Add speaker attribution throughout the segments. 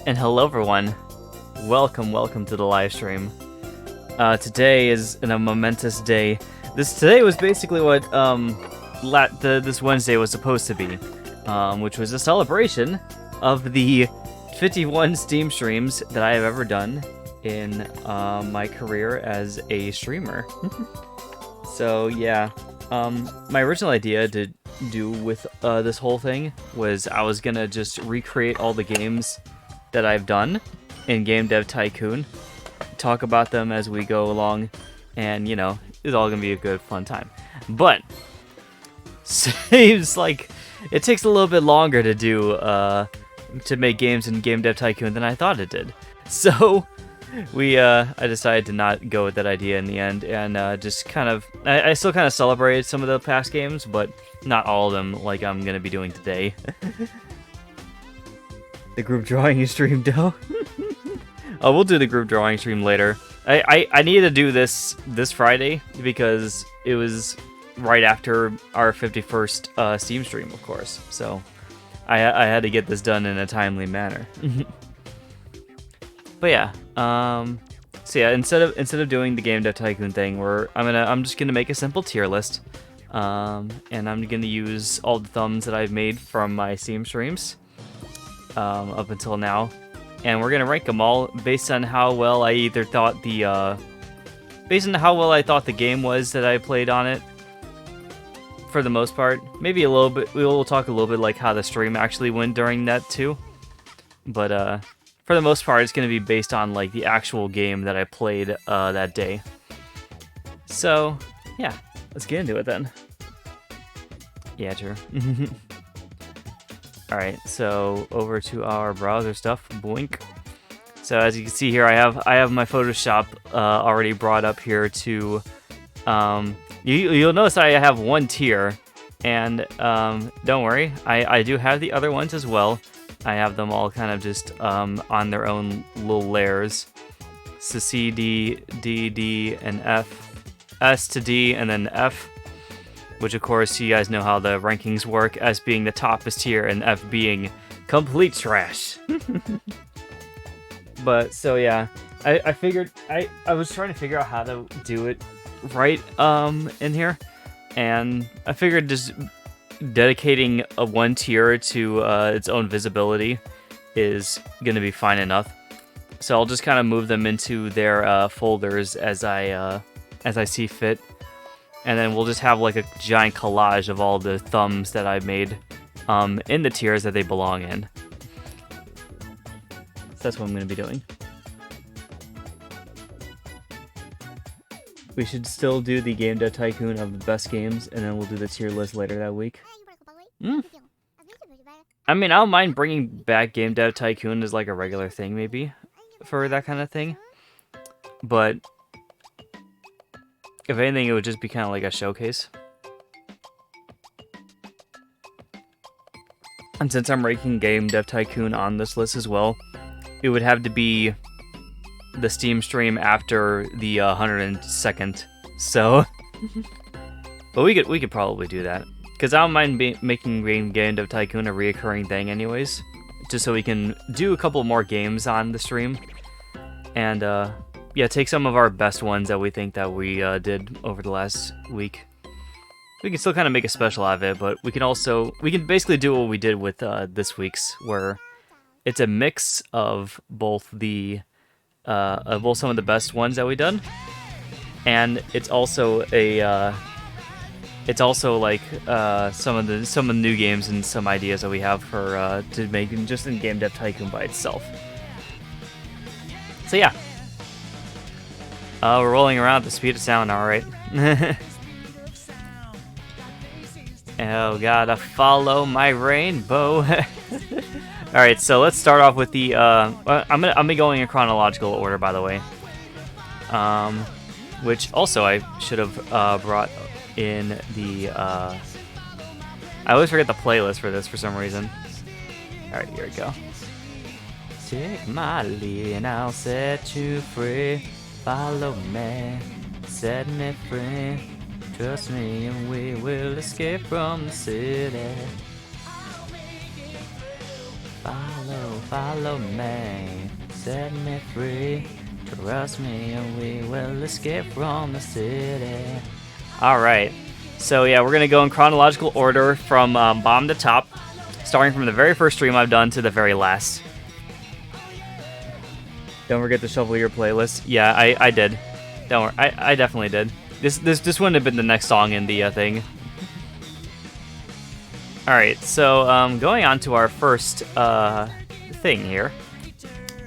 Speaker 1: And hello everyone, welcome to the live stream. Today is a momentous day. Today was basically what this Wednesday was supposed to be, which was a celebration of the 51 Steam streams that I have ever done in my career as a streamer. So yeah, my original idea to do with this whole thing was I was gonna just recreate all the games that I've done in Game Dev Tycoon, talk about them as we go along, and you know, it's all gonna be a good fun time. But seems like it takes a little bit longer to do to make games in Game Dev Tycoon than I thought it did. So I decided to not go with that idea in the end, and just kind of I still kind of celebrated some of the past games, but not all of them like I'm gonna be doing today. The group drawing stream, though. Oh, we'll do the group drawing stream later. I needed to do this Friday because it was right after our 51st Steam stream, of course. So I had to get this done in a timely manner. But yeah, so yeah, instead of doing the Game Dev Tycoon thing, I'm just gonna make a simple tier list, and I'm gonna use all the thumbs that I've made from my Steam streams up until now, and we're gonna rank them all based on how well I thought the game was that I played on it. For the most part, maybe a little bit. We'll talk a little bit like how the stream actually went during that too, but for the most part, it's gonna be based on like the actual game that I played that day. So yeah, let's get into it then. Yeah, sure. Alright, so over to our browser stuff, boink. So as you can see here, I have my Photoshop already brought up here to, you'll notice I have one tier, and don't worry, I do have the other ones as well. I have them all kind of just on their own little layers. So C, D, D, D, and F, S to D, and then F. Which, of course, you guys know how the rankings work, S being the toppest tier and F being complete trash. But, so yeah, I figured, I was trying to figure out how to do it right in here, and I figured just dedicating a one tier to its own visibility is going to be fine enough. So I'll just kind of move them into their folders as I see fit. And then we'll just have like a giant collage of all the thumbs that I made in the tiers that they belong in. So that's what I'm going to be doing. We should still do the Game Dev Tycoon of the best games, and then we'll do the tier list later that week. I mean, I don't mind bringing back Game Dev Tycoon as like a regular thing, maybe, for that kind of thing. But if anything, it would just be kind of like a showcase. And since I'm ranking Game Dev Tycoon on this list as well, it would have to be the Steam stream after the 102nd. So, but we could probably do that, because I don't mind making Game Dev Tycoon a reoccurring thing, anyways, just so we can do a couple more games on the stream, and yeah, take some of our best ones that we think that we did over the last week. We can still kind of make a special out of it, but we can basically do what we did with this week's, where it's a mix of both some of the best ones that we done, and it's also like some of the new games and some ideas that we have for to make just in Game Dev Tycoon by itself. So yeah. We're rolling around at the speed of sound, alright. Oh, gotta follow my rainbow. Alright, so let's start off with the, I'm gonna be going in chronological order, by the way. Which also I should have brought in the, I always forget the playlist for this for some reason. Alright, here we go. Take my lead and I'll set you free. Follow me, set me free. Trust me and we will escape from the city. Follow me, set me free. Trust me and we will escape from the city. Alright, so yeah, we're going to go in chronological order from bottom to top, starting from the very first stream I've done to the very last. Don't forget to shuffle your playlist. Yeah, I did. Don't worry, I definitely did. This wouldn't have been the next song in the thing. Alright, so going on to our first thing here.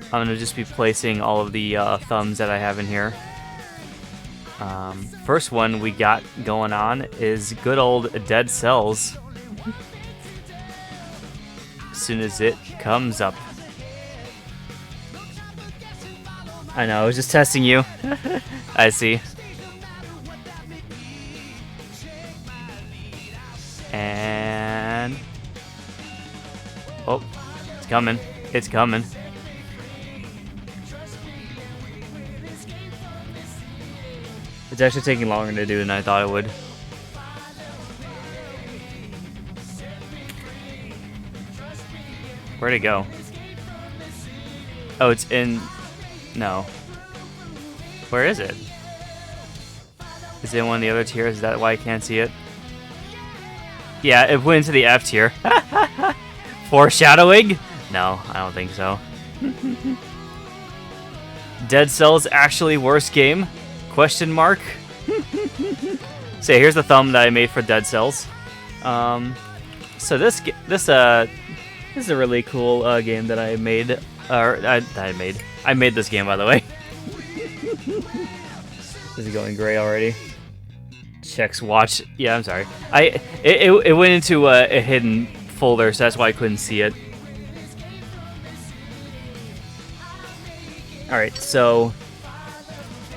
Speaker 1: I'm going to just be placing all of the thumbs that I have in here. First one we got going on is good old Dead Cells. As soon as it comes up. I know, I was just testing you. I see. And... oh, it's coming. It's coming. It's actually taking longer to do than I thought it would. Where'd it go? Oh, it's in... no. Where is it? Is it in one of the other tiers? Is that why I can't see it? Yeah, it went into the F tier. Foreshadowing? No, I don't think so. Dead Cells actually worst game? Question mark? So here's the thumb that I made for Dead Cells. So this is a really cool game that I made. I made this game, by the way. Is it going gray already? Checks watch. Yeah, I'm sorry. It went into a hidden folder, so that's why I couldn't see it. All right, so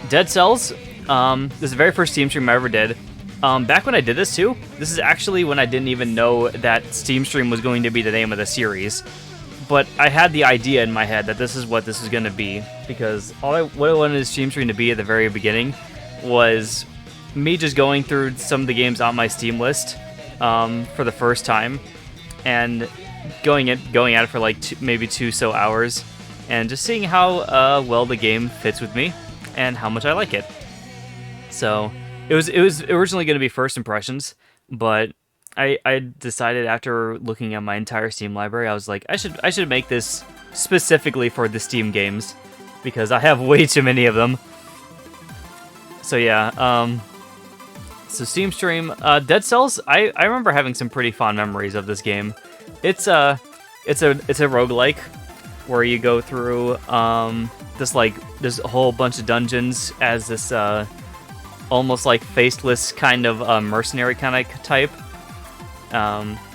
Speaker 1: Dead Cells. This is the very first Steam stream I ever did. Back when I did this too, this is actually when I didn't even know that Steam stream was going to be the name of the series. But I had the idea in my head that this is what this is going to be, because what I wanted the Steam stream to be at the very beginning was me just going through some of the games on my Steam list for the first time, and going at it for like maybe 2 hours, and just seeing how well the game fits with me and how much I like it. So it was originally going to be first impressions, but I decided after looking at my entire Steam library, I was like, I should make this specifically for the Steam games, because I have way too many of them. So yeah, so Steam stream, Dead Cells, I remember having some pretty fond memories of this game. It's a roguelike where you go through this whole bunch of dungeons as this almost like faceless kind of mercenary kind of type.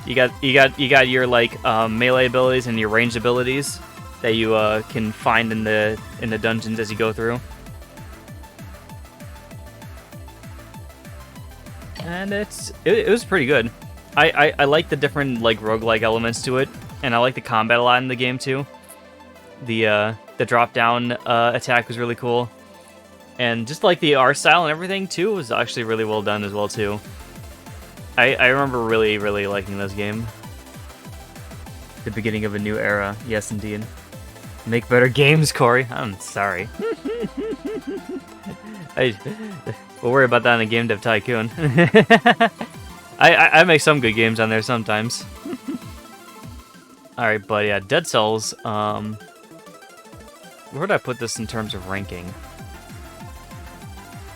Speaker 1: You got your like melee abilities and your ranged abilities that you can find in the dungeons as you go through. And it was pretty good. I like the different like roguelike elements to it, and I like the combat a lot in the game too. The drop down attack was really cool, and just like the art style and everything too was actually really well done as well too. I remember really liking this game. The beginning of a new era, yes indeed. Make better games, Corey. I'm sorry. We'll worry about that in a Game Dev Tycoon. I make some good games on there sometimes. Alright, but yeah, Dead Cells, where would I put this in terms of ranking?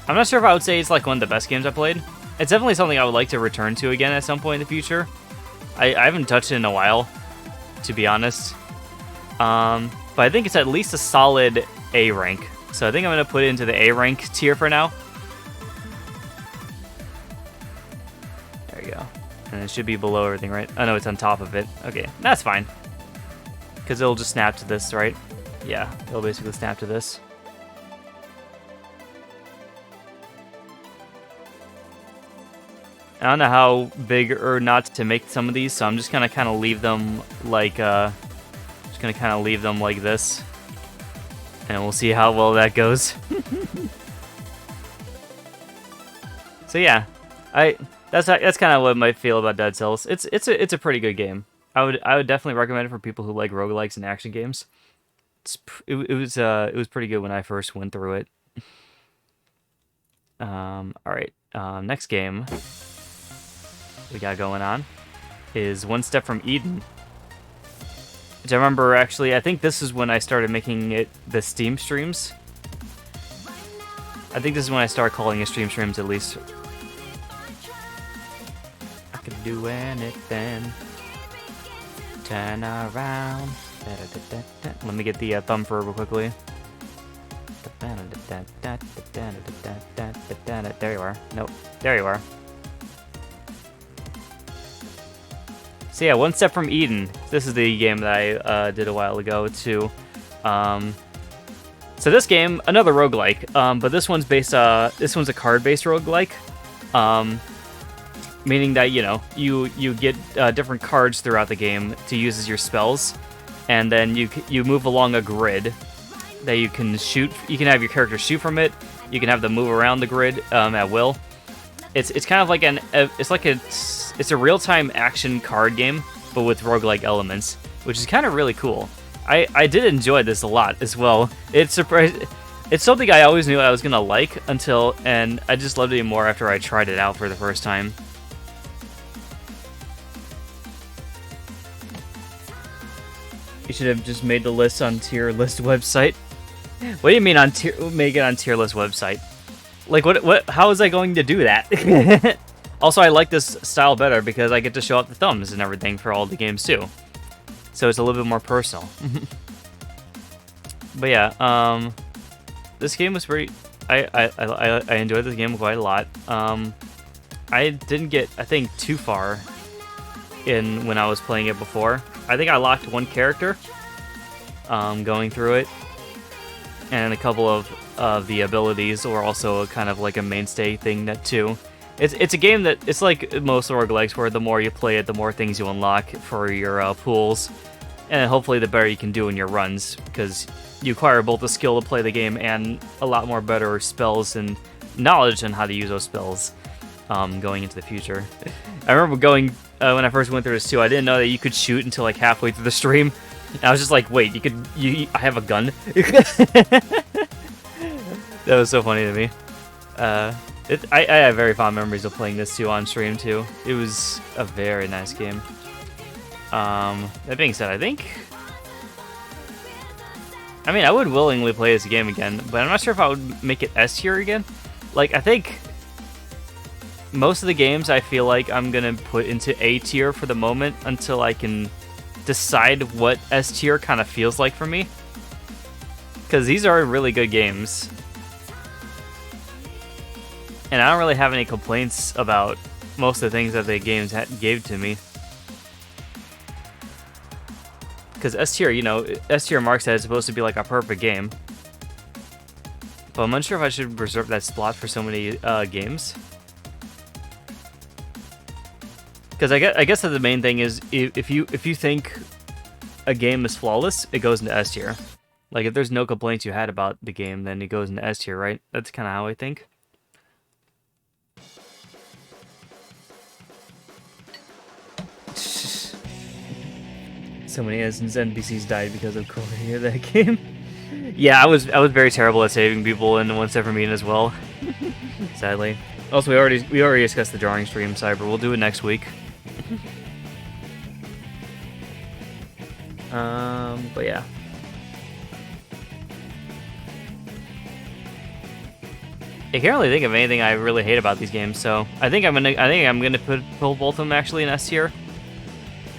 Speaker 1: I'm not sure if I would say it's like one of the best games I played. It's definitely something I would like to return to again at some point in the future. I haven't touched it in a while, to be honest. But I think it's at least a solid A rank. So I think I'm going to put it into the A rank tier for now. There you go. And it should be below everything, right? Oh no, it's on top of it. Okay, that's fine. Because it'll just snap to this, right? Yeah, it'll basically snap to this. I don't know how big or not to make some of these, so I'm just gonna kind of leave them like this, and we'll see how well that goes. So yeah, that's kind of what I might feel about Dead Cells. It's a pretty good game. I would definitely recommend it for people who like roguelikes and action games. It was pretty good when I first went through it. All right. Next game we got going on is One Step from Eden. Which I remember, actually, I think this is when I started making it the Steam streams. I think this is when I started calling it Steam streams, at least. I could do anything. Turn around. Let me get the thumb for real quickly. There you are. Nope. There you are. So yeah, One Step from Eden. This is the game that I did a while ago too. So this game, another roguelike, but this one's a card-based roguelike. Meaning that, you get different cards throughout the game to use as your spells, and then you move along a grid that you can shoot. You can have your character shoot from it. You can have them move around the grid at will. It's kind of like it's a real-time action card game, but with roguelike elements, which is kind of really cool. I did enjoy this a lot as well. It's something I always knew I was gonna like and I just loved it more after I tried it out for the first time. You should have just made the list on tier list website. What do you mean make it on tier list website? Like what how was I going to do that? Also, I like this style better because I get to show off the thumbs and everything for all the games too. So it's a little bit more personal. But yeah, this game was pretty I enjoyed this game quite a lot. I didn't get, I think, too far in when I was playing it before. I think I locked one character going through it, and a couple of the abilities were also kind of like a mainstay thing that too. It's a game that, it's like most roguelikes where the more you play it, the more things you unlock for your pools, and hopefully the better you can do in your runs, because you acquire both the skill to play the game and a lot more better spells and knowledge on how to use those spells going into the future. I remember going, when I first went through this too, I didn't know that you could shoot until like halfway through the stream. And I was just like, wait, I have a gun? That was so funny to me. I have very fond memories of playing this too on stream too. It was a very nice game. That being said, I mean, I would willingly play this game again, but I'm not sure if I would make it S tier again. Like, I think most of the games I feel like I'm gonna put into A tier for the moment until I can decide what S tier kind of feels like for me. Because these are really good games. And I don't really have any complaints about most of the things that the games gave to me. Because S tier, S tier marks that it's supposed to be like a perfect game. But I'm unsure if I should reserve that slot for so many games. Because I guess that the main thing is, if you think a game is flawless, it goes into S tier. Like, if there's no complaints you had about the game, then it goes into S tier, right? That's kind of how I think. So many innocent NPCs died because of Corey in that game. Yeah, I was very terrible at saving people in One Step from Eden as well. Sadly. Also, we already discussed the drawing stream, Cyber. We'll do it next week. But yeah. I can't really think of anything I really hate about these games, so I think I'm gonna pull both of them actually in S tier.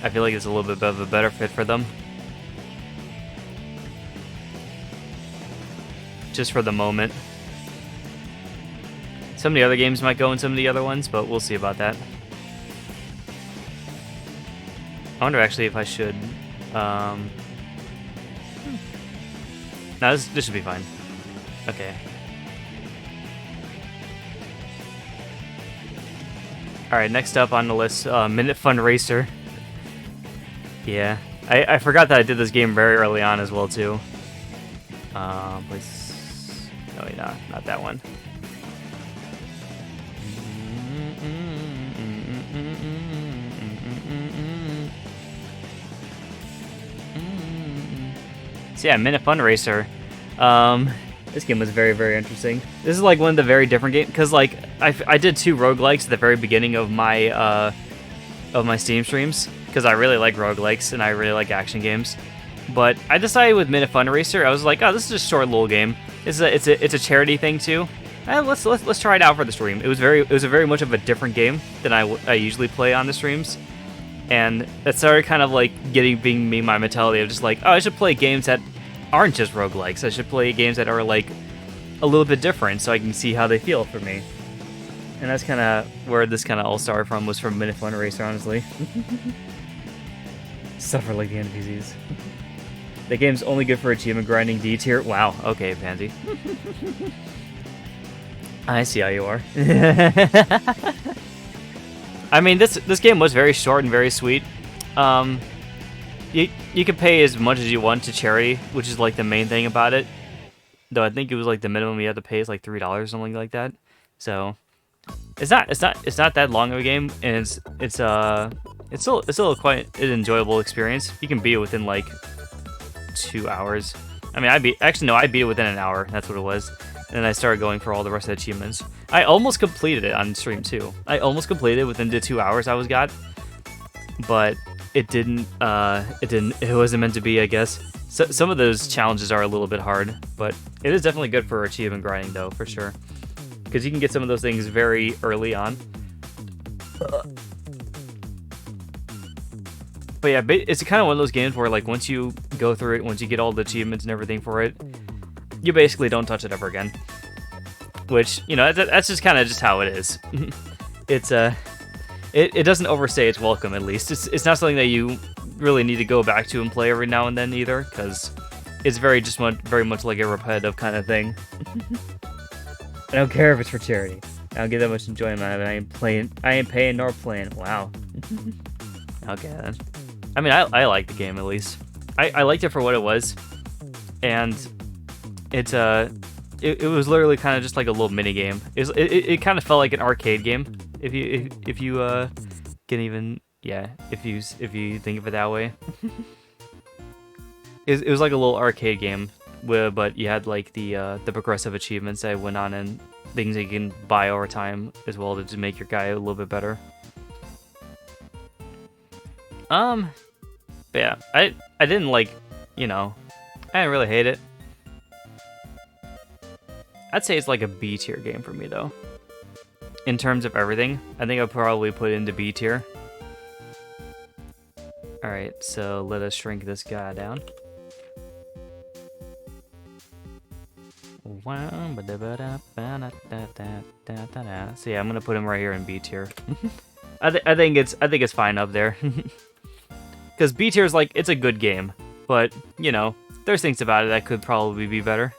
Speaker 1: I feel like it's a little bit of a better fit for them. Just for the moment. Some of the other games might go in some of the other ones, but we'll see about that. I wonder actually if I should... No, this should be fine. Okay. Alright, next up on the list, Minute Fun Racer. Yeah, I forgot that I did this game very early on as well too. Please, no, not that one. So yeah, Minute Fun Racer. This game was very, very interesting. This is like one of the very different games, because like I did 2 roguelikes at the very beginning of my Steam streams, because I really like roguelikes and I really like action games. But I decided with Minute Fun Racer, I was like, oh, this is just a short little game. It's a charity thing too. Let's try it out for the stream. It was a very much of a different game than I usually play on the streams, and that started kind of like being my mentality of just like, oh, I should play games that aren't just roguelikes. I should play games that are like a little bit different, so I can see how they feel for me. And that's kind of where this kind of all started from, was from Minute Fun Racer, honestly. Suffer like the NPCs. The game's only good for achievement grinding D tier. Wow, okay, Pansy. I see how you are. I mean, this game was very short and very sweet. You can pay as much as you want to charity, which is like the main thing about it. Though I think it was like the minimum you had to pay is like $3 or something like that. So it's not that long of a game, and it's still quite an enjoyable experience. You can beat it within like 2 hours. I mean, I beat it within an hour. That's what it was. And then I started going for all the rest of the achievements. I almost completed it on stream too. I almost completed it within the 2 hours I was got, but it didn't. It wasn't meant to be, I guess. So, some of those challenges are a little bit hard, but it is definitely good for achievement grinding though, for sure. Because you can get some of those things very early on. But yeah, it's kind of one of those games where like once you go through it, once you get all the achievements and everything for it, you basically don't touch it ever again. Which, you know, that's just kind of just how it is. It doesn't overstay its welcome, at least. It's not something that you really need to go back to and play every now and then either, because it's very much like a repetitive kind of thing. I don't care if it's for charity. I don't get that much enjoyment out of it. I ain't paying nor playing. Wow. Okay then. I mean, I like the game at least. I liked it for what it was, and it was literally kind of just like a little mini game. It kind of felt like an arcade game, if you can even, yeah, if you think of it that way. It was like a little arcade game, but you had like the progressive achievements that went on and things that you can buy over time as well to make your guy a little bit better. But yeah, I didn't like, you know, I didn't really hate it. I'd say it's like a B tier game for me though. In terms of everything, I think I'll probably put it into B tier. Alright, so let us shrink this guy down. So yeah, I'm gonna put him right here in B tier. I think it's fine up there. Because B tier is like, it's a good game, but you know, there's things about it that could probably be better.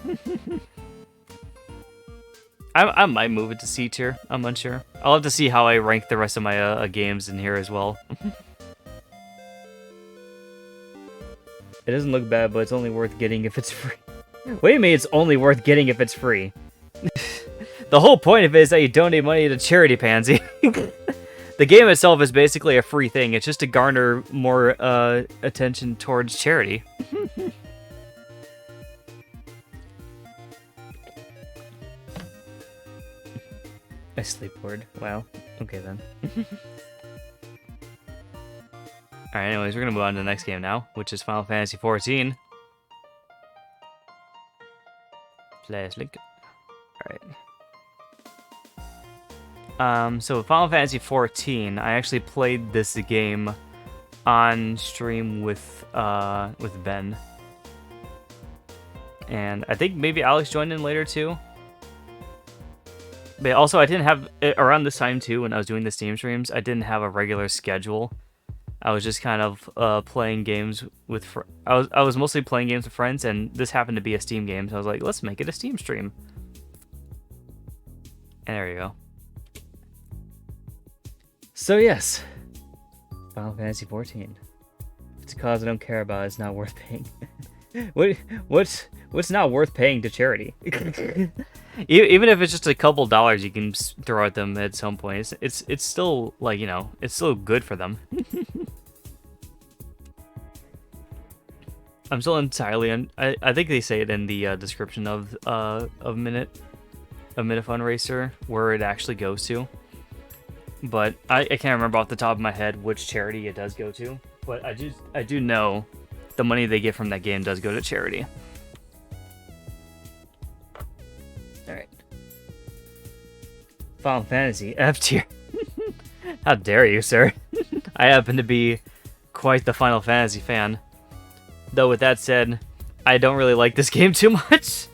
Speaker 1: I might move it to C tier. I'm unsure. I'll have to see how I rank the rest of my games in here as well. It doesn't look bad, but it's only worth getting if it's free. Wait a minute, it's only worth getting if it's free. The whole point of it is that you donate money to charity, Pansy. The game itself is basically a free thing. It's just to garner more attention towards charity. I sleep bored. Wow. Okay then. Alright, anyways, we're gonna move on to the next game now, which is Final Fantasy XIV. Flash link. Alright. So Final Fantasy XIV, I actually played this game on stream with Ben. And I think maybe Alex joined in later too. But also, I didn't have, around this time too, when I was doing the Steam streams, I didn't have a regular schedule. I was just kind of playing games with, I was mostly playing games with friends, and this happened to be a Steam game, so I was like, let's make it a Steam stream. And there you go. So yes, Final Fantasy XIV. If it's a cause I don't care about, it's not worth paying. What's not worth paying to charity? Even if it's just a couple dollars you can throw at them at some point, it's still, like, you know, it's still good for them. I'm still entirely. I think they say it in the description of Minute Fun Racer where it actually goes to. But I can't remember off the top of my head which charity it does go to. But I do know the money they get from that game does go to charity. Alright. Final Fantasy F tier. How dare you, sir? I happen to be quite the Final Fantasy fan. Though with that said, I don't really like this game too much.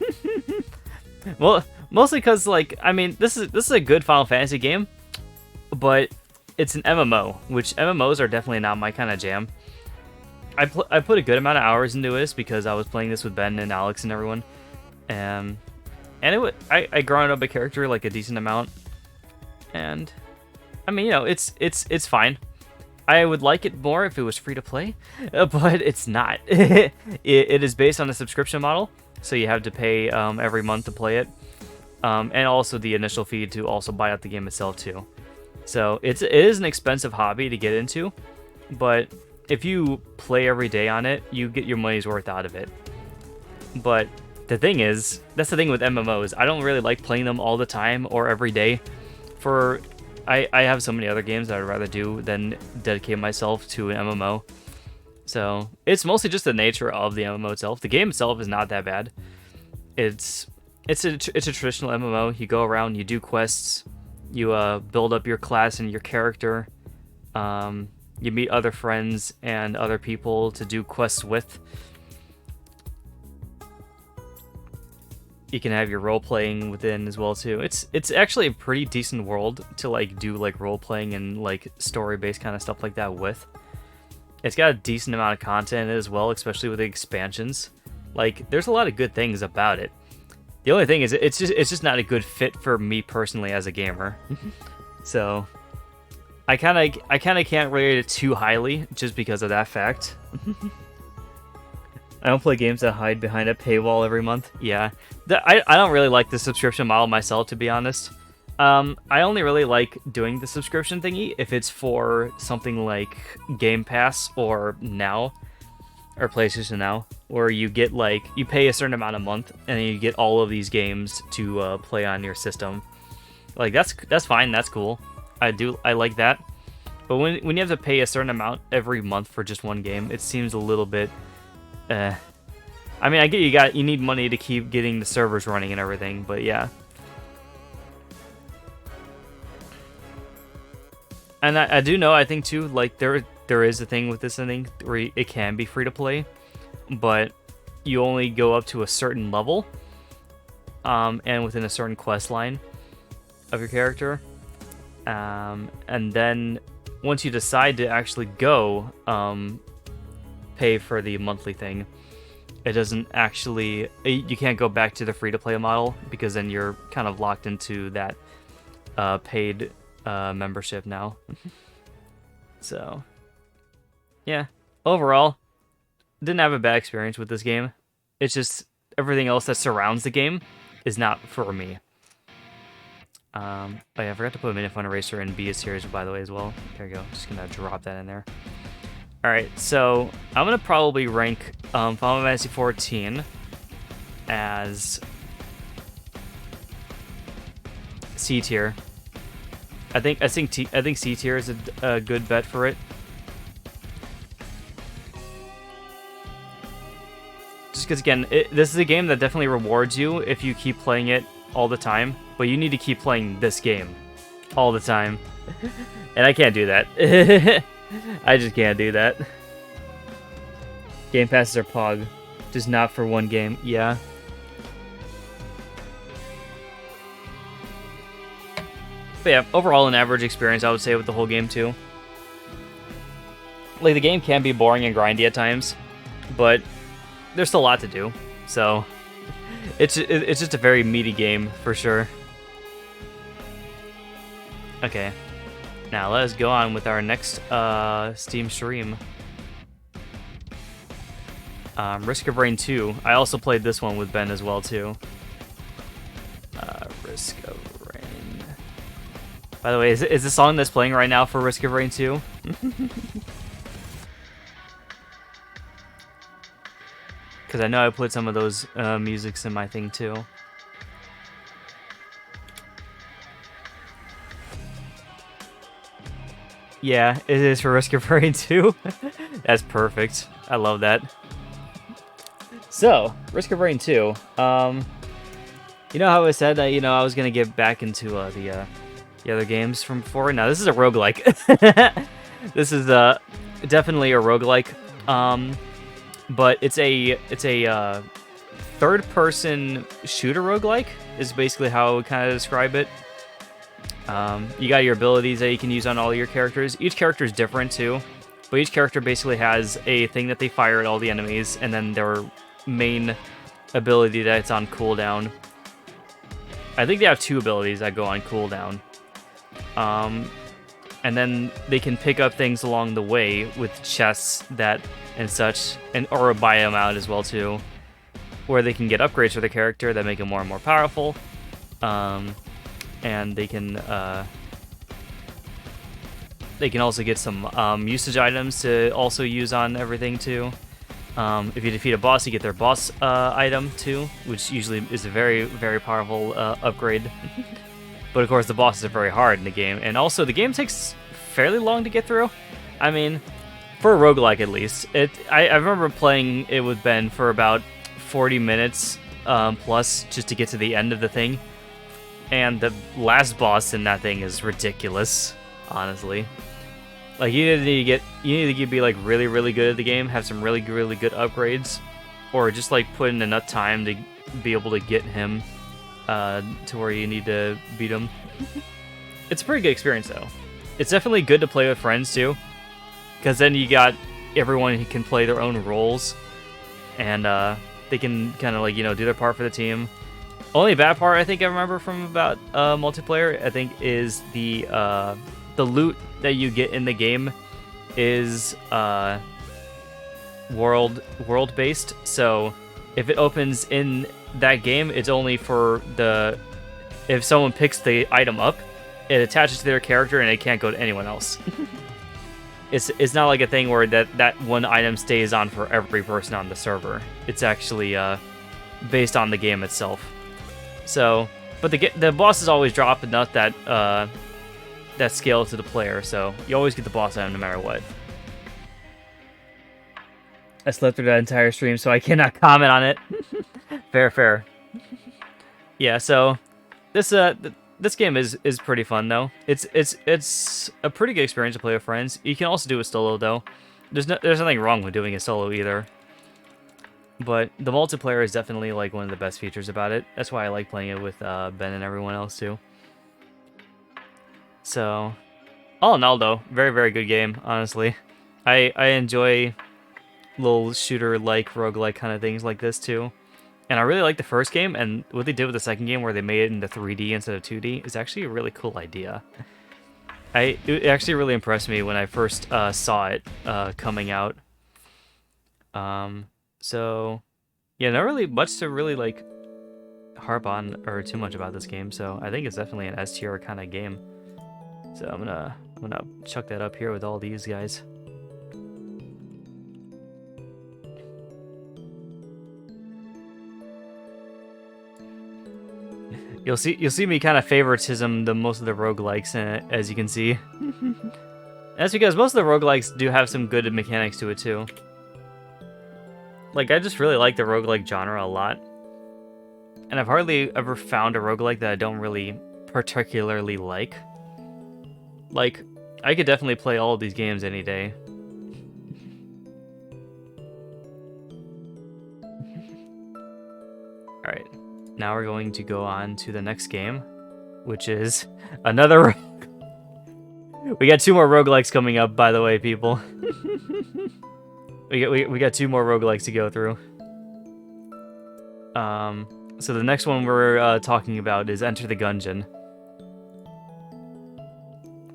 Speaker 1: Well, mostly because, like, I mean, this is a good Final Fantasy game, but it's an MMO, which MMOs are definitely not my kind of jam. I put a good amount of hours into this because I was playing this with Ben and Alex and everyone, and I grown up a character like a decent amount, and I mean, you know, it's fine. I would like it more if it was free to play, but it's not. It is based on a subscription model, so you have to pay every month to play it, and also the initial fee to also buy out the game itself too. So it is an expensive hobby to get into, but if you play every day on it, you get your money's worth out of it. But the thing is, that's the thing with MMOs. I don't really like playing them all the time or every day. I have so many other games that I'd rather do than dedicate myself to an MMO. So it's mostly just the nature of the MMO itself. The game itself is not that bad. It's a traditional MMO. You go around, you do quests, you build up your class and your character. You meet other friends and other people to do quests with. You can have your role playing within as well too. It's actually a pretty decent world to like do like role playing and like story based kind of stuff like that with. It's got a decent amount of content as well, especially with the expansions. Like there's a lot of good things about it. The only thing is it's just not a good fit for me personally as a gamer. So I kind of can't rate it too highly just because of that fact. I don't play games that hide behind a paywall every month. Yeah, I don't really like the subscription model myself, to be honest. I only really like doing the subscription thingy if it's for something like Game Pass or Now, or PlayStation Now, where you get like, you pay a certain amount a month and you get all of these games to play on your system. Like that's fine, that's cool. I like that. But when you have to pay a certain amount every month for just one game, it seems a little bit. I mean, I get you need money to keep getting the servers running and everything, but yeah. And I do know, I think too, like there is a thing with this thing where it can be free to play, but you only go up to a certain level, and within a certain quest line of your character, and then once you decide to actually go, pay for the monthly thing, it doesn't actually, you can't go back to the free-to-play model because then you're kind of locked into that paid membership now. So yeah, overall didn't have a bad experience with this game. It's just everything else that surrounds the game is not for me. Oh yeah, I forgot to put Minute Fun Racer in B series, by the way, as well. There you go, just gonna drop that in there. Alright, so I'm gonna probably rank Final Fantasy XIV as C tier. I think C tier is a good bet for it. Just because again, this is a game that definitely rewards you if you keep playing it all the time, but you need to keep playing this game all the time, and I can't do that. I just can't do that. Game passes are pog, just not for one game. Yeah. But yeah, overall an average experience, I would say, with the whole game too. Like, the game can be boring and grindy at times, but there's still a lot to do. So it's just a very meaty game for sure. Okay. Now, let us go on with our next Steam stream. Risk of Rain 2. I also played this one with Ben as well, too. Risk of Rain. By the way, is the song that's playing right now for Risk of Rain 2? because I know I put some of those musics in my thing too. Yeah, it is for Risk of Rain 2. That's perfect. I love that. So, Risk of Rain 2. You know how I said that, I was going to get back into the other games from before? Now, this is a roguelike. This is definitely a roguelike. But it's a third-person shooter roguelike, is basically how I would kind of describe it. You got your abilities that you can use on all your characters. Each character is different too, but each character basically has a thing that they fire at all the enemies, and then their main ability that's on cooldown. I think they have 2 abilities that go on cooldown. And then they can pick up things along the way with chests that and such, or buy them out as well too, where they can get upgrades for the character that make them more and more powerful. And they can also get some usage items to also use on everything too. If you defeat a boss, you get their boss item too, which usually is a very, very powerful upgrade. But of course, the bosses are very hard in the game, and also the game takes fairly long to get through. I mean, for a roguelike at least. I remember playing it with Ben for about 40 minutes plus just to get to the end of the thing. And the last boss in that thing is ridiculous, honestly. Like, you need to be like really, really good at the game, have some really, really good upgrades, or just like put in enough time to be able to get him to where you need to beat him. It's a pretty good experience though. It's definitely good to play with friends too, because then you got everyone who can play their own roles, and they can kind of like do their part for the team. Only bad part I think I remember from about multiplayer, I think, is the loot that you get in the game is world based. So if it opens in that game, it's only for if someone picks the item up, it attaches to their character and it can't go to anyone else. It's not like a thing where that one item stays on for every person on the server. It's actually based on the game itself. So, but the bosses always drop enough that scale to the player, so you always get the boss item no matter what. I slept through that entire stream, so I cannot comment on it. Fair. Yeah, so this game is pretty fun though. It's a pretty good experience to play with friends. You can also do it solo though. There's nothing wrong with doing it solo either. But the multiplayer is definitely like one of the best features about it. That's why I like playing it with Ben and everyone else too. So, all in all though, very, very good game, honestly. I enjoy little shooter-like, roguelike kind of things like this too. And I really like the first game, and what they did with the second game where they made it into 3D instead of 2D is actually a really cool idea. It actually really impressed me when I first saw it coming out. So, yeah, not really much to really like harp on or too much about this game. So I think it's definitely an S tier kind of game. So I'm gonna chuck that up here with all these guys. You'll see me kind of favoritism most of the roguelikes in it, as you can see. That's because most of the roguelikes do have some good mechanics to it too. Like, I just really like the roguelike genre a lot. And I've hardly ever found a roguelike that I don't really particularly like. Like, I could definitely play all of these games any day. Alright, now we're going to go on to the next game, which is another... We got 2 more roguelikes coming up, by the way, people. We got 2 more roguelikes to go through. So the next one we're talking about is Enter the Gungeon.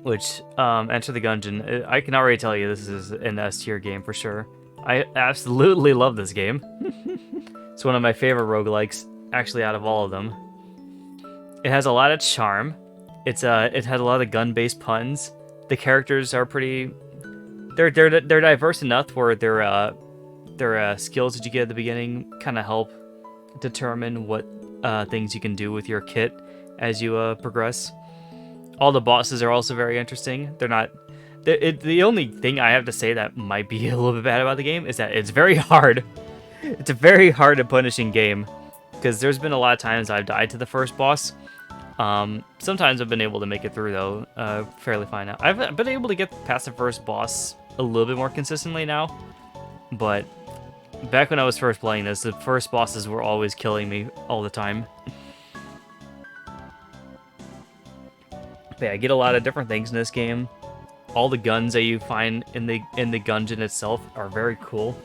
Speaker 1: Which, Enter the Gungeon, I can already tell you this is an S tier game for sure. I absolutely love this game. It's one of my favorite roguelikes, actually, out of all of them. It has a lot of charm. It has a lot of gun-based puns. The characters are pretty... They're diverse enough where they're their skills that you get at the beginning kind of help determine what things you can do with your kit as you progress. All the bosses are also very interesting. They're not... The only thing I have to say that might be a little bit bad about the game is that it's very hard. It's a very hard and punishing game. Because there's been a lot of times I've died to the first boss. Sometimes I've been able to make it through, though, fairly fine now. I've been able to get past the first boss a little bit more consistently now. But back when I was first playing this, the first bosses were always killing me all the time. But yeah, I get a lot of different things in this game. All the guns that you find in the Gungeon itself are very cool.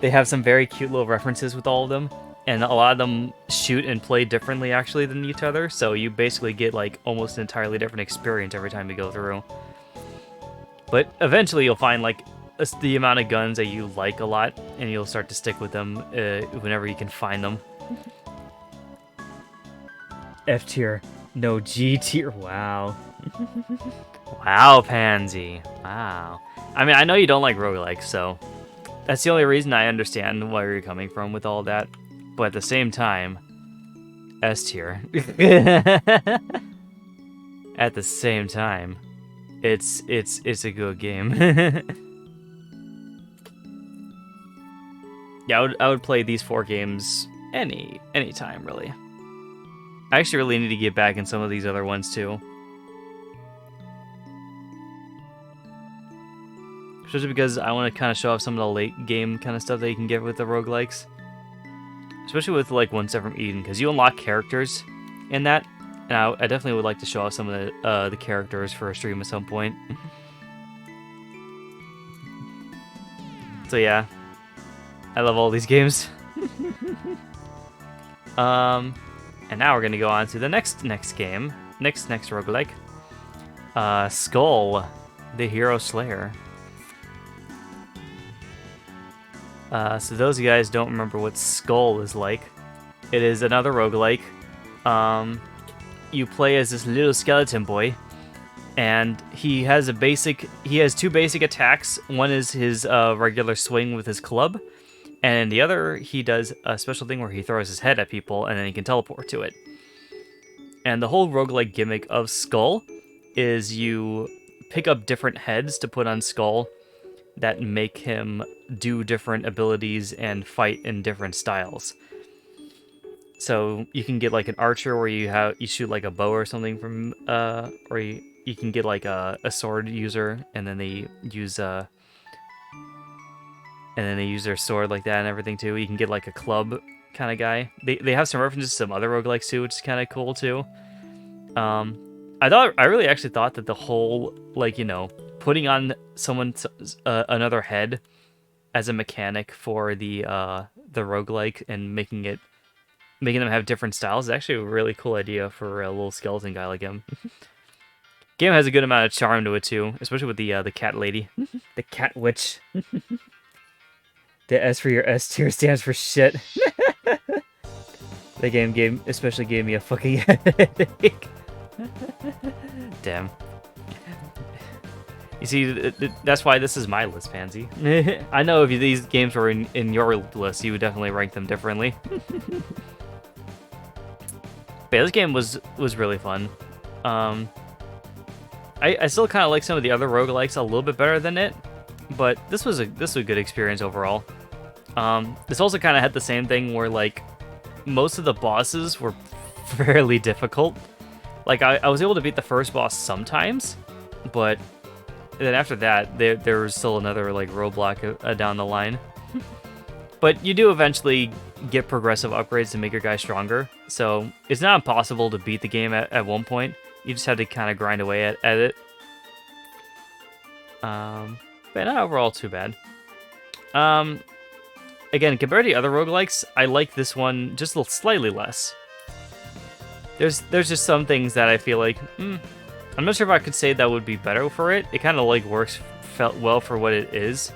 Speaker 1: They have some very cute little references with all of them. And a lot of them shoot and play differently, actually, than each other. So you basically get, like, almost an entirely different experience every time you go through. But eventually you'll find, like, the amount of guns that you like a lot. And you'll start to stick with them whenever you can find them. F tier. No G tier. Wow. Wow, Pansy. Wow. I mean, I know you don't like roguelikes, so... That's the only reason I understand where you're coming from with all that. But at the same time, S tier. At the same time, it's a good game. Yeah, I would play these 4 games any time really. I actually really need to get back in some of these other ones too. Especially because I want to kind of show off some of the late game kind of stuff that you can get with the roguelikes. Especially with, like, One Step from Eden, because you unlock characters in that, and I definitely would like to show off some of the characters for a stream at some point. So yeah, I love all these games. And now we're gonna go on to the next game, next roguelike, Skull, the Hero Slayer. So those of you guys don't remember what Skull is like, it is another roguelike. You play as this little skeleton boy, and he has 2 basic attacks. One is his regular swing with his club, and the other, he does a special thing where he throws his head at people, and then he can teleport to it. And the whole roguelike gimmick of Skull is you pick up different heads to put on Skull that make him do different abilities and fight in different styles. So you can get like an archer where you shoot like a bow or something from, or you can get like a sword user, and then they use their sword like that and everything too. You can get like a club kind of guy. They have some references to some other roguelikes too, which is kind of cool too. I really actually thought that the whole, like, you know, putting on someone's another head as a mechanic for the roguelike and making them have different styles is actually a really cool idea for a little skeleton guy like him. Game has a good amount of charm to it too, especially with the cat lady, the cat witch. The S for your S tier stands for shit. The game especially gave me a fucking headache. Damn. You see, that's why this is my list, Pansy. I know if these games were in your list, you would definitely rank them differently. But yeah, this game was really fun. I still kind of like some of the other roguelikes a little bit better than it, but this was a good experience overall. This also kind of had the same thing where, like, most of the bosses were fairly difficult. Like, I was able to beat the first boss sometimes, but then after that, there was still another, like, roadblock down the line. But you do eventually get progressive upgrades to make your guy stronger, so it's not impossible to beat the game at one point. You just have to kind of grind away at it. But not overall too bad. Again, compared to the other roguelikes, I like this one just slightly less. There's just some things that I feel like, I'm not sure if I could say that would be better for it. It kind of like felt well for what it is,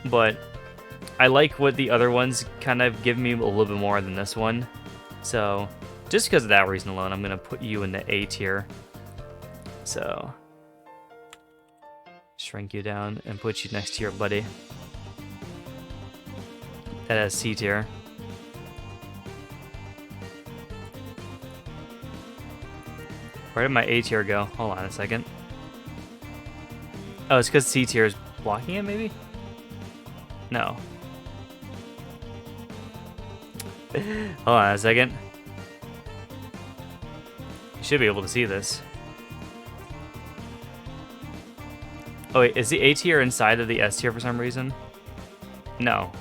Speaker 1: but I like what the other ones kind of give me a little bit more than this one. So just because of that reason alone, I'm gonna put you in the A tier. So shrink you down and put you next to your buddy. That has C tier. Where did my A tier go? Hold on a second. Oh, it's because C tier is blocking it, maybe? No. Hold on a second. You should be able to see this. Oh wait, is the A tier inside of the S tier for some reason? No.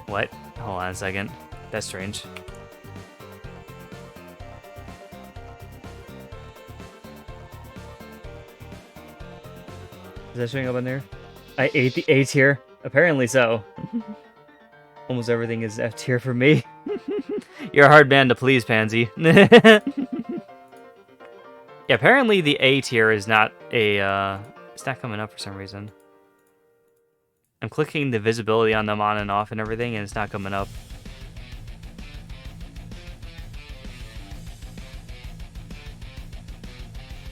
Speaker 1: What? Hold on a second. That's strange. Is that showing up in there? I ate the A tier. Apparently so. Almost everything is F tier for me. You're a hard man to please, Pansy. Yeah, apparently the A tier is not a, it's not coming up for some reason. I'm clicking the visibility on them on and off and everything, and it's not coming up.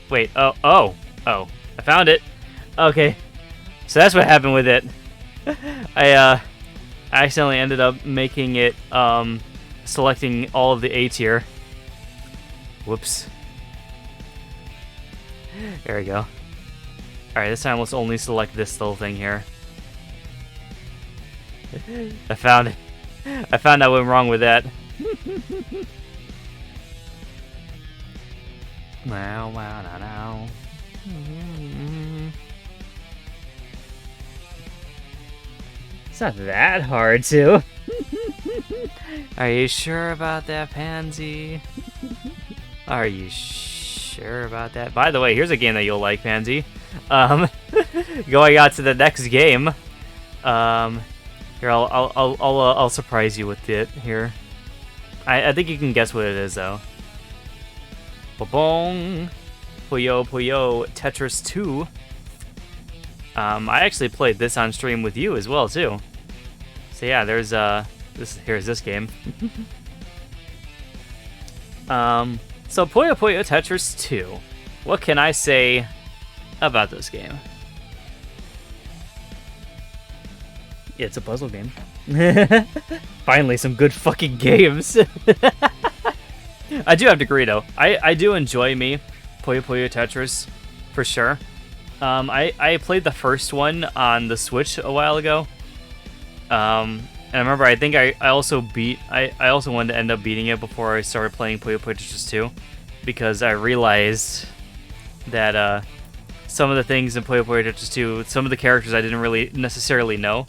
Speaker 1: Wait, oh, I found it. Okay, so that's what happened with it. I accidentally ended up making it, selecting all of the A tier. Whoops. There we go. Alright, this time let's only select this little thing here. I found it. I found out what went wrong with that. Wow, wow, now, now. It's not that hard to. Are you sure about that, Pansy? Are you sure about that? By the way, here's a game that you'll like, Pansy. Going out to the next game. Here, I'll surprise you with it here. I think you can guess what it is though. Ba-bong! Puyo Puyo Tetris 2. I actually played this on stream with you as well too. So yeah, there's here's this game. So Puyo Puyo Tetris 2. What can I say about this game? It's a puzzle game. Finally, some good fucking games. I do have to agree though. I do enjoy me Puyo Puyo Tetris for sure. I played the first one on the Switch a while ago. And I remember I think I also wanted to end up beating it before I started playing Puyo Puyo Tetris 2 because I realized that some of the things in Puyo Puyo Tetris 2, some of the characters I didn't really necessarily know.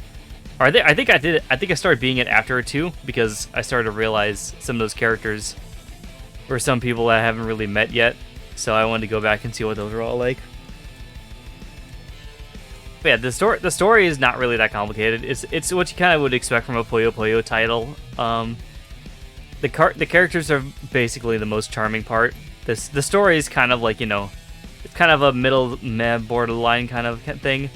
Speaker 1: Or I think I started beating it after it too because I started to realize some of those characters were some people I haven't really met yet. So I wanted to go back and see what those were all like. But yeah, the story is not really that complicated. It's what you kind of would expect from a Puyo Puyo title. The characters are basically the most charming part. The story is kind of like, you know, it's kind of a middle borderline kind of thing.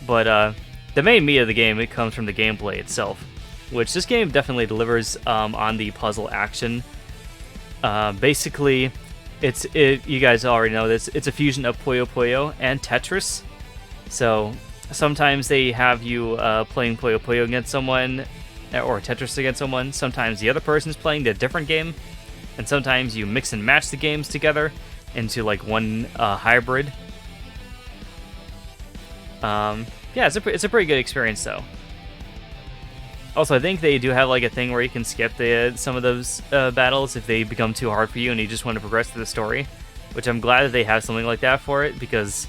Speaker 1: But the main meat of the game, it comes from the gameplay itself, which this game definitely delivers on the puzzle action. Basically, you guys already know this. It's a fusion of Puyo Puyo and Tetris. So sometimes they have you playing Puyo Puyo against someone, or Tetris against someone. Sometimes the other person's playing the different game, and sometimes you mix and match the games together into like one hybrid. Yeah, it's a pretty good experience though. Also, I think they do have like a thing where you can skip some of those battles if they become too hard for you and you just want to progress through the story, which I'm glad that they have something like that for it because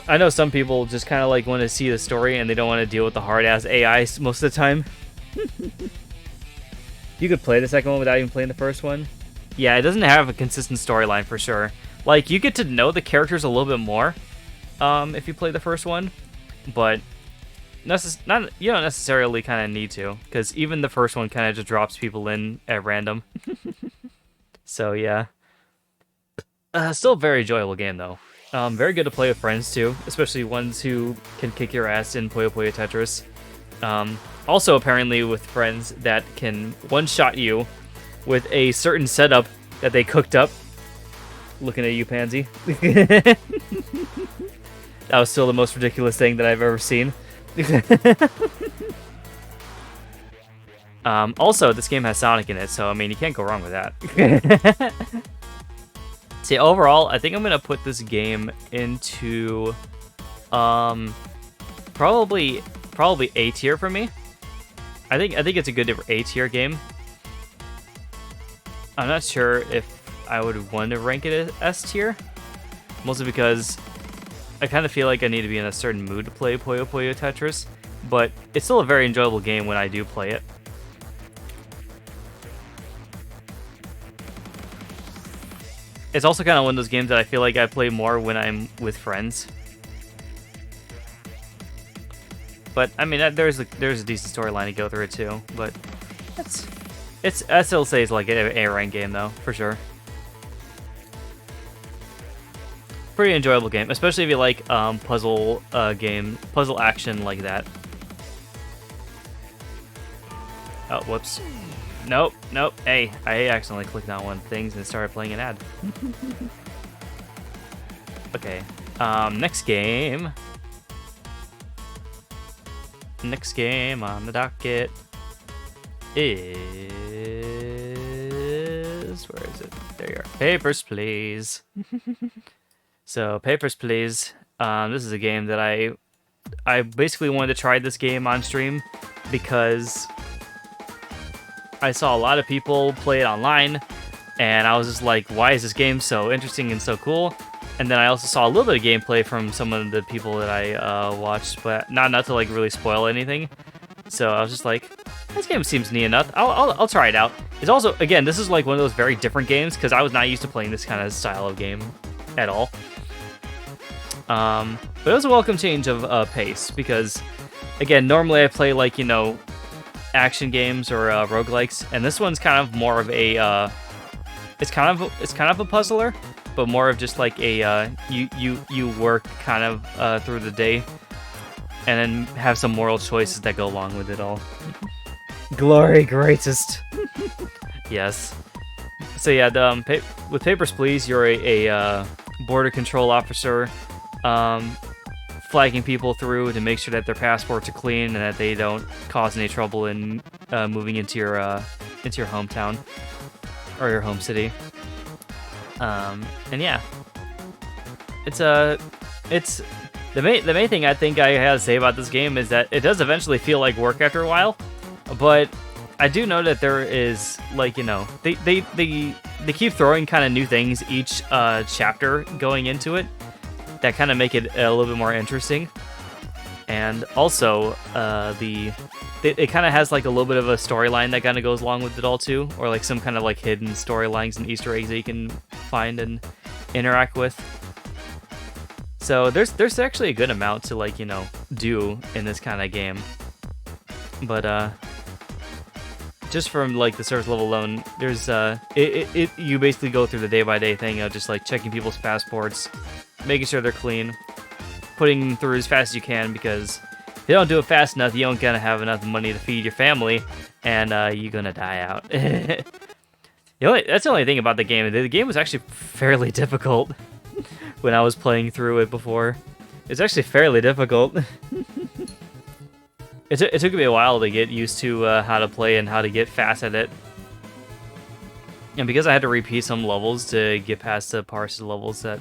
Speaker 1: I know some people just kind of like want to see the story and they don't want to deal with the hard ass AI most of the time. You could play the second one without even playing the first one. Yeah, it doesn't have a consistent storyline for sure. Like you get to know the characters a little bit more if you play the first one, but you don't necessarily kind of need to, because even the first one kind of just drops people in at random. So yeah, still a very enjoyable game though. Very good to play with friends too, especially ones who can kick your ass in Puyo Puyo Tetris. Also apparently with friends that can one-shot you with a certain setup that they cooked up. Looking at you, Pansy. That was still the most ridiculous thing that I've ever seen. Also, this game has Sonic in it, so I mean, you can't go wrong with that. See, overall, I think I'm gonna put this game into, probably A tier for me. I think it's a good A tier game. I'm not sure if I would want to rank it as S tier, mostly because I kind of feel like I need to be in a certain mood to play Puyo Puyo Tetris, but it's still a very enjoyable game when I do play it. It's also kind of one of those games that I feel like I play more when I'm with friends. But I mean, there's a decent storyline to go through it too. But I still say it's like an A rank game though, for sure. Pretty enjoyable game, especially if you like puzzle action like that. Oh, whoops. Nope. Hey, I accidentally clicked on one of the things and started playing an ad. Okay. Next game on the docket is... Where is it? There you are. Papers, Please. So, Papers, Please. This is a game that I basically wanted to try this game on stream because I saw a lot of people play it online, and I was just like, why is this game so interesting and so cool? And then I also saw a little bit of gameplay from some of the people that I watched, but not to like really spoil anything. So I was just like, this game seems neat enough. I'll try it out. It's also, again, this is like one of those very different games because I was not used to playing this kind of style of game at all. But it was a welcome change of pace because, again, normally I play like, you know, action games or roguelikes, and this one's kind of more of a it's kind of a puzzler, but more of just like a you work kind of through the day and then have some moral choices that go along with it all. Glory greatest. Yes. So yeah, with Papers, Please, you're a border control officer, flagging people through to make sure that their passports are clean and that they don't cause any trouble in moving into your hometown or your home city. And yeah, it's the main thing I think I have to say about this game is that it does eventually feel like work after a while, but I do know that there is, like, you know, they keep throwing kind of new things each chapter going into it that kind of make it a little bit more interesting. And also, it kind of has like a little bit of a storyline that kind of goes along with it all too, or like some kind of like hidden storylines and Easter eggs that you can find and interact with. So there's actually a good amount to, like, you know, do in this kind of game. But just from like the service level alone, there's you basically go through the day-by-day thing of just like checking people's passports, making sure they're clean, putting them through as fast as you can, because if you don't do it fast enough, you don't gonna have enough money to feed your family, and you're gonna die out. That's the only thing about the game. The game was actually fairly difficult when I was playing through it before. It's actually fairly difficult. It took me a while to get used to how to play and how to get fast at it. And because I had to repeat some levels to get past the parts of the levels that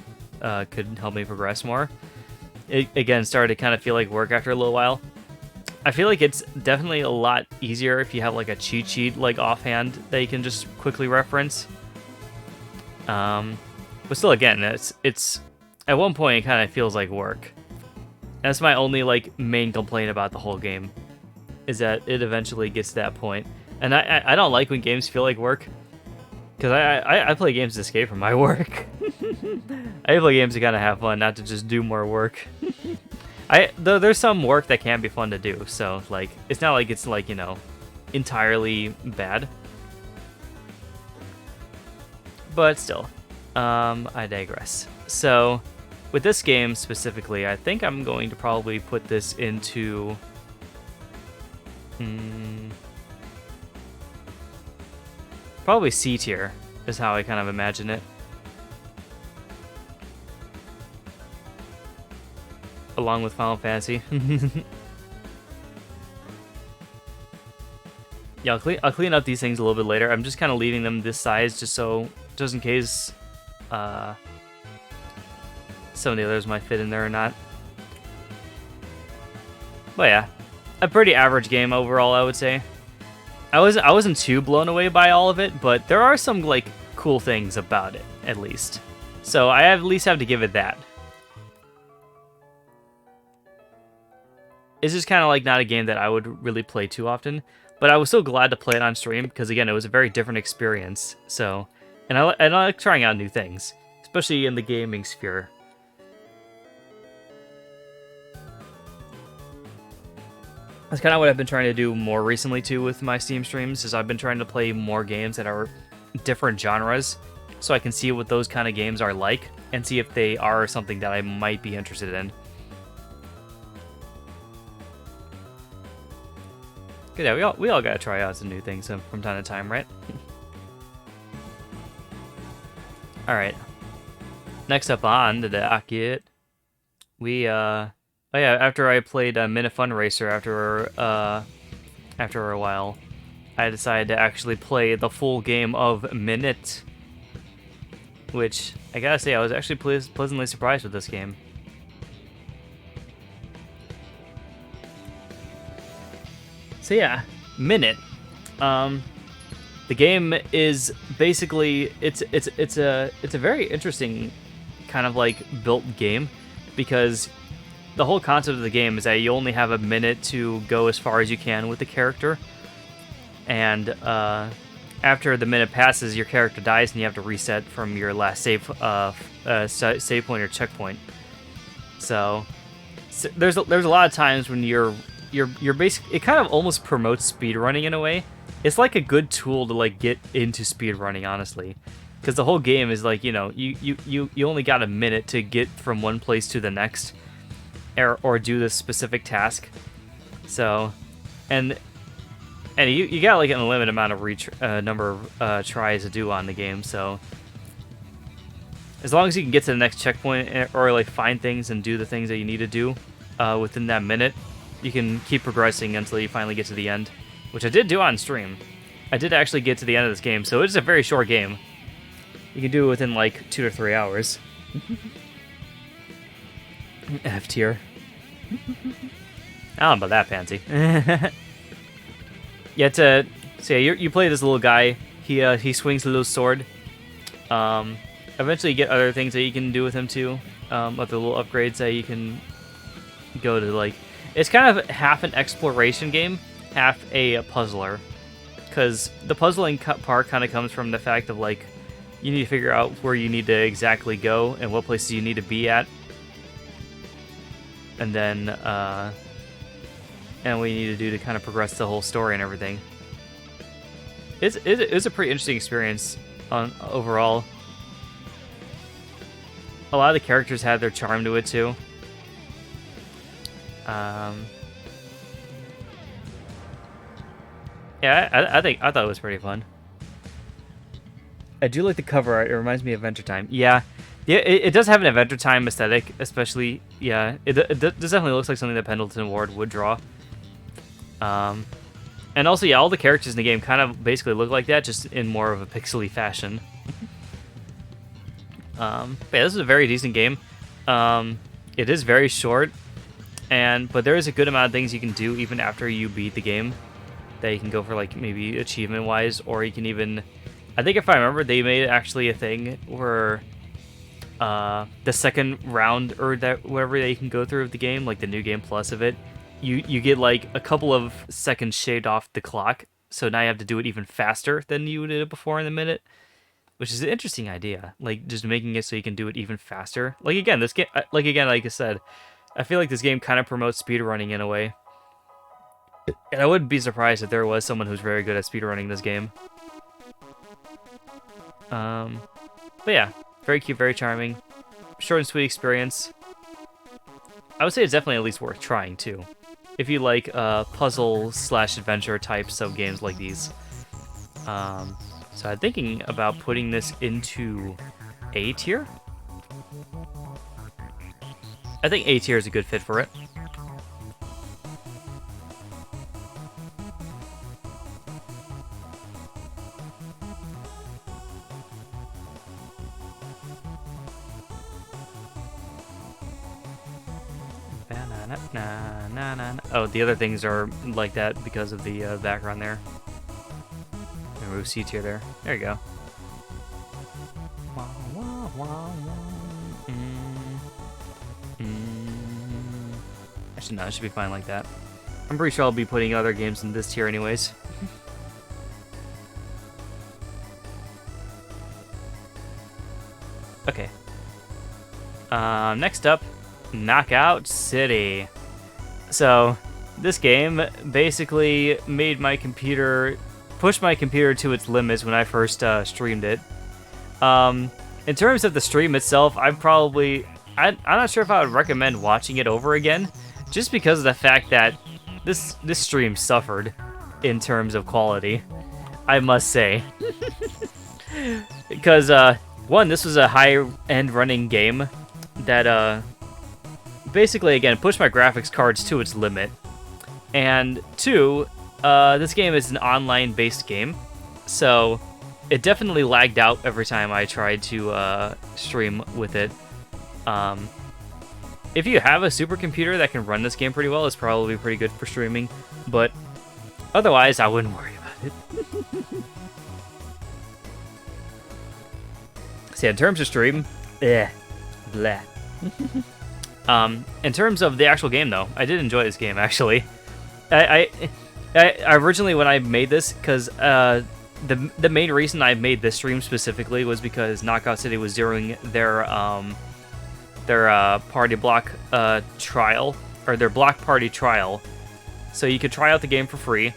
Speaker 1: could help me progress more, it again started to kind of feel like work after a little while. I feel like it's definitely a lot easier if you have like a cheat sheet like offhand that you can just quickly reference. But still, again, it's at one point it kind of feels like work. That's my only like main complaint about the whole game, is that it eventually gets to that point. And I don't like when games feel like work, because I play games to escape from my work. I play games to kind of have fun, not to just do more work. Though there's some work that can be fun to do, so like it's not like it's like, you know, entirely bad. But still, I digress. So with this game specifically, I think I'm going to probably put this into probably C tier is how I kind of imagine it. Along with Final Fantasy. Yeah, I'll clean up these things a little bit later. I'm just kind of leaving them this size just in case some of the others might fit in there or not. But yeah, a pretty average game overall, I would say. I wasn't too blown away by all of it, but there are some like cool things about it, at least. So I at least have to give it that. It's just kind of like not a game that I would really play too often, but I was so glad to play it on stream because again, it was a very different experience. So, and I like trying out new things, especially in the gaming sphere. That's kind of what I've been trying to do more recently too with my Steam streams, is I've been trying to play more games that are different genres, so I can see what those kind of games are like and see if they are something that I might be interested in. Cause yeah, we all gotta try out some new things from time to time, right? All right. Next up on the docket, we oh yeah, after I played Minute Fun Racer after a while, I decided to actually play the full game of Minute, which I gotta say I was actually pleasantly surprised with this game. So yeah, Minute. The game is basically it's a very interesting kind of like built game, because the whole concept of the game is that you only have a minute to go as far as you can with the character, and after the minute passes, your character dies, and you have to reset from your last save point or checkpoint. So there's a lot of times when you're basically, it kind of almost promotes speedrunning in a way. It's like a good tool to like get into speedrunning, honestly, because the whole game is like, you know, you only got a minute to get from one place to the next, or do this specific task. So, and you got like an unlimited amount of number of tries to do on the game. So as long as you can get to the next checkpoint or like find things and do the things that you need to do within that minute, you can keep progressing until you finally get to the end, which I did do on stream. I did actually get to the end of this game, so it's a very short game. You can do it within like 2 to 3 hours. F tier. I don't know about that, Pansy. Yeah, so you play this little guy. He swings a little sword. Eventually you get other things that you can do with him too. Other little upgrades that you can go to, like, it's kind of half an exploration game, half a puzzler, because the puzzling part kind of comes from the fact of like you need to figure out where you need to exactly go and what places you need to be at, and then and what you need to do to kind of progress the whole story and everything. It's a pretty interesting experience overall. A lot of the characters had their charm to it too. Yeah, I thought it was pretty fun. I do like the cover art. It reminds me of Adventure Time. Yeah, it does have an Adventure Time aesthetic, especially. Yeah, it definitely looks like something that Pendleton Ward would draw. And also, yeah, all the characters in the game kind of basically look like that, just in more of a pixely fashion. But yeah, this is a very decent game. It is very short, but there is a good amount of things you can do even after you beat the game that you can go for, like maybe achievement wise, or you can even, I think if I remember, they made actually a thing where the second round or that whatever that you can go through of the game, like the new game plus of it, you get like a couple of seconds shaved off the clock, so now you have to do it even faster than you did it before in the minute, which is an interesting idea, like just making it so you can do it even faster. Like again, this game, like I said, I feel like this game kind of promotes speedrunning in a way. And I wouldn't be surprised if there was someone who's very good at speedrunning this game. But yeah, very cute, very charming, short and sweet experience. I would say it's definitely at least worth trying too, if you like puzzle/adventure types of games like these. So I'm thinking about putting this into A tier. I think A tier is a good fit for it. Oh, the other things are like that because of the background there. Remove C tier there. There you go. Actually, no, it should be fine like that. I'm pretty sure I'll be putting other games in this tier anyways. Okay. Next up, Knockout City. So, this game basically made my computer, pushed my computer to its limits when I first streamed it. In terms of the stream itself, I'm not sure if I would recommend watching it over again, just because of the fact that this stream suffered in terms of quality, I must say. Because, one, this was a high-end running game that, basically, again, pushed my graphics cards to its limit. And two, this game is an online-based game, so it definitely lagged out every time I tried to stream with it. If you have a supercomputer that can run this game pretty well, it's probably pretty good for streaming, but otherwise, I wouldn't worry about it. So yeah, in terms of stream, bleh. In terms of the actual game, though, I did enjoy this game, actually. I originally, when I made this, because the main reason I made this stream specifically was because Knockout City was during their party block trial, or their block party trial. So you could try out the game for free,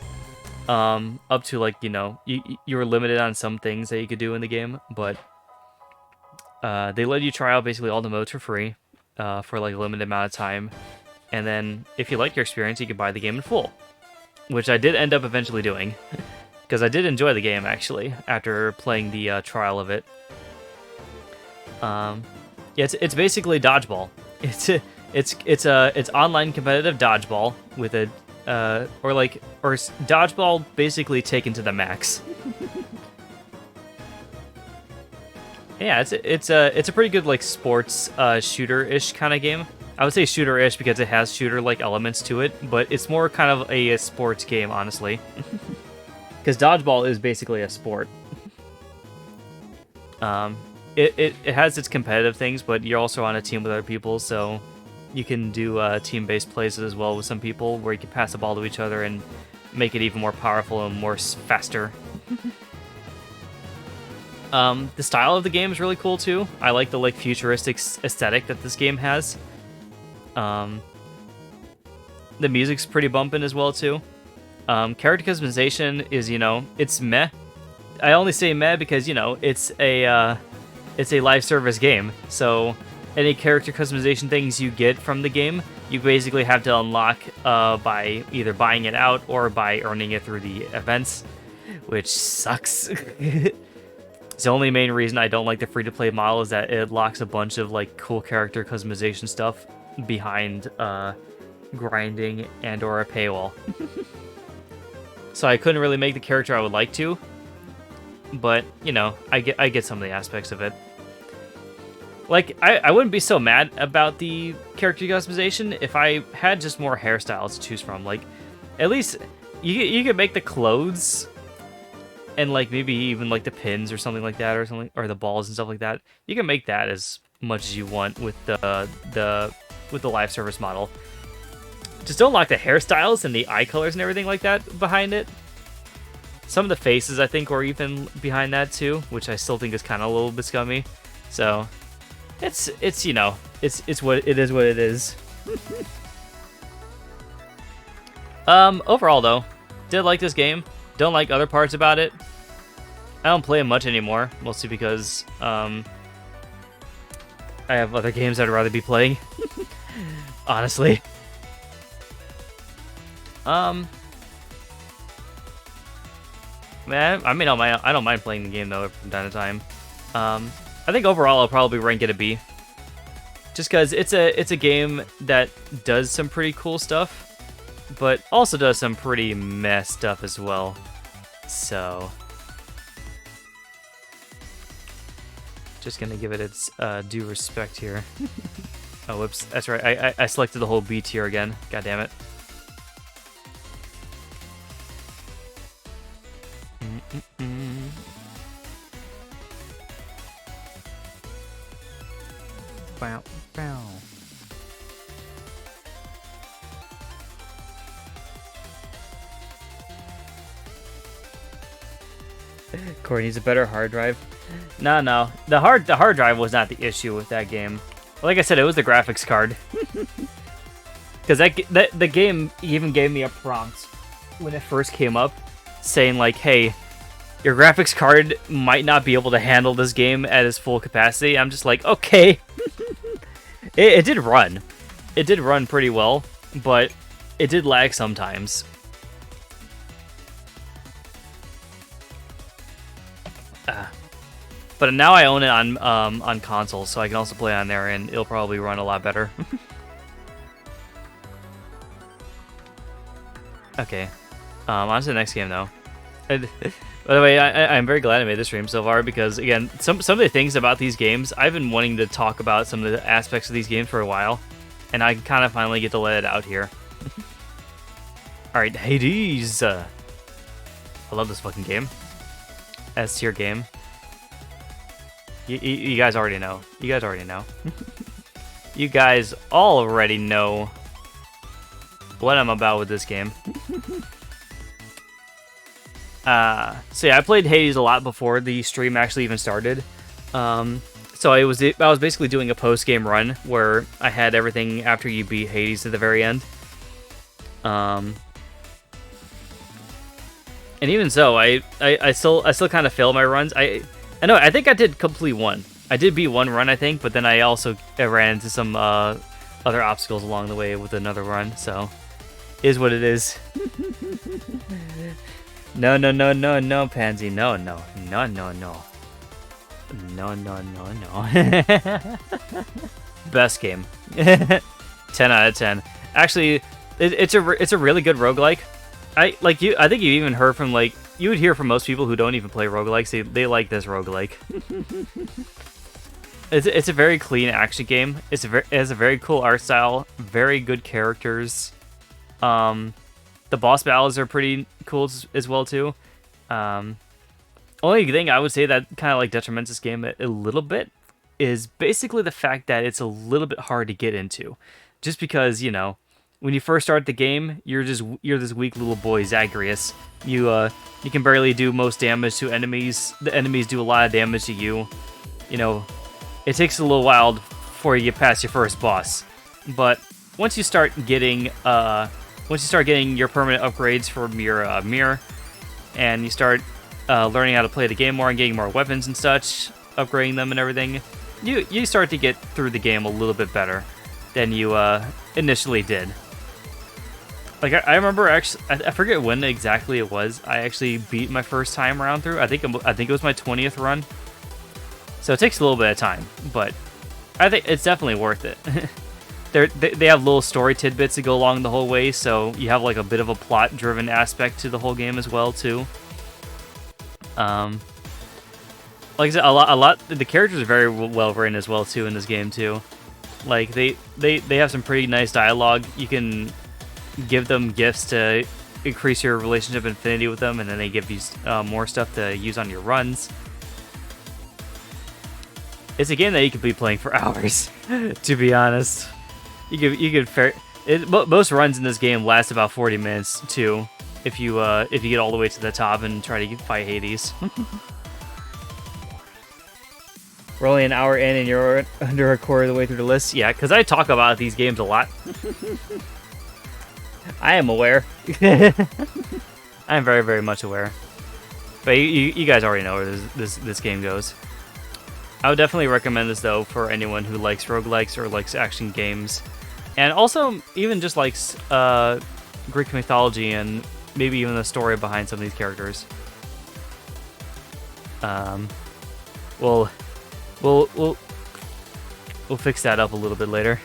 Speaker 1: up to, like, you know, you were limited on some things that you could do in the game, but they let you try out basically all the modes for free for like a limited amount of time, and then if you like your experience, you could buy the game in full, which I did end up eventually doing, because I did enjoy the game actually after playing the trial of it. Yeah, it's basically dodgeball. It's online competitive dodgeball with a or dodgeball basically taken to the max. Yeah, it's a pretty good like sports shooter-ish kind of game. I would say shooter-ish because it has shooter-like elements to it, but it's more kind of a sports game, honestly. Because dodgeball is basically a sport. It has its competitive things, but you're also on a team with other people, so you can do team-based plays as well with some people, where you can pass the ball to each other and make it even more powerful and more faster. The style of the game is really cool too. I like the like futuristic aesthetic that this game has. The music's pretty bumpin' as well too. Character customization is, you know, it's meh. I only say meh because, you know, it's a live service game. So any character customization things you get from the game, you basically have to unlock by either buying it out or by earning it through the events, which sucks. The only main reason I don't like the free-to-play model is that it locks a bunch of like cool character customization stuff behind grinding and or a paywall. So I couldn't really make the character I would like to, but you know, I get some of the aspects of it. Like I wouldn't be so mad about the character customization if I had just more hairstyles to choose from. Like at least you could make the clothes and like maybe even like the pins or something like that, or the balls and stuff like that. You can make that as much as you want with the live service model. Just don't lock the hairstyles and the eye colors and everything like that behind it. Some of the faces I think were even behind that too, which I still think is kind of a little bit scummy. So it's you know, it's what it is. Overall though, did like this game. Don't like other parts about it. I don't play it much anymore, mostly because I have other games I'd rather be playing. Honestly. Man, I mean, I don't mind playing the game though from time to time. I think overall I'll probably rank it a B, just because it's a game that does some pretty cool stuff, but also does some pretty meh stuff as well. So, just gonna give it its due respect here. Oh, whoops. That's right. I selected the whole B tier again. God damn it. Bow, bow. Corey needs a better hard drive. No. The hard drive was not the issue with that game. Like I said, it was the graphics card. Because the game even gave me a prompt when it first came up, saying like, "Hey, your graphics card might not be able to handle this game at its full capacity." I'm just like, okay. It did run. It did run pretty well, but it did lag sometimes. But now I own it on console, so I can also play on there, and it'll probably run a lot better. Okay, on to the next game though. By the way, I'm very glad I made this stream so far because again, some of the things about these games, I've been wanting to talk about some of the aspects of these games for a while, and I kind of finally get to let it out here. All right, Hades. I love this fucking game. S tier game. You guys already know. You guys already know. You guys already know what I'm about with this game. So yeah, I played Hades a lot before the stream actually even started. So I was basically doing a post-game run where I had everything after you beat Hades at the very end. And even so, I still kind of fail my runs. I know, I think I did complete one. I did beat one run, I think, but then I also ran into some other obstacles along the way with another run, so is what it is. No, Pansy. No. Best game. 10 out of 10. Actually, it's a really good roguelike. I think you even heard from you would hear from most people who don't even play roguelikes. They like this roguelike. It's a very clean action game. It has a very cool art style, very good characters. The boss battles are pretty cool as well too. Only thing I would say that kind of detriments this game a little bit is basically the fact that it's a little bit hard to get into, just because when you first start the game, you're this weak little boy Zagreus. You can barely do most damage to enemies. The enemies do a lot of damage to you. It takes a little while before you get past your first boss. But once you start getting your permanent upgrades from your mirror, and you start learning how to play the game more and getting more weapons and such, upgrading them and everything, you start to get through the game a little bit better than you initially did. I remember actually, I forget when exactly it was. I actually beat my first time around through. I think it was my 20th run. So it takes a little bit of time, but I think it's definitely worth it. They have little story tidbits that go along the whole way, so you have a bit of a plot-driven aspect to the whole game as well too. Like I said, a lot. The characters are very well written as well too in this game too. They have some pretty nice dialogue. You can give them gifts to increase your relationship affinity with them, and then they give you more stuff to use on your runs. It's a game that you could be playing for hours, to be honest. Most runs in this game last about 40 minutes too, if you get all the way to the top and try to fight Hades. We're only an hour in and you're under a quarter of the way through the list. Yeah, because I talk about these games a lot. I am aware. I am very, very much aware. But you guys already know where this game goes. I would definitely recommend this, though, for anyone who likes roguelikes or likes action games. And also, even just likes Greek mythology and maybe even the story behind some of these characters. We'll fix that up a little bit later.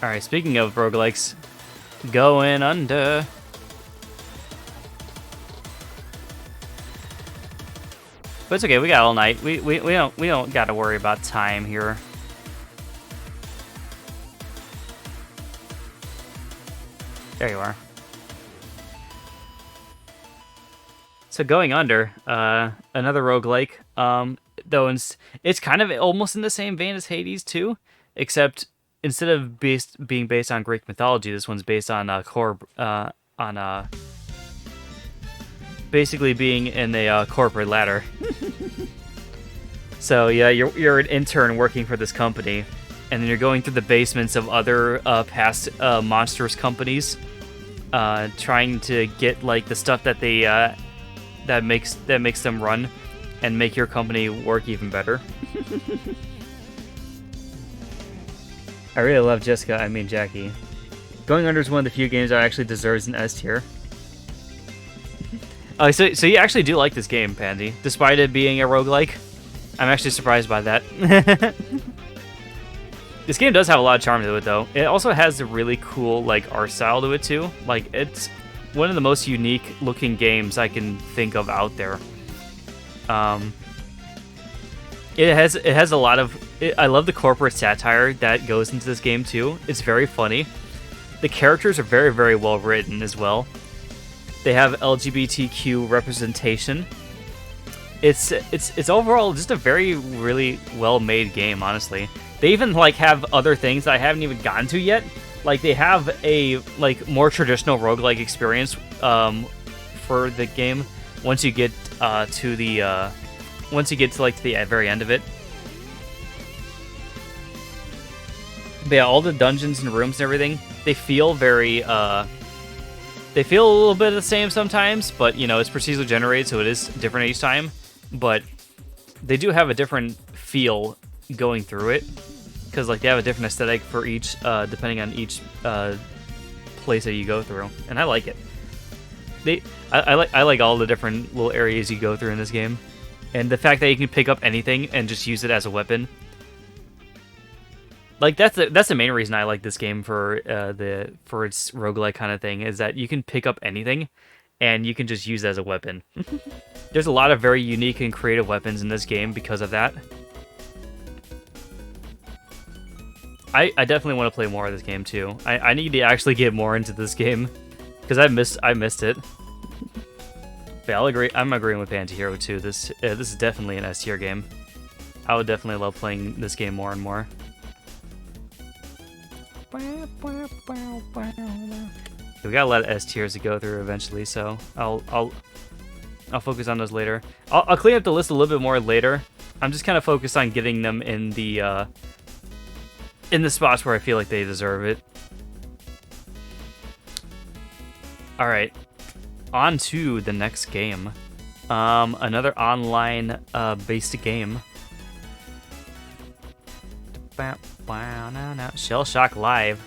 Speaker 1: Alright, speaking of roguelikes, going under. But it's okay. We got all night. We don't got to worry about time here. There you are. So Going Under, another roguelike. Though it's kind of almost in the same vein as Hades too, except instead of being based on Greek mythology, this one's based on basically being in a corporate ladder. So yeah, you're an intern working for this company, and then you're going through the basements of other past monstrous companies, trying to get like the stuff that they that makes them run, and make your company work even better. I really love Jackie. Going Under is one of the few games that actually deserves an S tier. Oh, so you actually do like this game, Pansy, despite it being a roguelike? I'm actually surprised by that. This game does have a lot of charm to it, though. It also has a really cool like art style to it too. Like, it's one of the most unique looking games I can think of out there. It has a lot of. I love the corporate satire that goes into this game too. It's very funny. The characters are very, very well written as well. They have LGBTQ representation. It's overall just a very, really well made game. Honestly, they even like have other things that I haven't even gotten to yet. Like, they have a like more traditional roguelike experience for the game once you get to the very end of it. But yeah, all the dungeons and rooms and everything, they feel very they feel a little bit the same sometimes, but you know, it's procedurally generated, so it is different each time. But they do have a different feel going through it, because like they have a different aesthetic for each depending on each place that you go through, and I like it. I like all the different little areas you go through in this game, and the fact that you can pick up anything and just use it as a weapon. Like, that's the main reason I like this game for its roguelike kind of thing, is that you can pick up anything and you can just use it as a weapon. There's a lot of very unique and creative weapons in this game because of that. I definitely want to play more of this game too. I need to actually get more into this game because I missed it. But I'm agreeing with Anti-Hero too. This is definitely an S tier game. I would definitely love playing this game more and more. We got a lot of S tiers to go through eventually, so I'll focus on those later. I'll clean up the list a little bit more later. I'm just kind of focused on getting them in the spots where I feel like they deserve it. All right, on to the next game. Another online based game. Shell Shock Live.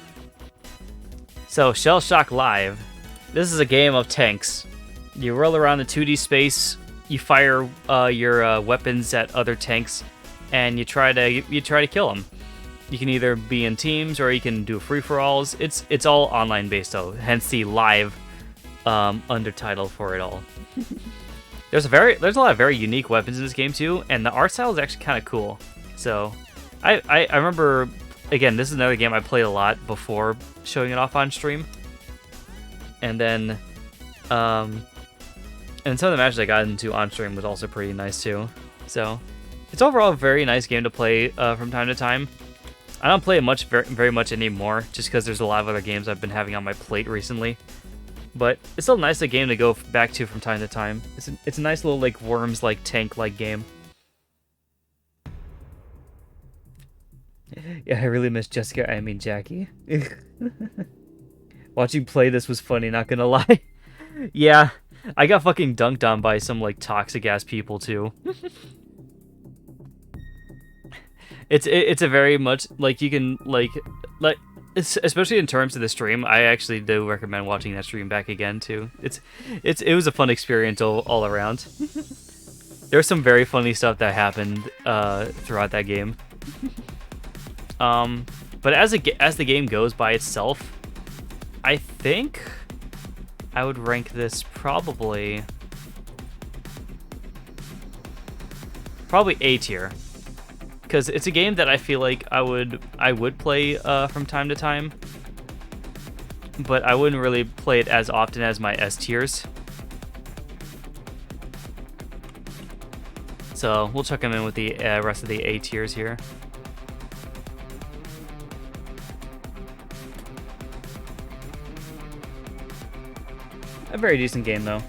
Speaker 1: So, Shell Shock Live. This is a game of tanks. You roll around in 2D space. You fire your weapons at other tanks, and you try to kill them. You can either be in teams or you can do free-for-alls. It's all online based though, hence the live undertitle for it all. There's a lot of very unique weapons in this game too, and the art style is actually kind of cool. So I remember, again, this is another game I played a lot before showing it off on stream, and then and some of the matches I got into on stream was also pretty nice too. So it's overall a very nice game to play from time to time. I don't play it very much anymore, just because there's a lot of other games I've been having on my plate recently. But it's still a nice game to go back to from time to time. It's a nice little like Worms like tank like game. Yeah, I really miss Jackie. Watching play this was funny, not gonna lie. Yeah, I got fucking dunked on by some like toxic ass people too. It's a very much like you can like especially in terms of the stream. I actually do recommend watching that stream back again too. It was a fun experience all around. There's some very funny stuff that happened throughout that game. But as the game goes by itself, I think I would rank this probably probably A tier, because it's a game that I feel like I would play from time to time, but I wouldn't really play it as often as my S tiers. So we'll check them in with the rest of the A tiers here. A very decent game though.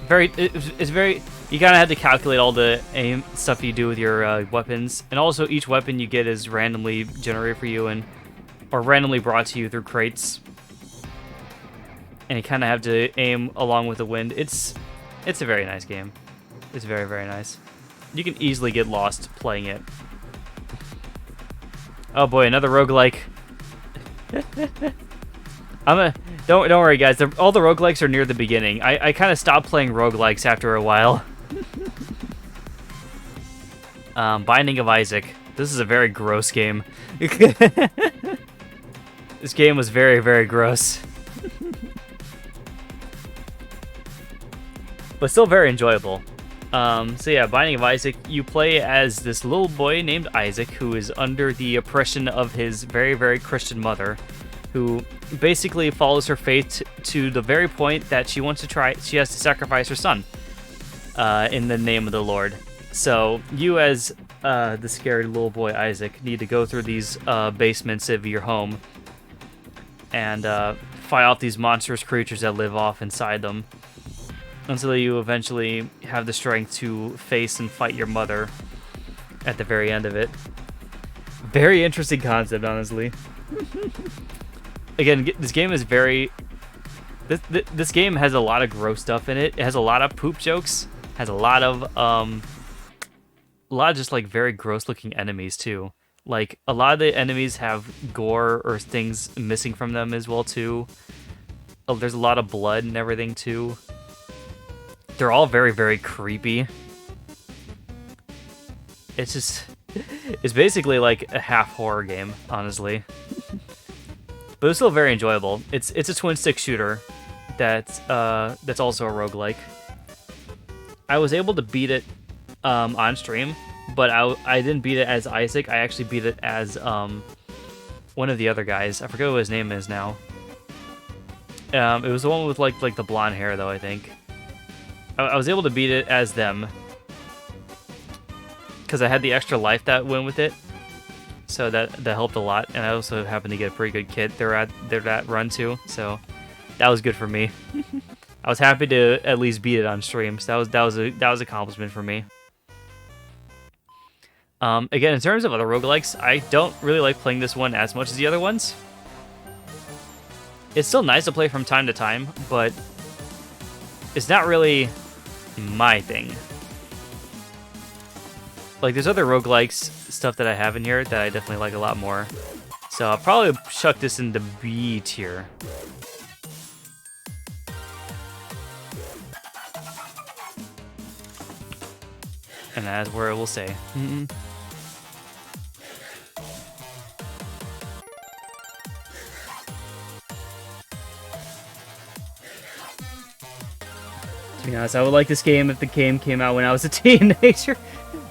Speaker 1: It's very. You kind of have to calculate all the aim stuff you do with your weapons, and also each weapon you get is randomly generated for you or randomly brought to you through crates, and you kind of have to aim along with the wind. It's a very nice game. It's very, very nice. You can easily get lost playing it. Oh boy, another roguelike. Don't worry, guys. All the roguelikes are near the beginning. I kind of stopped playing roguelikes after a while. Binding of Isaac. This is a very gross game. This game was very, very gross. But still very enjoyable. So yeah, Binding of Isaac, you play as this little boy named Isaac who is under the oppression of his very, very Christian mother, who basically follows her faith to the very point that she has to sacrifice her son in the name of the Lord. So you as the scared little boy Isaac need to go through these basements of your home and fight off these monstrous creatures that live off inside them, until you eventually have the strength to face and fight your mother at the very end of it. Very interesting concept, honestly. Again, this game is very... This game has a lot of gross stuff in it. It has a lot of poop jokes. Has a lot of just like very gross looking enemies too. Like a lot of the enemies have gore or things missing from them as well too. Oh, there's a lot of blood and everything too. They're all very, very creepy. It's basically like a half horror game, honestly. But it's still very enjoyable. It's a twin stick shooter that's also a roguelike. I was able to beat it on stream, but I didn't beat it as Isaac. I actually beat it as one of the other guys. I forget what his name is now. It was the one with like the blonde hair though, I think. I was able to beat it as them because I had the extra life that went with it, so that helped a lot. And I also happened to get a pretty good kit there at that run too, so that was good for me. I was happy to at least beat it on stream, so that was an accomplishment for me. Again, in terms of other roguelikes, I don't really like playing this one as much as the other ones. It's still nice to play from time to time, but it's not really my thing. Like, there's other roguelikes stuff that I have in here that I definitely like a lot more. So I'll probably chuck this into B tier. And that's where it will stay. To be honest, I would like this game if the game came out when I was a teenager.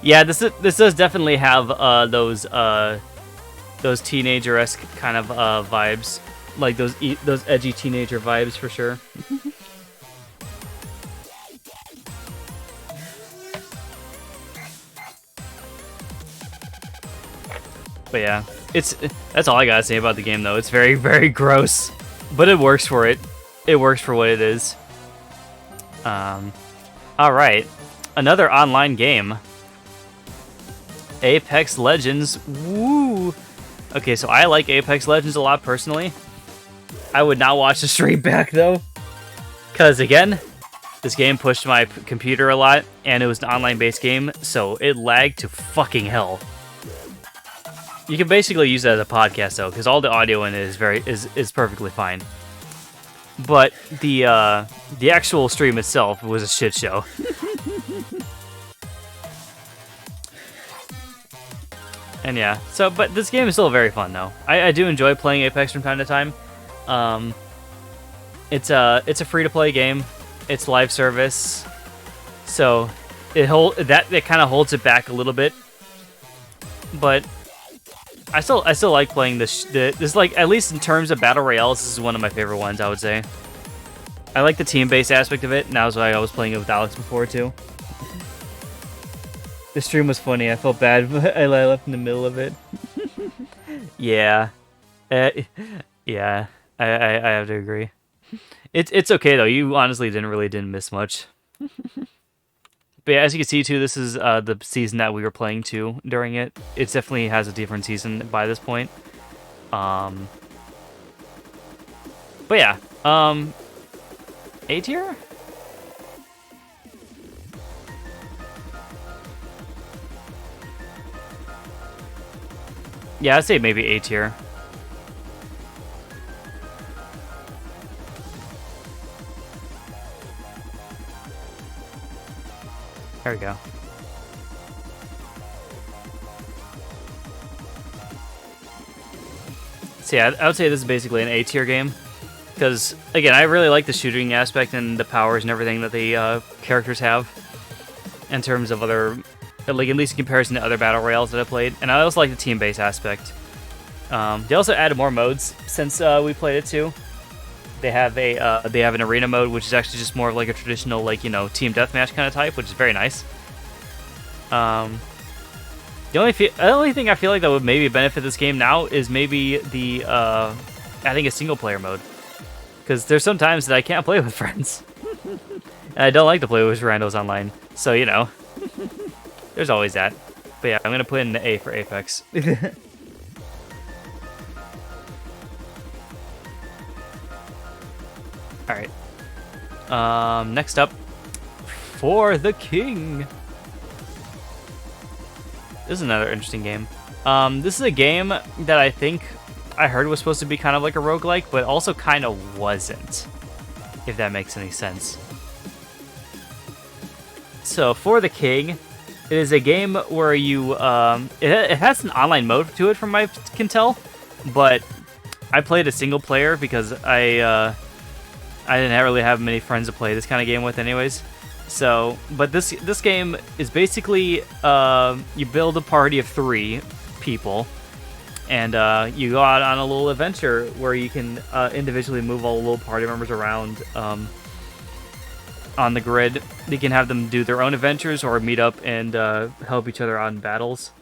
Speaker 1: Yeah, this does definitely have those teenager-esque kind of vibes, like those edgy teenager vibes for sure. But yeah, that's all I gotta say about the game though. It's very, very gross, but it works for it. It works for what it is. All right, another online game. Apex Legends. Woo! Okay, so I like Apex Legends a lot personally. I would not watch the stream back though, because again, this game pushed my computer a lot, and it was an online-based game, so it lagged to fucking hell. You can basically use it as a podcast though, because all the audio in it is perfectly fine. But the actual stream itself was a shit show. And yeah, but this game is still very fun though. I do enjoy playing Apex from time to time. It's a free-to-play game. It's live service, so it kind of holds it back a little bit, but I still like playing this like, at least in terms of battle royales, this is one of my favorite ones, I would say. I like the team-based aspect of it, and that was why I was playing it with Alex before too. The stream was funny. I felt bad, but I left in the middle of it. Yeah, yeah, I have to agree. It's okay though. You honestly didn't miss much. But yeah, as you can see too, this is the season that we were playing too during it. It definitely has a different season by this point. But yeah, A tier? Yeah, I'd say maybe A tier. There we go. So yeah, I would say this is basically an A tier game. Because, again, I really like the shooting aspect and the powers and everything that the characters have. In terms of other, like, at least in comparison to other battle royales that I played. And I also like the team-based aspect. They also added more modes since we played it too. They have an arena mode, which is actually just more of like a traditional, like, you know, team deathmatch kind of type, which is very nice. The only thing I feel like that would maybe benefit this game now is maybe the adding a single player mode, because there's some times that I can't play with friends, and I don't like to play with randos online. So, you know, there's always that. But yeah, I'm gonna put in an A for Apex. Alright. Next up, For the King. This is another interesting game. This is a game that I think I heard was supposed to be kind of like a roguelike, but also kind of wasn't, if that makes any sense. So, For the King, it is a game where you, it has an online mode to it from what I can tell, but I played a single player because I didn't really have many friends to play this kind of game with anyways. So, but this game is basically, you build a party of 3 people, and you go out on a little adventure where you can individually move all the little party members around on the grid. You can have them do their own adventures or meet up and help each other out in battles.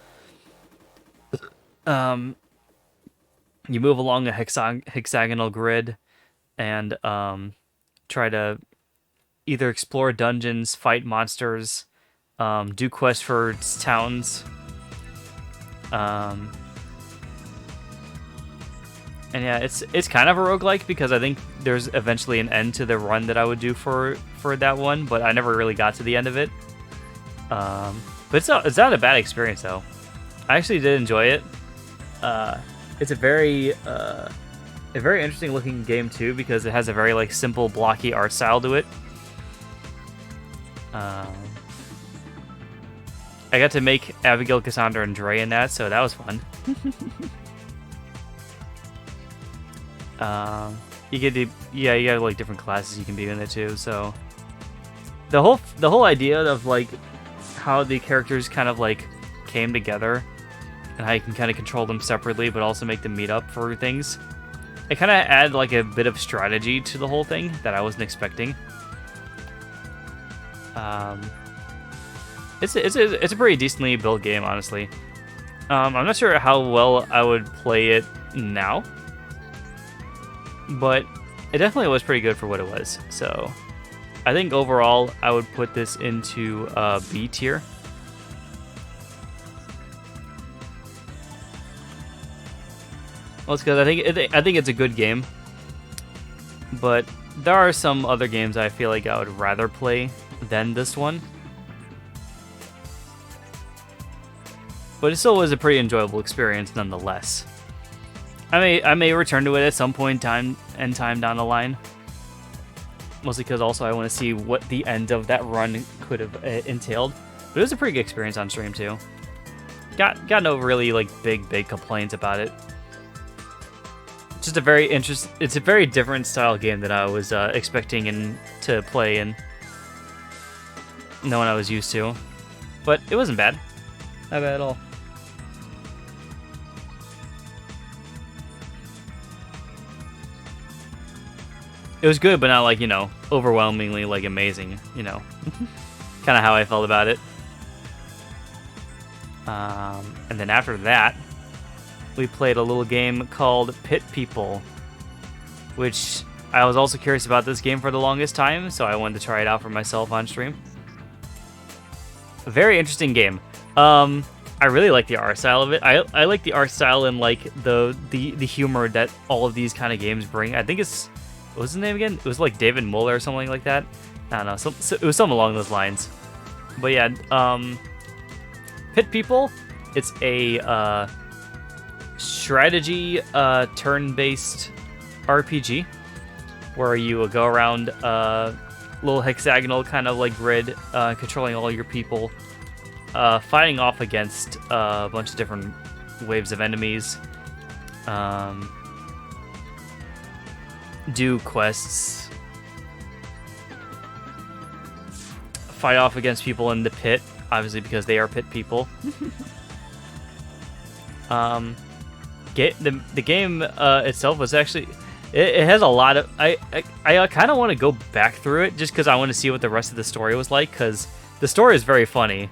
Speaker 1: You move along a hexagonal grid and try to either explore dungeons, fight monsters, do quests for towns, and yeah, it's kind of a roguelike because I think there's eventually an end to the run that I would do for that one, but I never really got to the end of it. But it's not a bad experience though. I actually did enjoy it. It's a very interesting looking game too, because it has a very like simple blocky art style to it. I got to make Abigail, Cassandra, and Dre in that, so that was fun. You get to, yeah, you got like different classes you can be in it too. So the whole idea of like how the characters kind of like came together and how you can kind of control them separately, but also make them meet up for things. It kind of added like a bit of strategy to the whole thing that I wasn't expecting. It's a pretty decently built game, honestly. I'm not sure how well I would play it now, but it definitely was pretty good for what it was. So I think overall I would put this into B tier. Well, it's because I think it's a good game, but there are some other games I feel like I would rather play than this one. But it still was a pretty enjoyable experience nonetheless. I may return to it at some point in time down the line. Mostly because also I want to see what the end of that run could have entailed. But it was a pretty good experience on stream too. Got no really like big complaints about it. Just it's a very different style game that I was expecting to play in. the one I was used to. But it wasn't bad. Not bad at all. It was good, but not like, you know, overwhelmingly like amazing, you know. Kind of how I felt about it. And then after that, we played a little game called Pit People, which I was also curious about this game for the longest time, so I wanted to try it out for myself on stream. A very interesting game. I really like the art style of it. I like the art style and like the humor that all of these kind of games bring. I think it's, what was his name again? It was like David Muller or something like that. I don't know. So it was something along those lines. But yeah, Pit People. It's a strategy turn-based RPG where you go around a little hexagonal kind of like grid, controlling all your people, fighting off against a bunch of different waves of enemies, do quests, fight off against people in the pit, obviously because they are pit people. The game itself was actually, it has a lot of, I kind of want to go back through it just because I want to see what the rest of the story was like, because the story is very funny.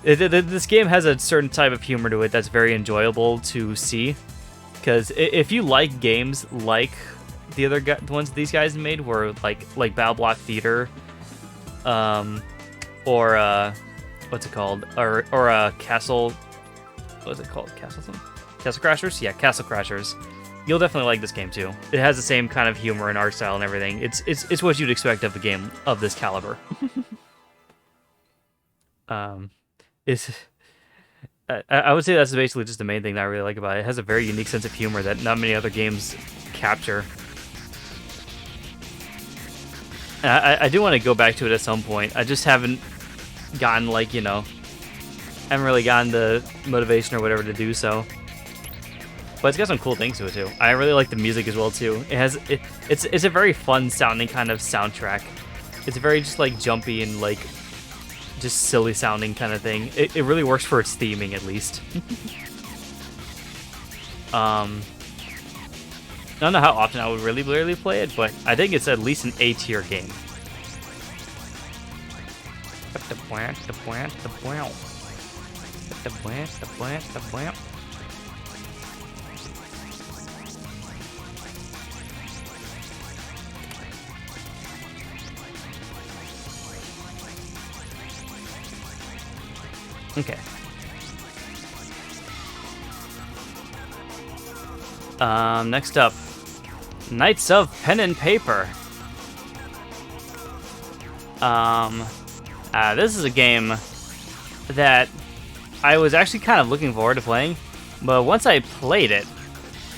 Speaker 1: This game has a certain type of humor to it that's very enjoyable to see, because if you like games like the ones these guys made, were like Battle Block Theater, or what's it called, or Castle, what was it called, Castle Crashers? Yeah, Castle Crashers. You'll definitely like this game too. It has the same kind of humor and art style and everything. It's what you'd expect of a game of this caliber. I would say that's basically just the main thing that I really like about it. It has a very unique sense of humor that not many other games capture. And I do want to go back to it at some point. I just haven't gotten, like, you know, haven't really gotten the motivation or whatever to do so. But it's got some cool things to it too. I really like the music as well too. It's a very fun sounding kind of soundtrack. It's very just like jumpy and like just silly sounding kind of thing. It really works for its theming at least. I don't know how often I would really play it, but I think it's at least an A tier game. Okay. Next up, Knights of Pen and Paper. This is a game that I was actually kind of looking forward to playing, but once I played it,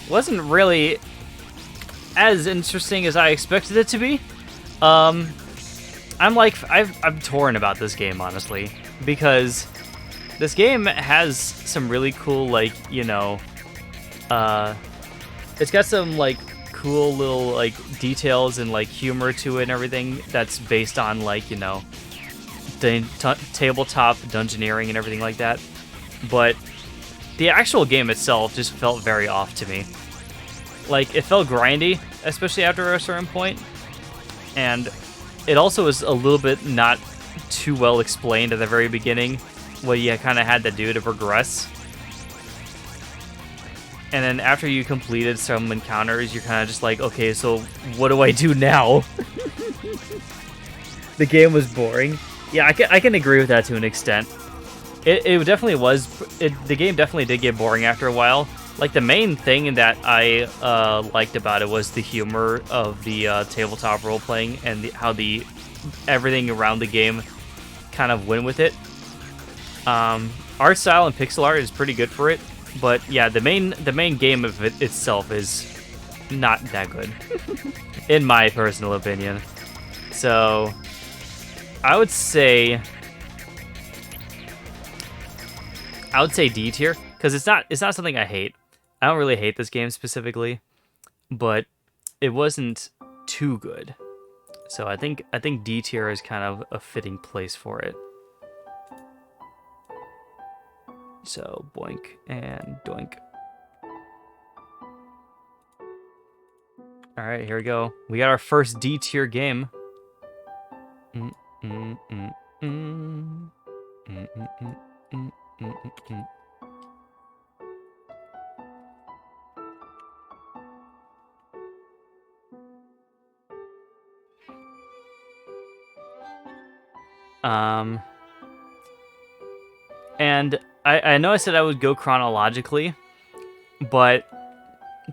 Speaker 1: wasn't really as interesting as I expected it to be. I'm torn about this game, honestly, because this game has some really cool, like, you know, it's got some, like, cool little, like, details and, like, humor to it and everything that's based on, like, you know, the tabletop dungeoneering and everything like that. But the actual game itself just felt very off to me. Like, it felt grindy, especially after a certain point, and it also was a little bit not too well explained at the very beginning what you kind of had to do to progress. And then after you completed some encounters, you're kind of just like, okay, so what do I do now? The game was boring. Yeah, I can agree with that to an extent. It definitely was. The game definitely did get boring after a while. Like, the main thing that I liked about it was the humor of the tabletop role-playing and how everything around the game kind of went with it. Art style and pixel art is pretty good for it, but yeah, the main game of it itself is not that good, in my personal opinion. So I would say D tier, because it's not something I hate. I don't really hate this game specifically, but it wasn't too good. So I think D tier is kind of a fitting place for it. So boink and doink. All right, here we go. We got our first D tier game. And I know I said I would go chronologically, but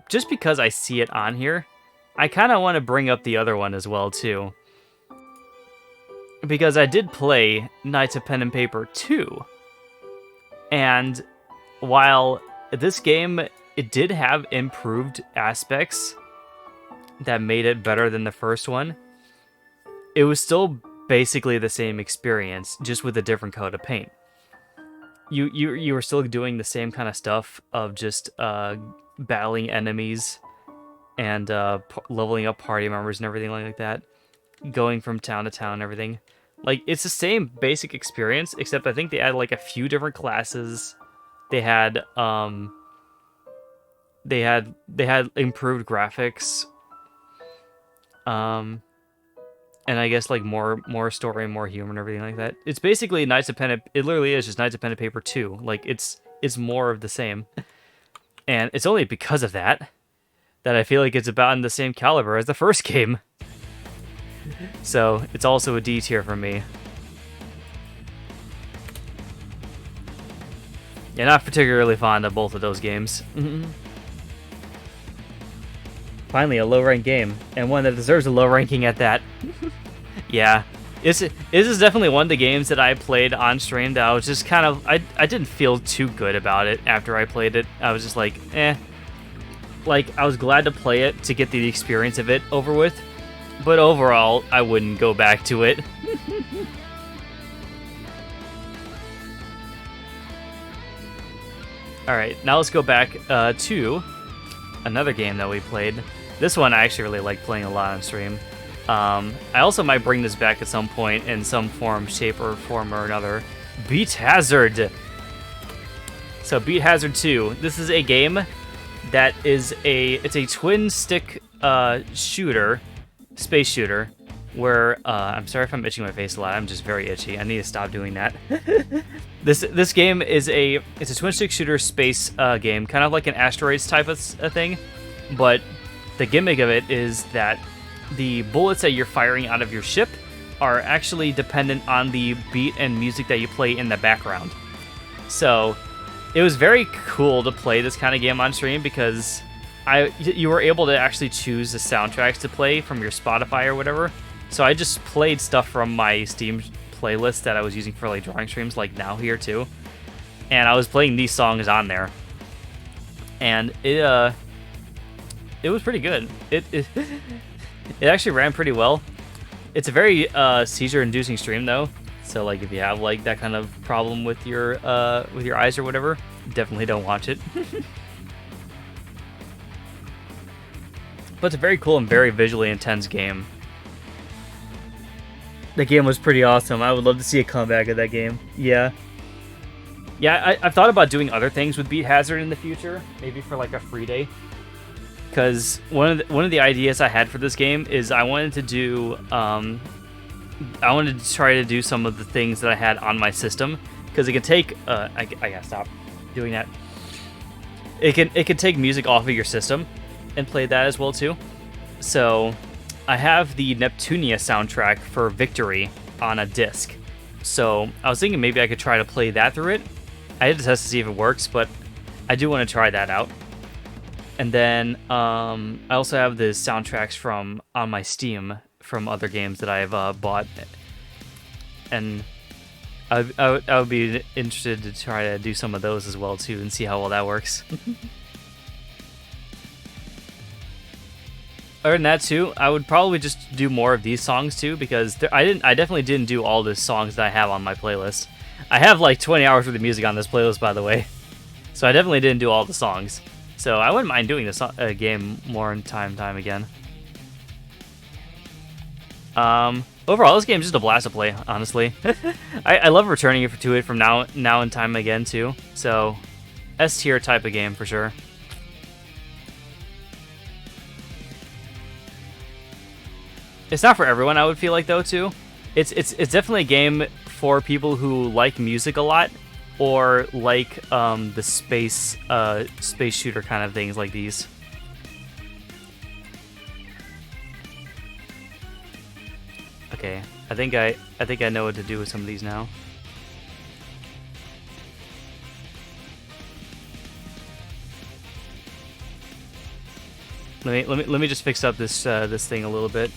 Speaker 1: just because I see it on here, I kind of want to bring up the other one as well, too. Because I did play Knights of Pen and Paper 2, and while this game, it did have improved aspects that made it better than the first one, it was still basically the same experience, just with a different coat of paint. You were still doing the same kind of stuff of just battling enemies and leveling up party members and everything like that, going from town to town and everything. Like, it's the same basic experience, except I think they added like a few different classes. They had improved graphics. And I guess like more story, more humor, and everything like that. It's basically Knights of Pen. It literally is just Knights of Pen and Paper 2. Like, it's more of the same, and it's only because of that I feel like it's about in the same caliber as the first game. So it's also a D tier for me. Yeah, not particularly fond of both of those games. Finally, a low-ranked game, and one that deserves a low ranking at that. Yeah, this is definitely one of the games that I played on stream that I was just kind of... I didn't feel too good about it after I played it. I was just like, eh. Like, I was glad to play it to get the experience of it over with, but overall, I wouldn't go back to it. Alright, now let's go back to another game that we played. This one I actually really like playing a lot on stream. I also might bring this back at some point in some form, shape, or form or another. Beat Hazard! So Beat Hazard 2. This is a game that is it's a twin-stick shooter, space shooter, where, I'm sorry if I'm itching my face a lot, I'm just very itchy. I need to stop doing that. This game is it's a twin-stick shooter space game, kind of like an Asteroids type of thing, but the gimmick of it is that the bullets that you're firing out of your ship are actually dependent on the beat and music that you play in the background. So it was very cool to play this kind of game on stream because you were able to actually choose the soundtracks to play from your Spotify or whatever. So I just played stuff from my Steam playlist that I was using for like drawing streams, like Now Here too, and I was playing these songs on there, and it was pretty good. It actually ran pretty well. It's a very seizure-inducing stream though, so like if you have like that kind of problem with your eyes or whatever, definitely don't watch it. But it's a very cool and very visually intense game. The game was pretty awesome. I would love to see a comeback of that game. Yeah. Yeah, I've thought about doing other things with Beat Hazard in the future, maybe for like a free day. Because one of the ideas I had for this game is I wanted to do, I wanted to try to do some of the things that I had on my system. Because it can take, I gotta stop doing that. It can take music off of your system and play that as well too. So I have the Neptunia soundtrack for Victory on a disc. So I was thinking maybe I could try to play that through it. I had to test to see if it works, but I do want to try that out. And then I also have the soundtracks on my Steam from other games that I've bought. And I would be interested to try to do some of those as well too and see how well that works. Other than that too, I would probably just do more of these songs too, because I definitely didn't do all the songs that I have on my playlist. I have like 20 hours worth of music on this playlist, by the way, so I definitely didn't do all the songs. So I wouldn't mind doing this game more time again. Overall, this game is just a blast to play, honestly. I love returning to it from now and time again, too. So, S-tier type of game, for sure. It's not for everyone, I would feel like, though, too. It's definitely a game for people who like music a lot, or like the space shooter kind of things like these. Okay, I think I know what to do with some of these now. Let me just fix up this this thing a little bit.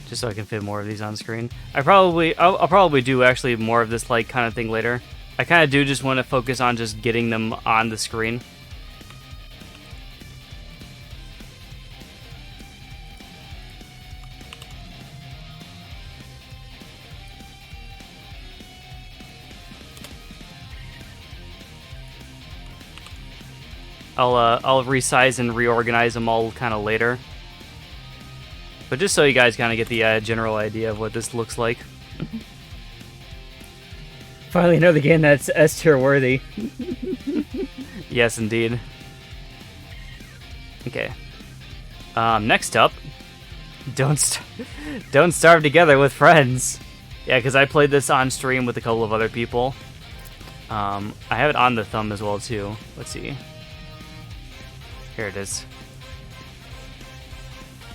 Speaker 1: Just so I can fit more of these on screen. I'll probably do actually more of this like kind of thing later. I kind of do just want to focus on just getting them on the screen. I'll resize and reorganize them all kind of later. But just so you guys kind of get the general idea of what this looks like. Finally another game that's S-tier worthy. Yes, indeed. Okay. Next up, Don't Starve Together with Friends. Yeah, because I played this on stream with a couple of other people. I have it on the thumb as well, too. Let's see. Here it is.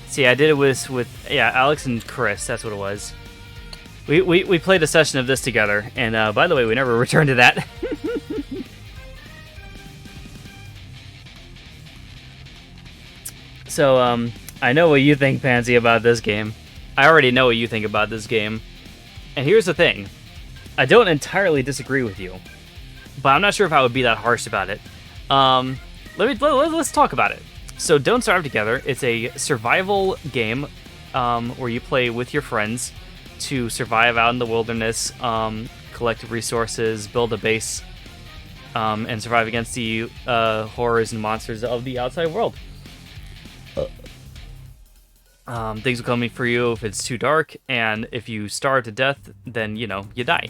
Speaker 1: See, I did it with yeah, Alex and Chris. That's what it was. We played a session of this together, and by the way, we never returned to that. So I know what you think, Pansy, about this game. I already know what you think about this game. And here's the thing: I don't entirely disagree with you, but I'm not sure if I would be that harsh about it. Let's talk about it. So, Don't Starve Together. It's a survival game where you play with your friends to survive out in the wilderness, collect resources, build a base, and survive against the horrors and monsters of the outside world. Things will come for you if it's too dark, and if you starve to death, then, you know, you die.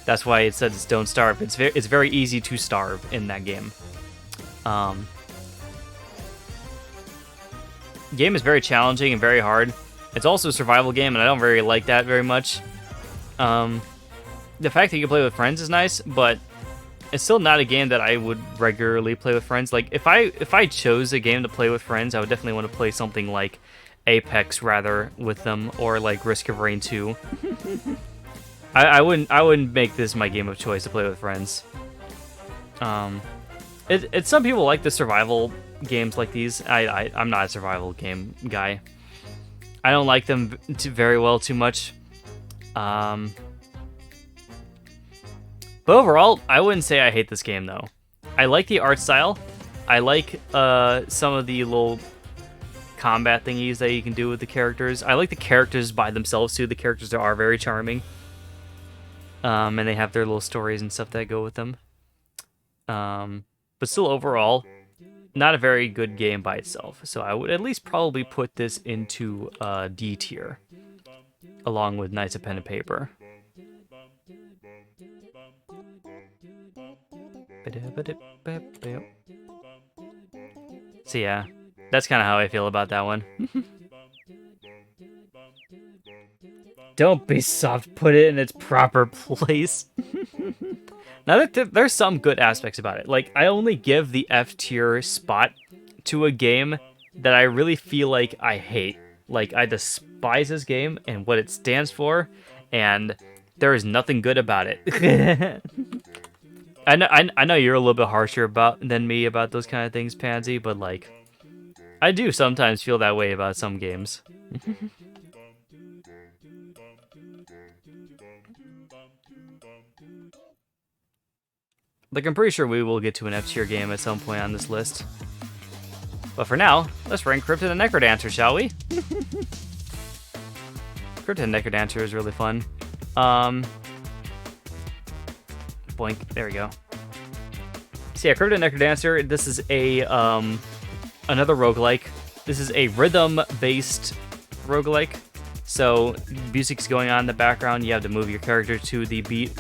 Speaker 1: That's why it says it's Don't Starve. It's very easy to starve in that game. Game is very challenging and very hard. It's also a survival game, and I don't really like that very much. The fact that you can play with friends is nice, but it's still not a game that I would regularly play with friends. Like, if I chose a game to play with friends, I would definitely want to play something like Apex rather with them, or like Risk of Rain 2. I wouldn't make this my game of choice to play with friends. It's some people like the survival games like these. I'm not a survival game guy. I don't like them very well too much. But overall, I wouldn't say I hate this game though. I like the art style. I like some of the little combat thingies that you can do with the characters. I like the characters by themselves too. The characters are very charming. And they have their little stories and stuff that go with them. But still, overall, not a very good game by itself. So I would at least probably put this into D tier, along with Knights of Pen and Paper. So yeah, that's kind of how I feel about that one. Don't be soft, put it in its proper place. Now, there's some good aspects about it. Like, I only give the F tier spot to a game that I really feel like I hate. Like, I buys this game and what it stands for, and there is nothing good about it. I know you're a little bit harsher than me about those kind of things, Pansy, but like, I do sometimes feel that way about some games. Like, I'm pretty sure we will get to an F-tier game at some point on this list. But for now, let's rank Cryptid and Necrodancer, shall we? Cryptid and Necrodancer is really fun. Boink, there we go. So yeah, Cryptid and Necrodancer, this is a, another roguelike. This is a rhythm-based roguelike. So, music's going on in the background, you have to move your character to the beat.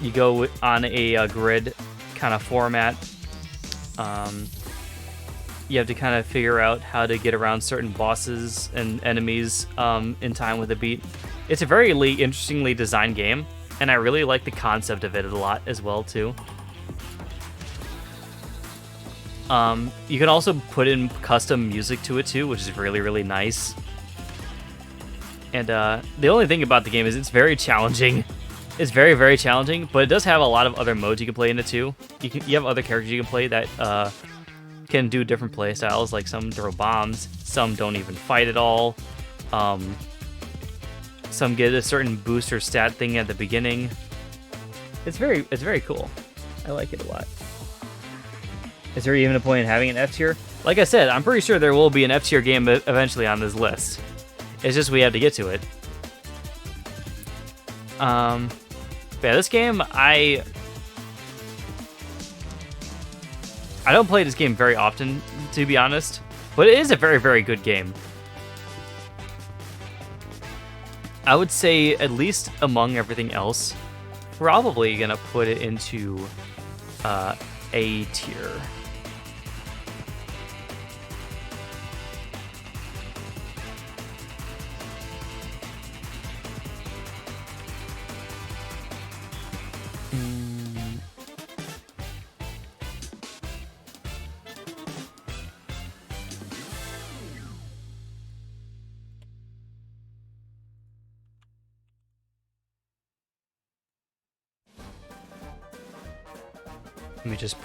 Speaker 1: You go on a grid kind of format. You have to kind of figure out how to get around certain bosses and enemies in time with the beat. It's a very interestingly designed game, and I really like the concept of it a lot as well, too. You can also put in custom music to it, too, which is really, really nice. And the only thing about the game is it's very challenging. It's very, very challenging, but it does have a lot of other modes you can play in it too. You have other characters you can play that can do different play styles. Like some throw bombs, some don't even fight at all. Some get a certain boost or stat thing at the beginning. It's very cool. I like it a lot. Is there even a point in having an F tier? Like I said, I'm pretty sure there will be an F tier game eventually on this list. It's just we have to get to it. Yeah, this game, I don't play this game very often, to be honest, but it is a very, very good game. I would say, at least among everything else, probably gonna put it into A tier.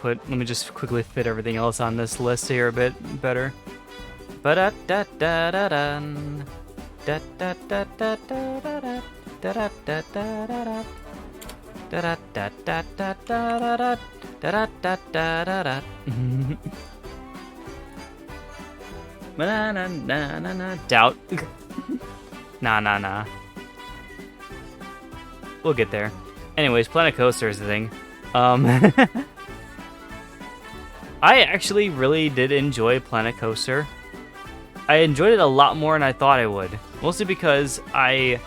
Speaker 1: Let me just quickly fit everything else on this list here a bit better. Doubt. Nah. We'll get there. Anyways, Planet Coaster is the thing. I actually really did enjoy Planet Coaster. I enjoyed it a lot more than I thought I would. Mostly because I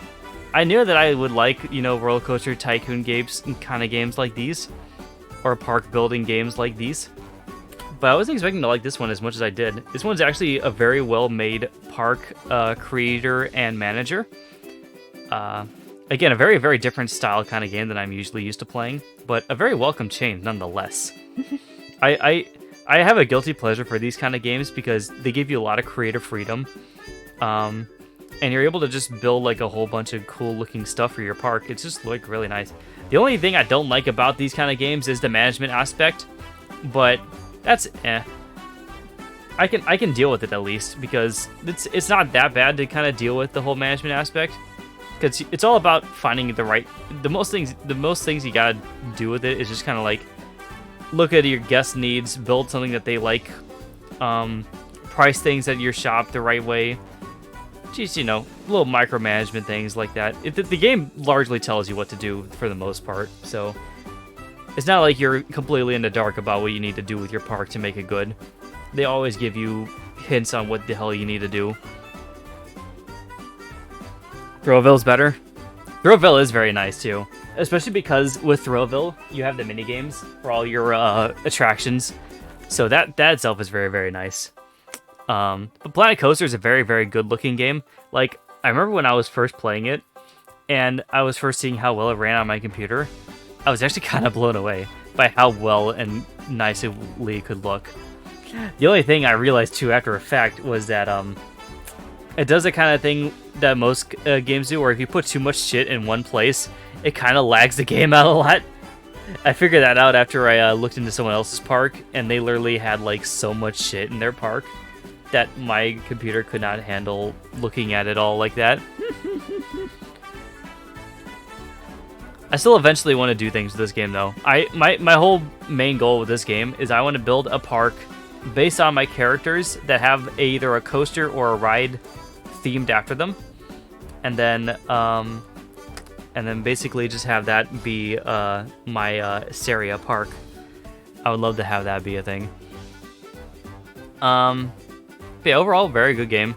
Speaker 1: knew that I would like, you know, roller coaster tycoon games and kind of games like these. Or park building games like these. But I wasn't expecting to like this one as much as I did. This one's actually a very well-made park creator and manager. Again, a very, very different style kind of game than I'm usually used to playing, but a very welcome change nonetheless. I have a guilty pleasure for these kind of games because they give you a lot of creative freedom, and you're able to just build like a whole bunch of cool looking stuff for your park. It's just like really nice. The only thing I don't like about these kind of games is the management aspect, but that's I can deal with it at least because it's not that bad to kind of deal with the whole management aspect. Because it's all about finding the most things you gotta do with it is just kind of like look at your guest needs, build something that they like, price things at your shop the right way. Just, you know, little micromanagement things like that. The game largely tells you what to do for the most part, so it's not like you're completely in the dark about what you need to do with your park to make it good. They always give you hints on what the hell you need to do. Thrillville's better. Thrillville is very nice too, especially because with Thrillville you have the mini games for all your attractions, so that itself is very, very nice. But Planet Coaster is a very, very good looking game. Like, I remember when I was first playing it and I was first seeing how well it ran on my computer, I was actually kind of blown away by how well and nicely it could look. The only thing I realized too after a fact was that It does the kind of thing that most games do, where if you put too much shit in one place, it kind of lags the game out a lot. I figured that out after I looked into someone else's park, and they literally had like so much shit in their park that my computer could not handle looking at it all like that. I still eventually want to do things with this game, though. My whole main goal with this game is I want to build a park based on my characters that have either a coaster or a ride themed after them, and then basically just have that be my Saria park. I would love to have that be a thing. Yeah, overall, very good game.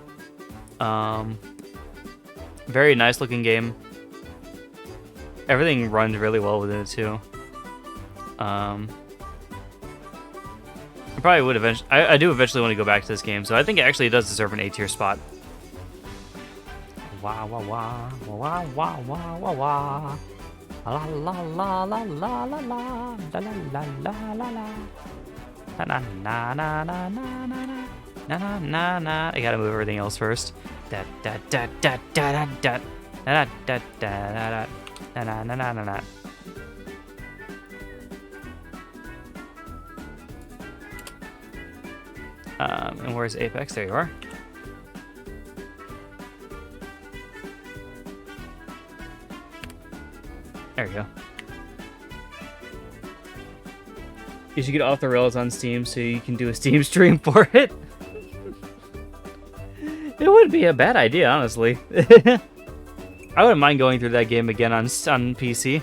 Speaker 1: Very nice looking game. Everything runs really well within it too. I probably would eventually. I do eventually want to go back to this game, so I think it actually does deserve an A tier spot. Wah wah wah wah wah wah wah wah. La la la la la la la la la la la la. Na na na na na na na na na na. I gotta move everything else first. Da da da da da da da da da da da. Na na na na na na. And where's Apex? There you are. There you go. You should get Off the Rails on Steam so you can do a Steam stream for it. It wouldn't be a bad idea, honestly. I wouldn't mind going through that game again on PC.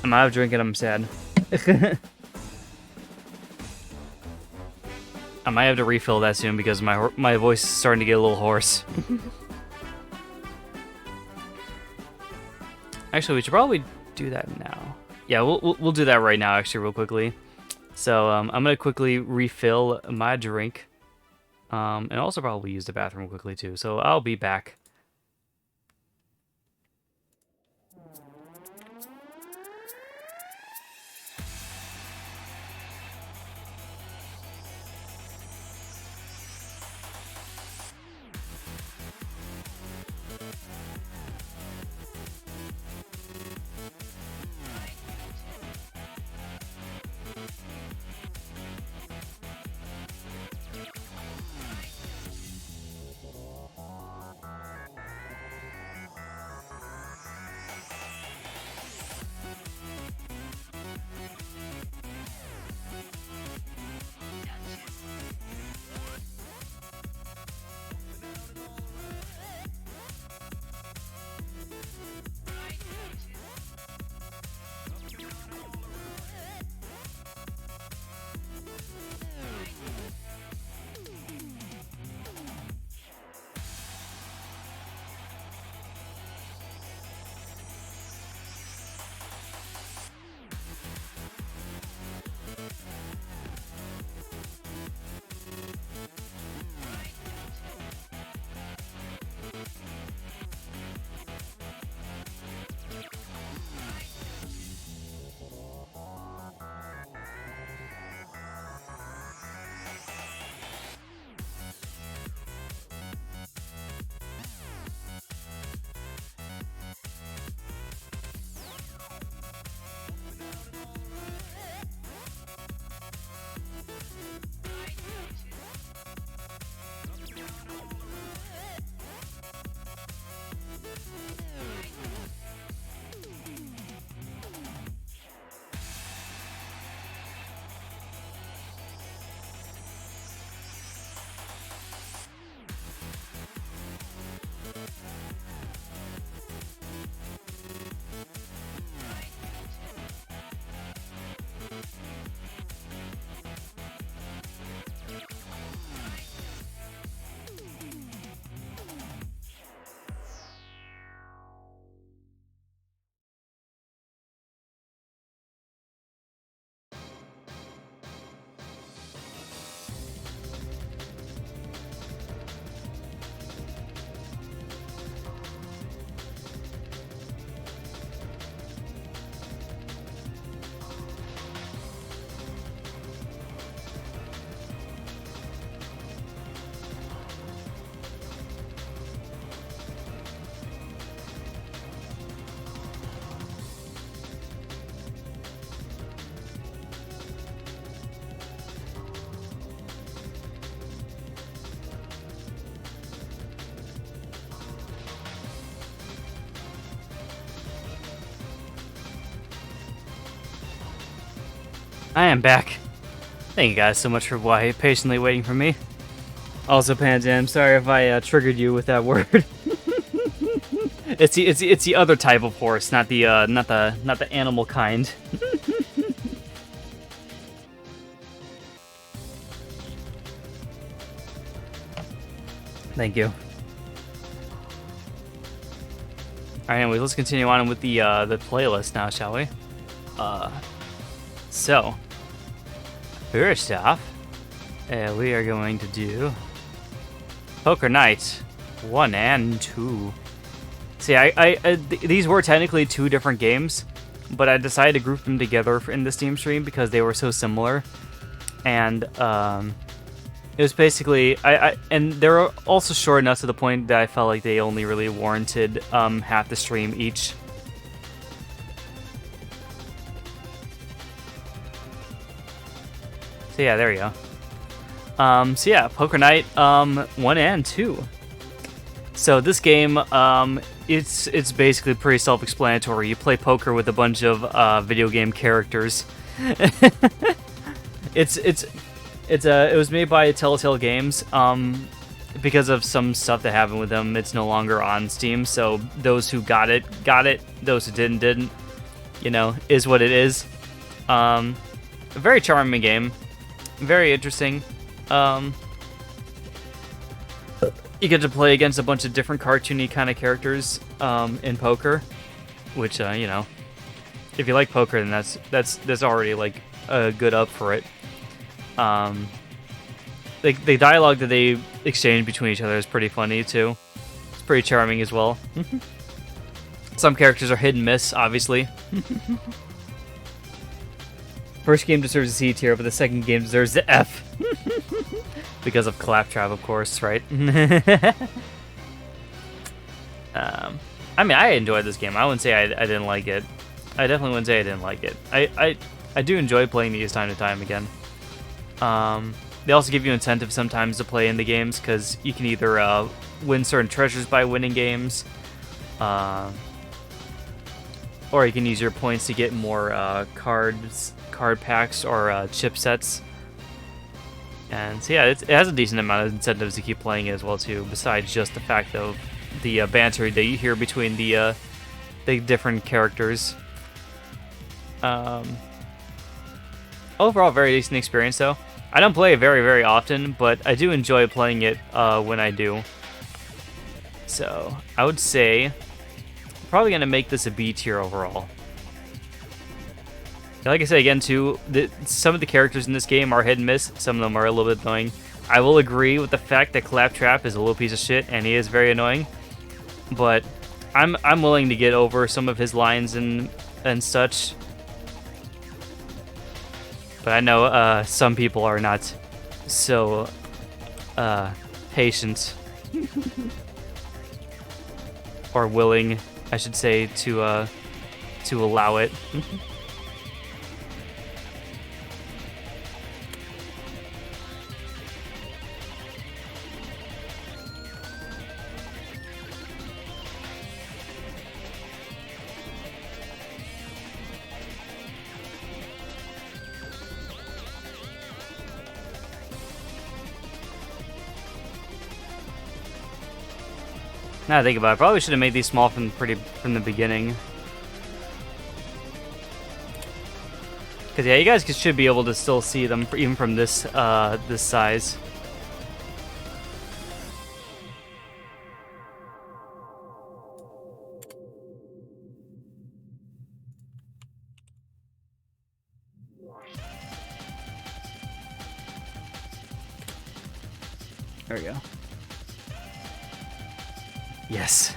Speaker 1: I'm out of drinking, I'm sad. I might have to refill that soon because my voice is starting to get a little hoarse. Actually, we should probably do that now. Yeah, we'll do that right now, actually, real quickly. So I'm gonna quickly refill my drink, and also probably use the bathroom quickly too. So I'll be back. I am back. Thank you guys so much for patiently waiting for me. Also, Panda, I'm sorry if I triggered you with that word. it's the other type of horse, not the animal kind. Thank you. Alright, anyways, let's continue on with the playlist now, shall we? So, first off, we are going to do Poker Night 1 and 2. See, these were technically 2 different games, but I decided to group them together in the Steam stream because they were so similar. And it was basically and they were also short enough to the point that I felt like they only really warranted half the stream each. So yeah, there you go. So yeah, Poker Night 1 and 2. So this game, it's basically pretty self-explanatory. You play poker with a bunch of video game characters. It was made by Telltale Games. Because of some stuff that happened with them, it's no longer on Steam. So those who got it. Those who didn't. You know, is what it is. A very charming game. Very interesting. You get to play against a bunch of different cartoony kind of characters in poker, which you know, if you like poker, then that's already like a good up for it. The dialogue that they exchange between each other is pretty funny too. It's pretty charming as well. Some characters are hit and miss, obviously. First game deserves a C tier, but the second game deserves the F. Because of Claptrap, of course, right? I mean, I enjoyed this game. I wouldn't say I didn't like it. I definitely wouldn't say I didn't like it. I do enjoy playing these time to time again. They also give you incentive sometimes to play in the games, because you can either win certain treasures by winning games, or you can use your points to get more card packs or chipsets. And so yeah, it has a decent amount of incentives to keep playing it as well too, besides just the fact of the banter that you hear between the different characters. Overall, very decent experience though. I don't play it very, very often, but I do enjoy playing it when I do. So I would say I'm probably gonna make this a B tier overall. Like I said again too, some of the characters in this game are hit and miss. Some of them are a little bit annoying. I will agree with the fact that Claptrap is a little piece of shit and he is very annoying. But I'm willing to get over some of his lines and such. But I know some people are not so patient or willing, I should say, to allow it. Now I think about it, I probably should have made these small from the beginning. Cause yeah, you guys should be able to still see them even from this this size. There we go. Yes.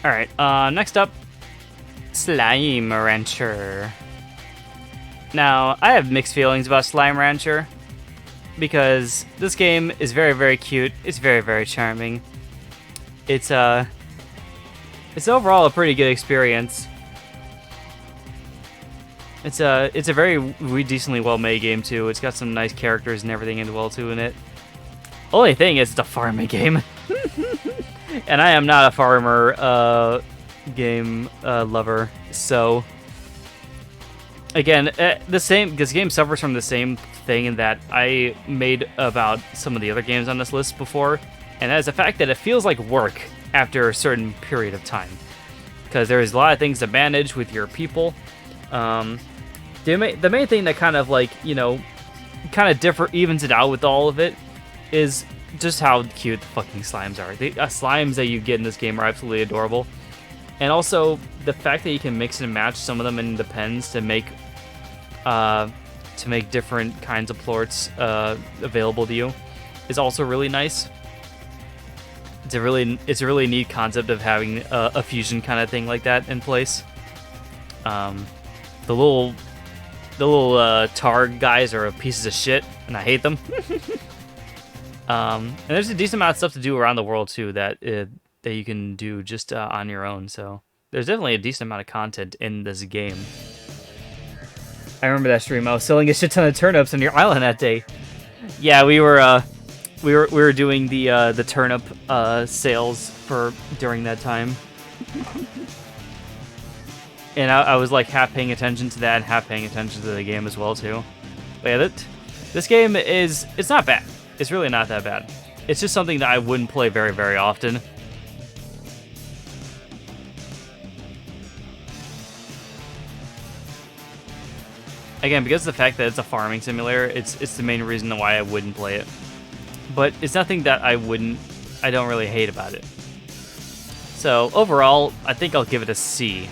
Speaker 1: Alright, next up, Slime Rancher. Now, I have mixed feelings about Slime Rancher, because this game is very, very cute. It's very, very charming. It's overall a pretty good experience. It's a very decently well-made game too. It's got some nice characters and everything as well too in it. Only thing is, it's a farming game. And I am not a farmer game lover, so again, this game suffers from the same thing in that I made about some of the other games on this list before, and that is the fact that it feels like work after a certain period of time, because there's a lot of things to manage with your people. The main thing that kind of like, you know, kind of evens it out with all of it is just how cute the fucking slimes are. The slimes that you get in this game are absolutely adorable. And also, the fact that you can mix and match some of them in the pens to make different kinds of plorts available to you is also really nice. It's a really neat concept of having a fusion kind of thing like that in place. The little Targ guys are pieces of shit, and I hate them. And there's a decent amount of stuff to do around the world too that you can do just on your own. So there's definitely a decent amount of content in this game. I remember that stream. I was selling a shit ton of turnips on your island that day. Yeah, we were doing the turnip sales during that time. And I was like half paying attention to that, and half paying attention to the game as well too. But yeah, this game it's not bad. It's really not that bad. It's just something that I wouldn't play very, very often. Again, because of the fact that it's a farming simulator, it's the main reason why I wouldn't play it. But it's nothing that I don't really hate about it. So overall, I think I'll give it a C.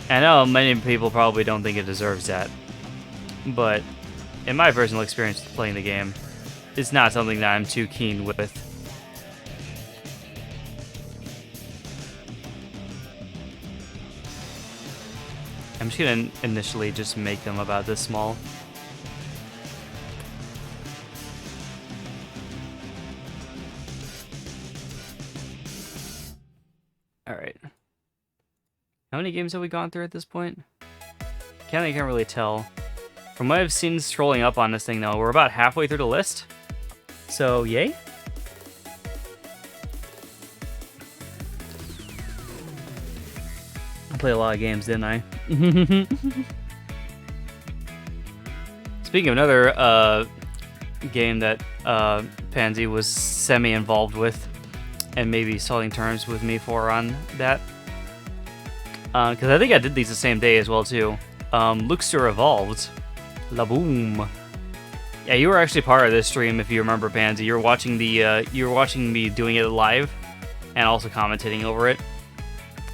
Speaker 1: I know many people probably don't think it deserves that, but in my personal experience with playing the game, it's not something that I'm too keen with. I'm just gonna initially just make them about this small. Alright. How many games have we gone through at this point? I can't really tell. From what I've seen scrolling up on this thing, though, we're about halfway through the list. So, yay? I played a lot of games, didn't I? Speaking of another game that Pansy was semi-involved with, and maybe selling terms with me for on that, because I think I did these the same day as well, too. Luxor Evolved. La boom. Yeah, you were actually part of this stream, if you remember, Pansy. You were watching me doing it live, and also commentating over it.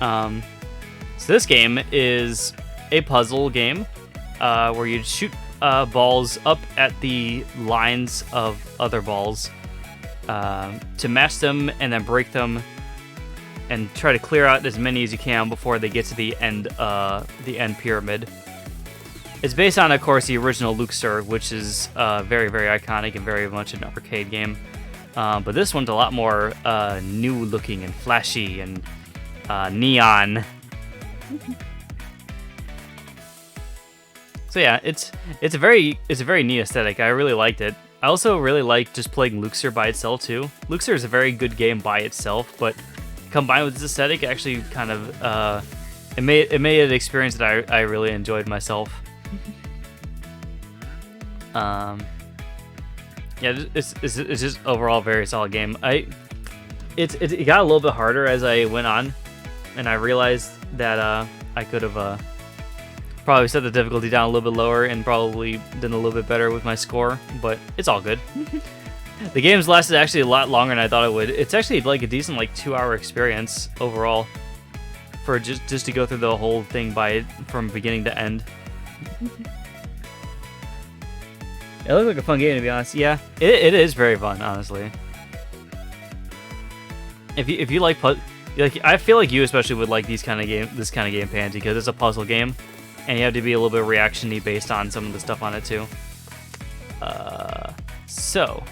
Speaker 1: So this game is a puzzle game where you shoot balls up at the lines of other balls to match them and then break them, and try to clear out as many as you can before they get to the end pyramid. It's based on, of course, the original Luxor, which is very, very iconic and very much an arcade game. But this one's a lot more new looking and flashy and neon. So yeah, it's a very neat aesthetic. I really liked it. I also really like just playing Luxor by itself too. Luxor is a very good game by itself, but combined with this aesthetic, it actually kind of it made an experience that I really enjoyed myself. Yeah, it's just overall a very solid game. It got a little bit harder as I went on, and I realized that I could have probably set the difficulty down a little bit lower and probably done a little bit better with my score, but it's all good. The game's lasted actually a lot longer than I thought it would. It's actually like a decent 2-hour experience overall for just to go through the whole thing from beginning to end. It looked like a fun game, to be honest. Yeah, it is very fun, honestly. If you like I feel like you especially would like this kind of game, Pansy, because it's a puzzle game, and you have to be a little bit reaction-y based on some of the stuff on it too. So,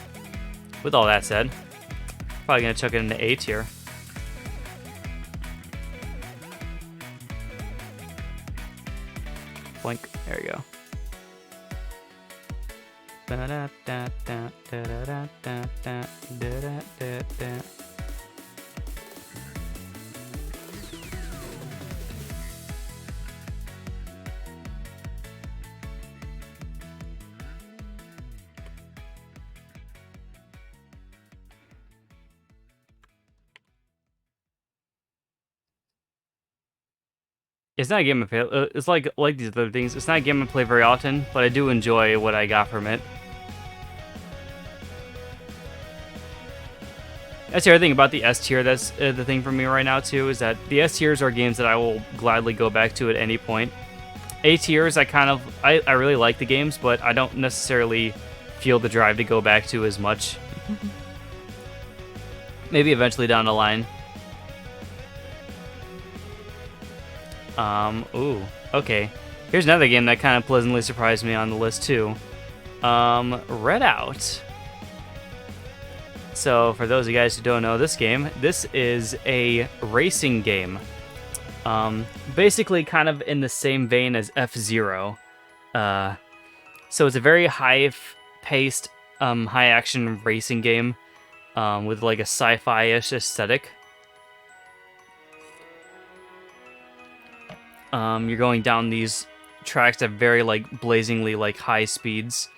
Speaker 1: with all that said, probably gonna chuck it into A tier. Blink. There you go. It's not a game I play. It's like these other things. It's not a game I play very often, but I do enjoy what I got from it. That's the other thing about the S tier. That's the thing for me right now too. Is that the S tiers are games that I will gladly go back to at any point. A tiers, I really like the games, but I don't necessarily feel the drive to go back to as much. Maybe eventually down the line. Ooh, okay. Here's another game that kind of pleasantly surprised me on the list too. Redout. So, for those of you guys who don't know this game, this is a racing game. Basically kind of in the same vein as F-Zero. So it's a very high-paced, high-action racing game with like a sci-fi-ish aesthetic. You're going down these tracks at very like blazingly like high speeds.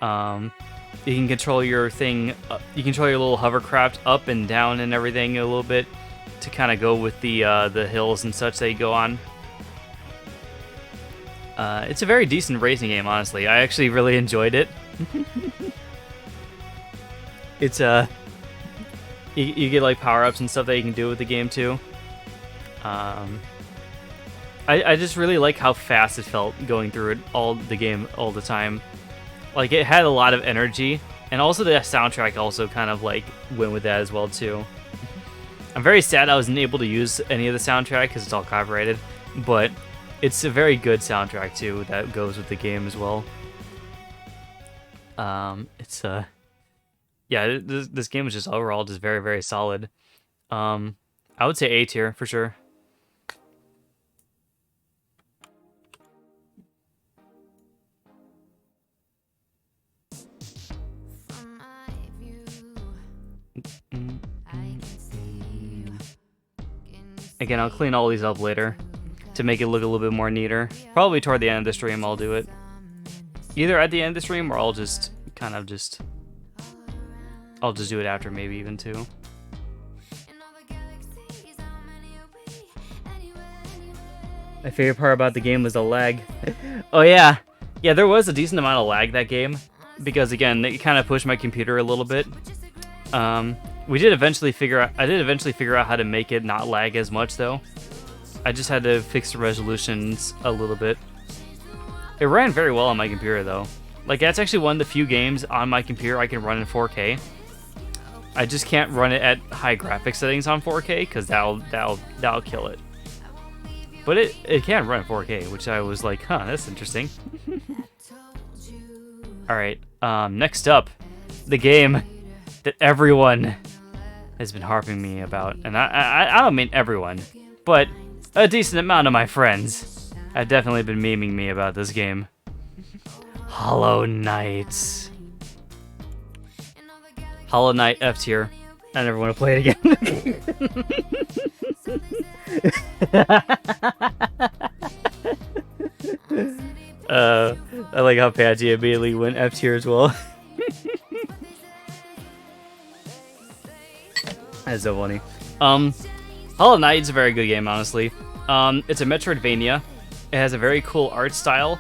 Speaker 1: You can control your thing. You control your little hovercraft up and down and everything a little bit to kind of go with the hills and such that you go on. It's a very decent racing game, honestly. I actually really enjoyed it. It's you get like power-ups and stuff that you can do with the game too. I just really like how fast it felt going through it all the time. Like, it had a lot of energy, and also the soundtrack also kind of like went with that as well too. I'm very sad I wasn't able to use any of the soundtrack because it's all copyrighted, but it's a very good soundtrack too that goes with the game as well. Yeah, this game was just overall just very, very solid. I would say A tier for sure. Again, I'll clean all these up later to make it look a little bit more neater. Probably toward the end of the stream I'll do it. Either at the end of the stream or I'll just kind of I'll just do it after maybe even too. My favorite part about the game was the lag. Oh yeah. Yeah, there was a decent amount of lag that game because again, it kind of pushed my computer a little bit. I did eventually figure out how to make it not lag as much though. I just had to fix the resolutions a little bit. It ran very well on my computer though. Like, that's actually one of the few games on my computer I can run in 4K. I just can't run it at high graphics settings on 4K because that'll kill it. But it can run in 4K, which I was like, huh, that's interesting. Alright, next up, the game that everyone has been harping me about. And I don't mean everyone, but a decent amount of my friends have definitely been memeing me about this game. Hollow Knight. Hollow Knight F tier. I never want to play it again. I like how Patchy immediately went F tier as well. That's so funny. Hollow Knight is a very good game, honestly. It's a Metroidvania. It has a very cool art style.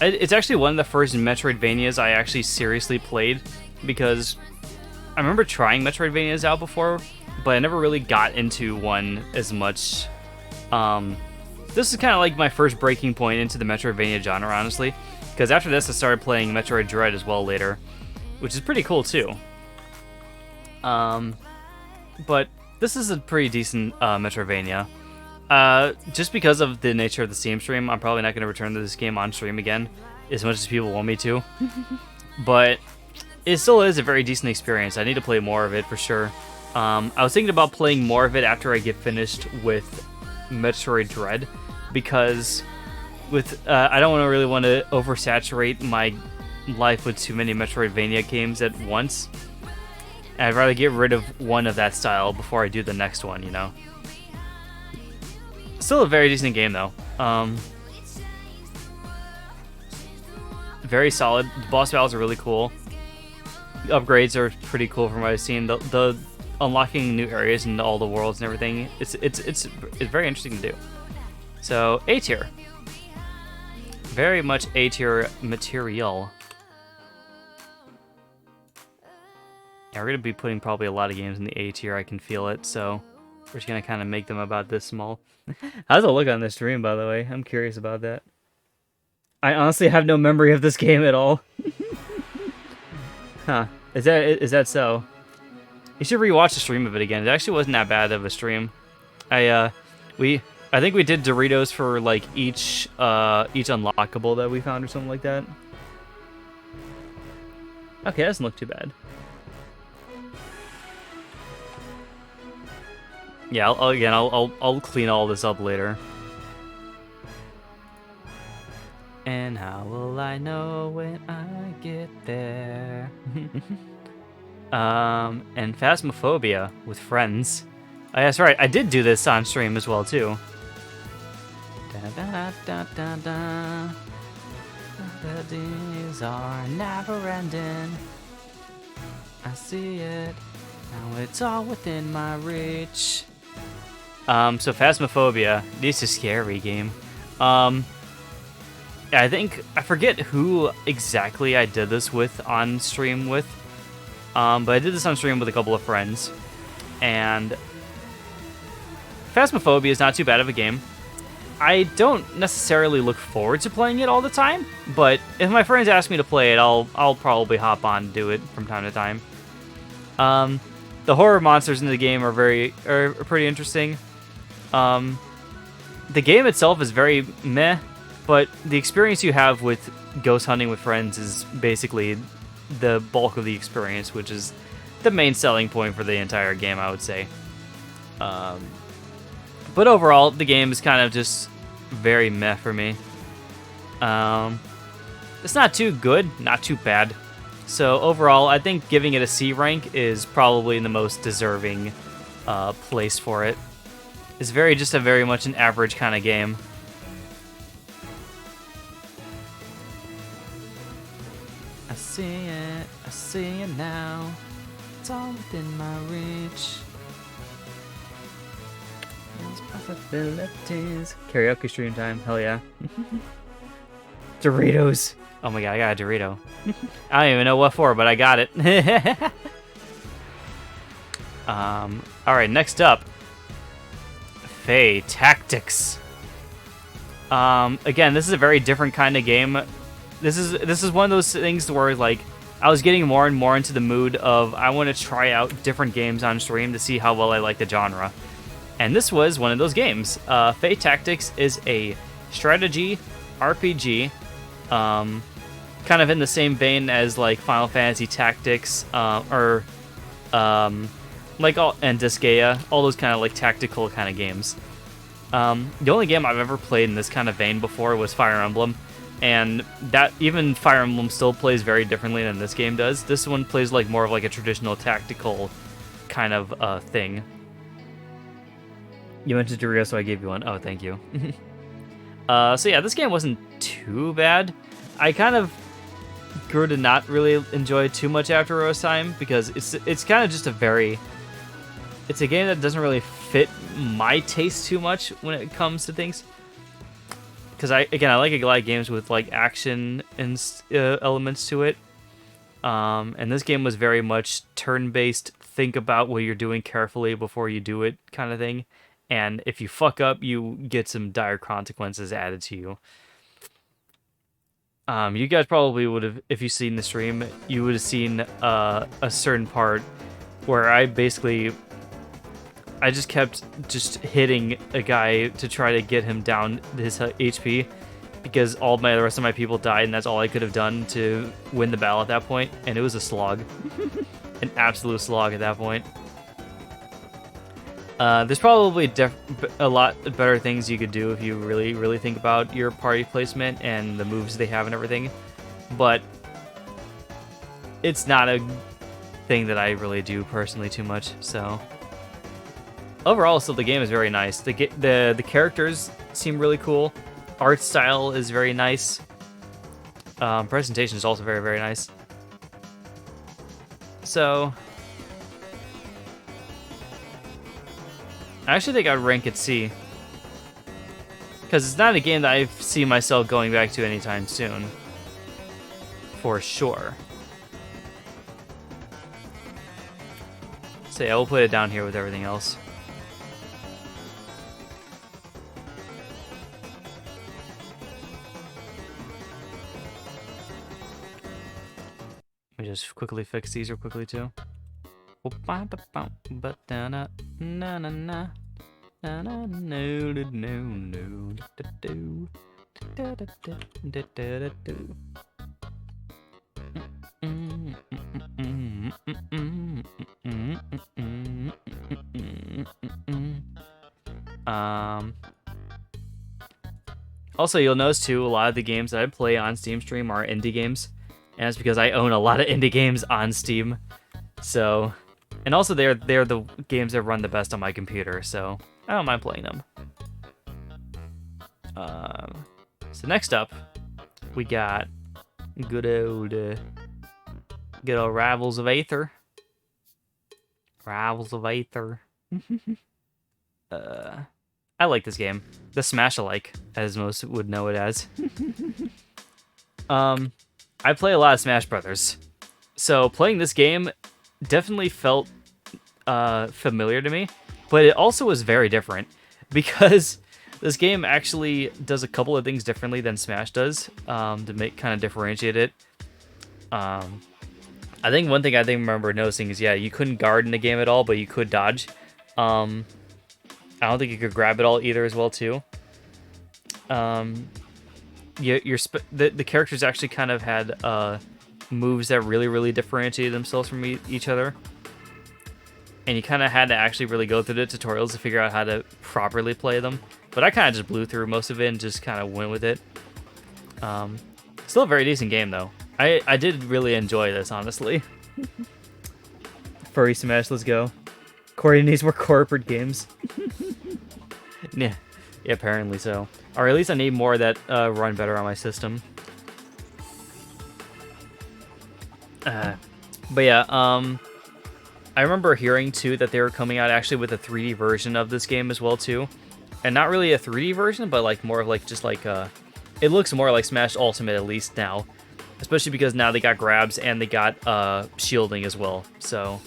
Speaker 1: It's actually one of the first Metroidvanias I actually seriously played, because I remember trying Metroidvanias out before, but I never really got into one as much. This is kind of like my first breaking point into the Metroidvania genre, honestly, because after this I started playing Metroid Dread as well later, which is pretty cool too. But this is a pretty decent Metroidvania. Just because of the nature of the Steam stream, I'm probably not going to return to this game on stream again, as much as people want me to. But it still is a very decent experience. I need to play more of it for sure. I was thinking about playing more of it after I get finished with Metroid Dread, because with I don't really want to oversaturate my life with too many Metroidvania games at once. And I'd rather get rid of one of that style before I do the next one, you know? Still a very decent game, though. Very solid. The boss battles are really cool. The upgrades are pretty cool from what I've seen. The unlocking new areas in all the worlds and everything, it's very interesting to do. So, A tier. Very much A tier material. Yeah, we're going to be putting probably a lot of games in the A tier, I can feel it, so we're just going to kind of make them about this small. How's it look on this stream, by the way? I'm curious about that. I honestly have no memory of this game at all. Huh. Is that so? You should rewatch the stream of it again. It actually wasn't that bad of a stream. I think we did Doritos for like each unlockable that we found or something like that. Okay, that doesn't look too bad. Yeah, I'll clean all this up later. And how will I know when I get there? And Phasmophobia with friends. Oh, yeah, that's right. I did do this on stream as well too. The days are never ending. I see it. Now it's all within my reach. So Phasmophobia. This is a scary game. I think, I forget who exactly I did this with on stream with. But I did this on stream with a couple of friends. And Phasmophobia is not too bad of a game. I don't necessarily look forward to playing it all the time, but if my friends ask me to play it, I'll probably hop on and do it from time to time. The horror monsters in the game are pretty interesting. The game itself is very meh, but the experience you have with ghost hunting with friends is basically the bulk of the experience, which is the main selling point for the entire game, I would say. But overall, the game is kind of just very meh for me. It's not too good, not too bad. So overall, I think giving it a C rank is probably the most deserving place for it. It's just a very much an average kind of game. I see it now. It's all within my reach. There's possibilities. Karaoke stream time, hell yeah. Doritos. Oh my god, I got a Dorito. I don't even know what for, but I got it. Alright, next up. Fae Tactics. Again, this is a very different kind of game. This is one of those things where, like, I was getting more and more into the mood of I want to try out different games on stream to see how well I like the genre. And this was one of those games. Fae Tactics is a strategy RPG, kind of in the same vein as like Final Fantasy Tactics, and Disgaea, all those kind of like tactical kind of games. The only game I've ever played in this kind of vein before was Fire Emblem, and that even Fire Emblem still plays very differently than this game does. This one plays like more of like a traditional tactical kind of thing. You mentioned Doritos, so I gave you one. Oh, thank you. So yeah, this game wasn't too bad. I kind of grew to not really enjoy it too much after Rose Time, because it's kind of just it's a game that doesn't really fit my taste too much when it comes to things. Because I like a lot of games with like action and elements to it. And this game was very much turn-based, think about what you're doing carefully before you do it kind of thing. And if you fuck up, you get some dire consequences added to you. You guys probably would have, if you've seen the stream, you would have seen a certain part where I just kept hitting a guy to try to get him down his HP, because the rest of my people died, and that's all I could have done to win the battle at that point, and it was a slog. An absolute slog at that point. There's probably a lot better things you could do if you really, really think about your party placement and the moves they have and everything. But it's not a thing that I really do personally too much. So overall, still the game is very nice. The characters seem really cool. Art style is very nice. Presentation is also very, very nice. So I actually think I'd rank it C. Because it's not a game that I see myself going back to anytime soon. For sure. So yeah, we'll put it down here with everything else. Let me just quickly fix these real quickly too. Also, you'll notice too, a lot of the games that I play on Steam Stream are indie games, and that's because I own a lot of indie games on Steam. So, and also they're the games that run the best on my computer, so I don't mind playing them. So next up, we got good old Rivals of Aether. Rivals of Aether. I like this game. The Smash-alike, as most would know it as. I play a lot of Smash Brothers, so playing this game definitely felt familiar to me, but it also was very different because this game actually does a couple of things differently than Smash does to make kind of differentiate it. I think one thing I remember noticing is, yeah, you couldn't guard in the game at all, but you could dodge. I don't think you could grab it all either as well too. The characters actually kind of had moves that really differentiated themselves from each other, and you kind of had to actually really go through the tutorials to figure out how to properly play them. But I kind of just blew through most of it and just kind of went with it. Still a very decent game though. I did really enjoy this, honestly. Furry Smash, let's go. Corey needs more corporate games. Yeah, apparently so. Or at least I need more that run better on my system. But yeah, I remember hearing too that they were coming out actually with a 3D version of this game as well too. And not really a 3D version, but like more of like just like it looks more like Smash Ultimate at least now. Especially because now they got grabs and they got shielding as well. So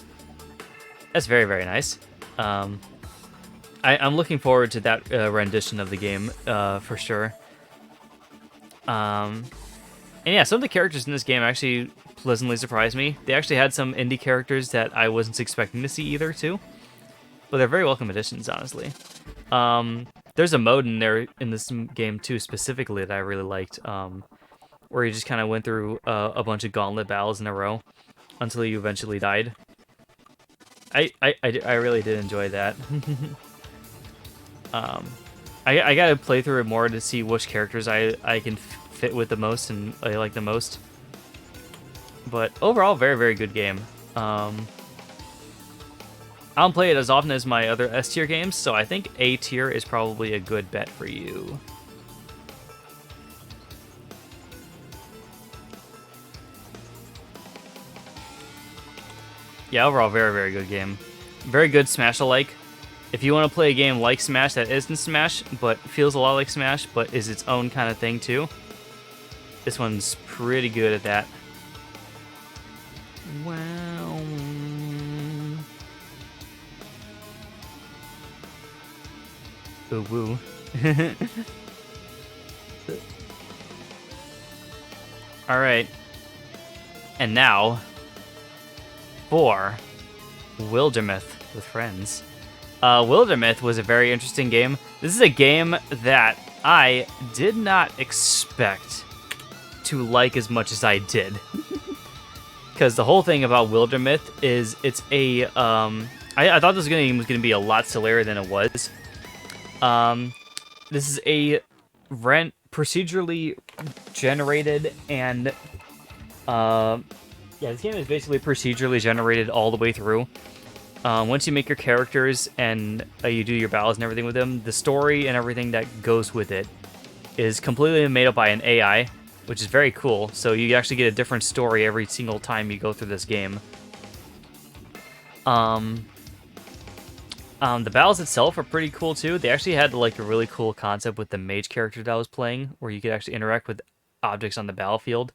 Speaker 1: that's very nice. I'm looking forward to that rendition of the game for sure. And yeah, some of the characters in this game actually pleasantly surprised me. They actually had some indie characters that I wasn't expecting to see either too. But they're very welcome additions, honestly. There's a mode in there in this game too, specifically, that I really liked. Where you just kind of went through a bunch of gauntlet battles in a row until you eventually died. I really did enjoy that. I gotta play through it more to see which characters I can fit with the most and I like the most. But overall, very good game. I don't play it as often as my other S tier games, so I think A tier is probably a good bet for you. Yeah, overall, very good game. Very good Smash-alike. If you want to play a game like Smash that isn't Smash, but feels a lot like Smash, but is its own kind of thing too, this one's pretty good at that. Wow. Ooh woo. Alright. And now for Wildermyth with friends. Wildermyth was a very interesting game. This is a game that I did not expect to like as much as I did. Because the whole thing about Wildermyth is it's a... I thought this game was going to be a lot sillier than it was. This is a procedurally generated and Yeah, this game is basically procedurally generated all the way through. Once you make your characters and you do your battles and everything with them, the story and everything that goes with it is completely made up by an AI, which is very cool. So you actually get a different story every single time you go through this game. The battles itself are pretty cool too. They actually had like a really cool concept with the mage character that I was playing, where you could actually interact with objects on the battlefield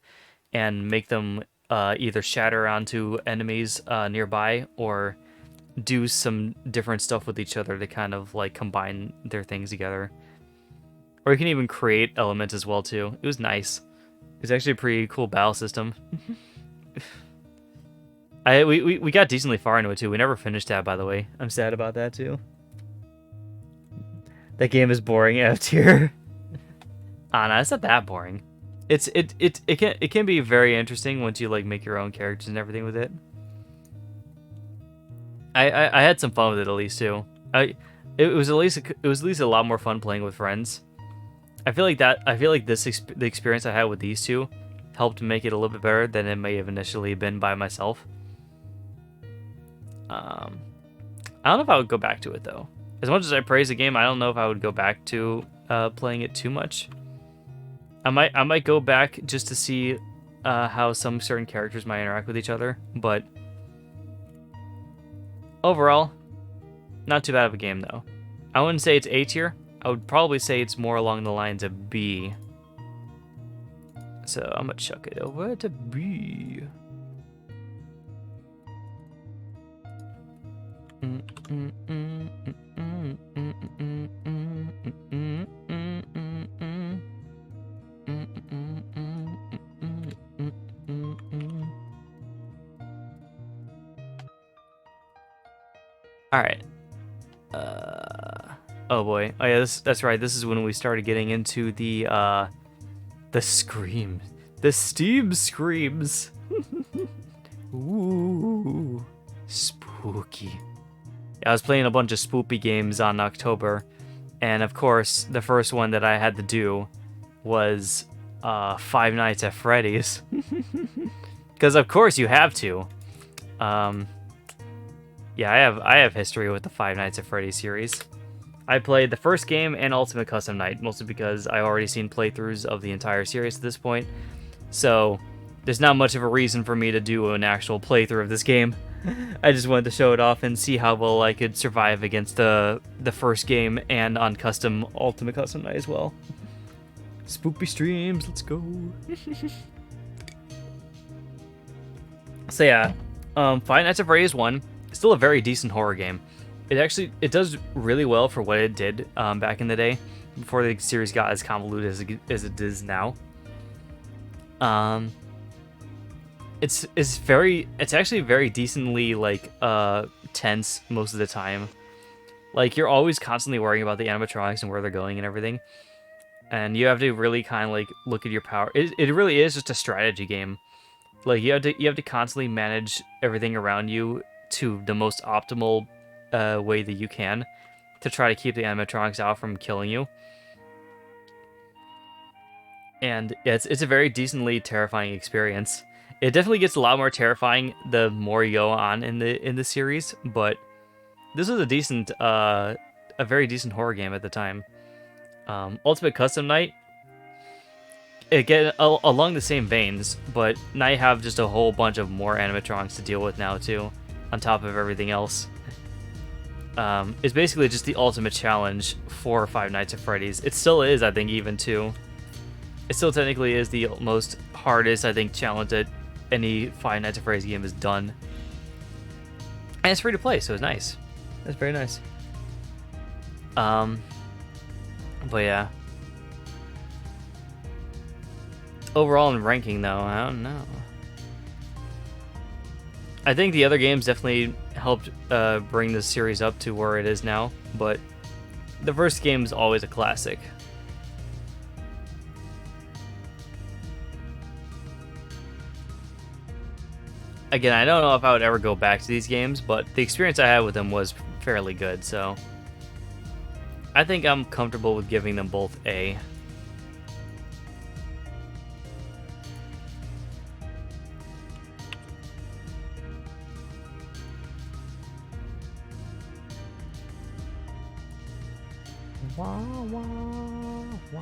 Speaker 1: and make them either shatter onto enemies nearby or do some different stuff with each other to kind of like combine their things together. Or you can even create elements as well too. It was nice. It was actually a pretty cool battle system. We got decently far into it too. We never finished that, by the way. I'm sad about that too. That game is boring, F tier. No, it's not that boring. It can be very interesting once you like make your own characters and everything with it. I had some fun with it at least too. It was at least a lot more fun playing with friends. I feel like the experience I had with these two helped make it a little bit better than it may have initially been by myself. I don't know if I would go back to it though. As much as I praise the game, I don't know if I would go back to playing it too much. I might go back just to see how some certain characters might interact with each other, but overall, not too bad of a game though. I wouldn't say it's A tier. I would probably say it's more along the lines of B. So I'm gonna chuck it over to B. All right. Oh boy. Oh yeah, that's right. This is when we started getting into the scream. The Steam screams. Ooh. Spooky. I was playing a bunch of spoopy games on October, and of course, the first one that I had to do was Five Nights at Freddy's. Because of course you have to. Yeah, I have history with the Five Nights at Freddy's series. I played the first game and Ultimate Custom Night, mostly because I already seen playthroughs of the entire series at this point. So there's not much of a reason for me to do an actual playthrough of this game. I just wanted to show it off and see how well I could survive against the first game and on Ultimate Custom Night as well. Spoopy streams, let's go. So yeah, Five Nights at Freddy's 1, still a very decent horror game. It does really well for what it did back in the day, before the series got as convoluted as it is now. It's actually very decently like tense most of the time. Like you're always constantly worrying about the animatronics and where they're going and everything, and you have to really kind of like look at your power. It really is just a strategy game. Like you have to constantly manage everything around you to the most optimal way that you can to try to keep the animatronics out from killing you. And it's a very decently terrifying experience. It definitely gets a lot more terrifying the more you go on in the series, but this was a very decent horror game at the time. Ultimate Custom Night, again along the same veins, but now you have just a whole bunch of more animatronics to deal with now too, on top of everything else. It's basically just the ultimate challenge for Five Nights at Freddy's. It still is, I think, even too. It still technically is the most hardest, I think, challenge that any Five Nights at Freddy's game has done. And it's free to play, so it's nice. That's very nice. But yeah. Overall in ranking, though, I don't know. I think the other games definitely helped bring this series up to where it is now, but the first game is always a classic. Again, I don't know if I would ever go back to these games, but the experience I had with them was fairly good, so I think I'm comfortable with giving them both A. Wah, wah, wah, wah.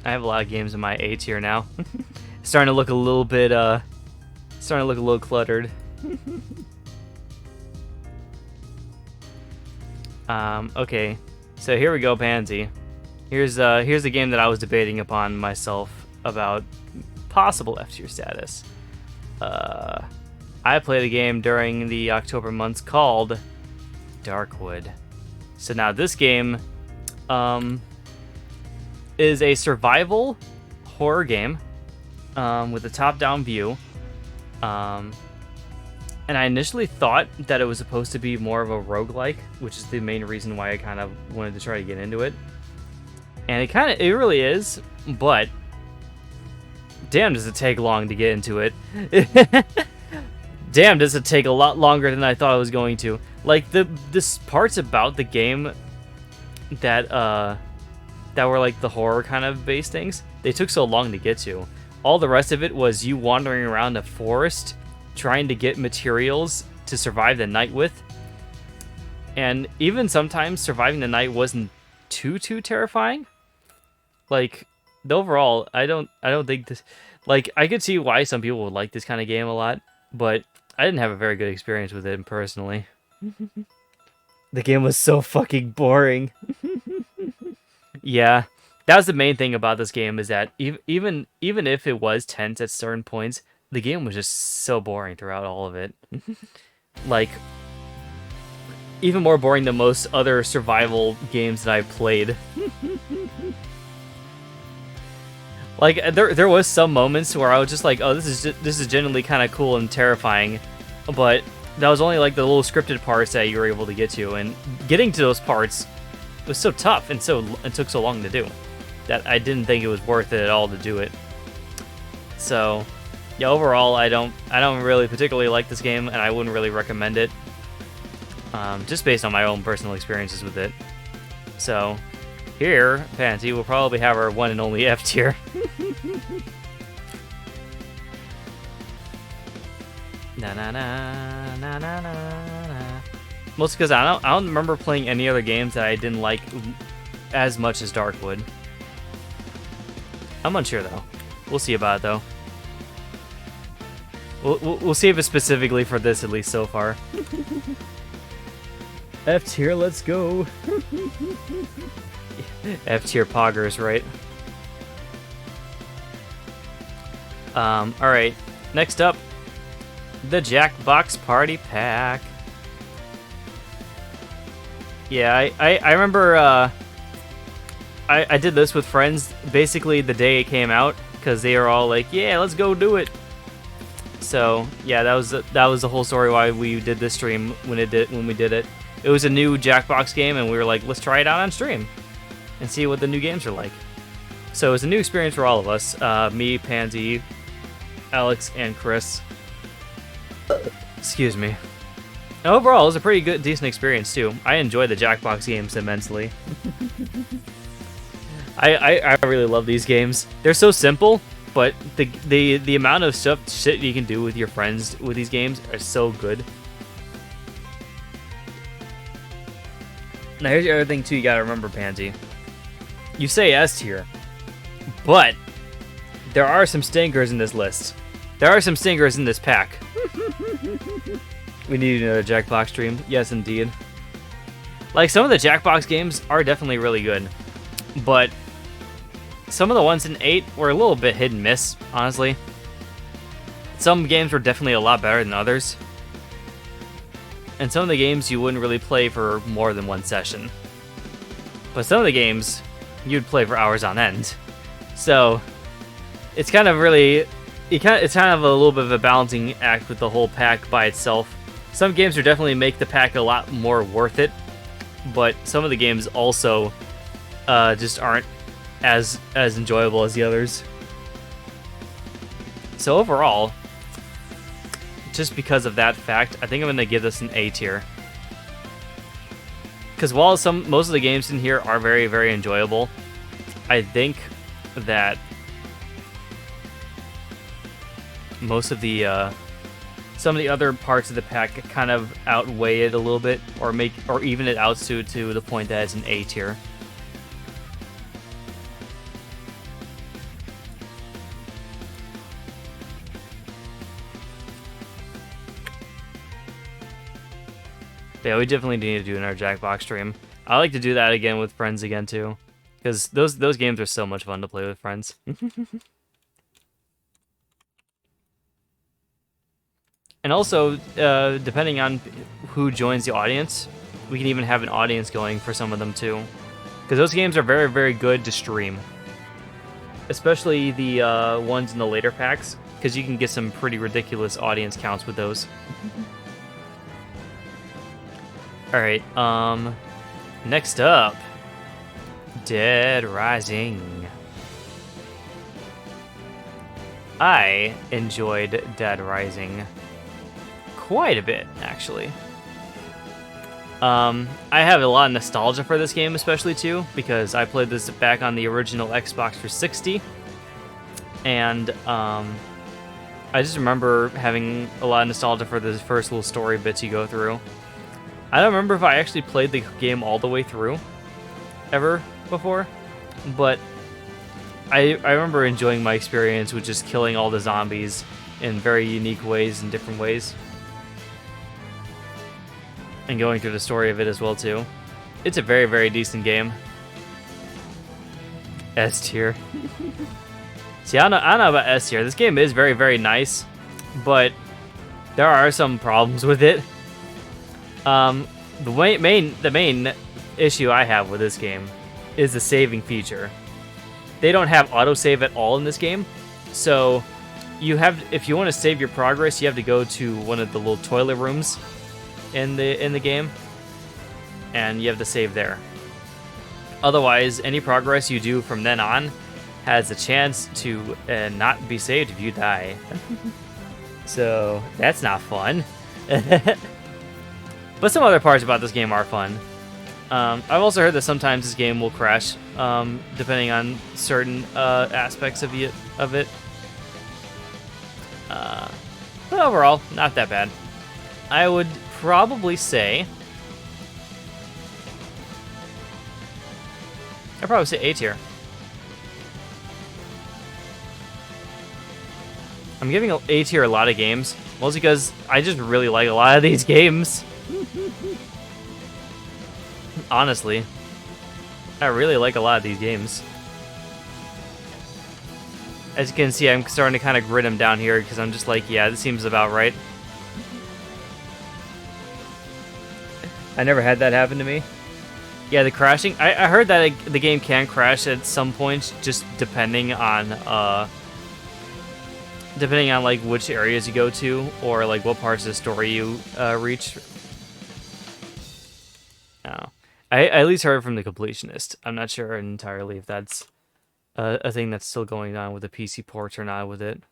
Speaker 1: I have a lot of games in my A tier now. Starting to look a little bit, starting to look a little cluttered. Okay, so here we go, Pansy. Here's the game that I was debating upon myself about possible F tier status. I played a game during the October months called Darkwood. So now this game is a survival horror game with a top-down view. And I initially thought that it was supposed to be more of a roguelike, which is the main reason why I kind of wanted to try to get into it. And it really is, but damn does it take long to get into it. Damn does it take a lot longer than I thought it was going to. Like, this parts about the game that were like the horror kind of based things, they took so long to get to. All the rest of it was you wandering around a forest trying to get materials to survive the night with. And even sometimes surviving the night wasn't too terrifying. Like, the overall, I don't think this, like, I could see why some people would like this kind of game a lot, but I didn't have a very good experience with it personally. The game was so fucking boring. Yeah, that was the main thing about this game, is that even if it was tense at certain points, the game was just so boring throughout all of it. Like, even more boring than most other survival games that I've played. Like, there was some moments where I was just like, oh, this is genuinely kind of cool and terrifying, but that was only like the little scripted parts that you were able to get to, and getting to those parts was so tough and took so long to do that I didn't think it was worth it at all to do it. So yeah, overall, I don't really particularly like this game, and I wouldn't really recommend it, just based on my own personal experiences with it. So here, Pansy will probably have our one and only F tier. Na na na na na na. Mostly because I don't remember playing any other games that I didn't like as much as Darkwood. I'm unsure though. We'll see about it though. We'll save it specifically for this, at least so far. F tier, let's go. F tier poggers, right? Alright. Next up, the Jackbox Party Pack. Yeah, I remember I did this with friends basically the day it came out, because they were all like, yeah, let's go do it. So yeah, that was the whole story why we did this stream when we did it. It was a new Jackbox game, and we were like, let's try it out on stream and see what the new games are like. So it was a new experience for all of us. Me, Pansy, Alex, and Chris. Excuse me. And overall, it was a pretty good, decent experience too. I enjoy the Jackbox games immensely. I really love these games. They're so simple, but the amount of shit you can do with your friends with these games are so good. Now here's the other thing too you gotta remember, Pansy. You say S tier, but there are some stinkers in this list. There are some stinkers in this pack. We need another Jackbox stream. Yes, indeed. Like, some of the Jackbox games are definitely really good, but some of the ones in 8 were a little bit hit and miss, honestly. Some games were definitely a lot better than others. And some of the games you wouldn't really play for more than one session. But some of the games you'd play for hours on end. So it's kind of really, it's kind of a little bit of a balancing act with the whole pack by itself. Some games would definitely make the pack a lot more worth it, but some of the games also just aren't as enjoyable as the others. So overall, just because of that fact, I think I'm going to give this an A tier. Because while most of the games in here are very, very enjoyable, I think that most of the some of the other parts of the pack kind of outweigh it a little bit, or even it out to the point that it's an A tier. Yeah, we definitely need to do another Jackbox stream. I like to do that again with friends again too, because those games are so much fun to play with friends. And also, depending on who joins the audience, we can even have an audience going for some of them too, because those games are very, very good to stream, especially the ones in the later packs, because you can get some pretty ridiculous audience counts with those. All right, next up, Dead Rising. I enjoyed Dead Rising quite a bit, actually. I have a lot of nostalgia for this game, especially too, because I played this back on the original Xbox 360, and I just remember having a lot of nostalgia for the first little story bits you go through. I don't remember if I actually played the game all the way through ever before, but I remember enjoying my experience with just killing all the zombies in very unique ways and different ways, and going through the story of it as well too. It's a very, very decent game. S tier. See, I don't know about S tier. This game is very, very nice, but there are some problems with it. The main issue I have with this game is the saving feature. They don't have autosave at all in this game, so if you want to save your progress, you have to go to one of the little toilet rooms in the game, and you have to save there. Otherwise, any progress you do from then on has a chance to not be saved if you die. So that's not fun. But some other parts about this game are fun. I've also heard that sometimes this game will crash, depending on certain aspects of it. But overall, not that bad. I would probably say... I'd probably say A tier. I'm giving A tier a lot of games, mostly because I just really like a lot of these games. Honestly, I really like a lot of these games. As you can see, I'm starting to kind of grid them down here because I'm just like, yeah, this seems about right. I never had that happen to me. Yeah, the crashing. I heard that the game can crash at some points, just depending on like which areas you go to or like what parts of the story you reach. Oh. I at least heard from the completionist. I'm not sure entirely if that's a thing that's still going on with the PC ports or not with it.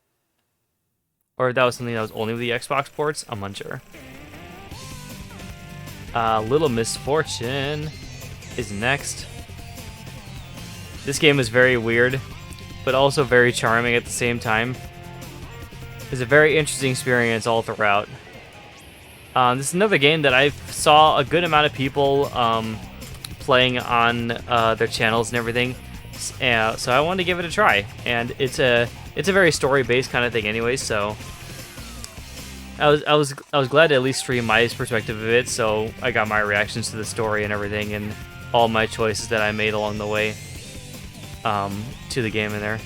Speaker 1: Or if that was something that was only with the Xbox ports, I'm unsure. Little Misfortune is next. This game is very weird, but also very charming at the same time. It's a very interesting experience all throughout. This is another game that I saw a good amount of people playing on their channels and everything, so I wanted to give it a try. And it's a very story-based kind of thing, anyway. So I was glad to at least stream my perspective of it. So I got my reactions to the story and everything, and all my choices that I made along the way to the game in there.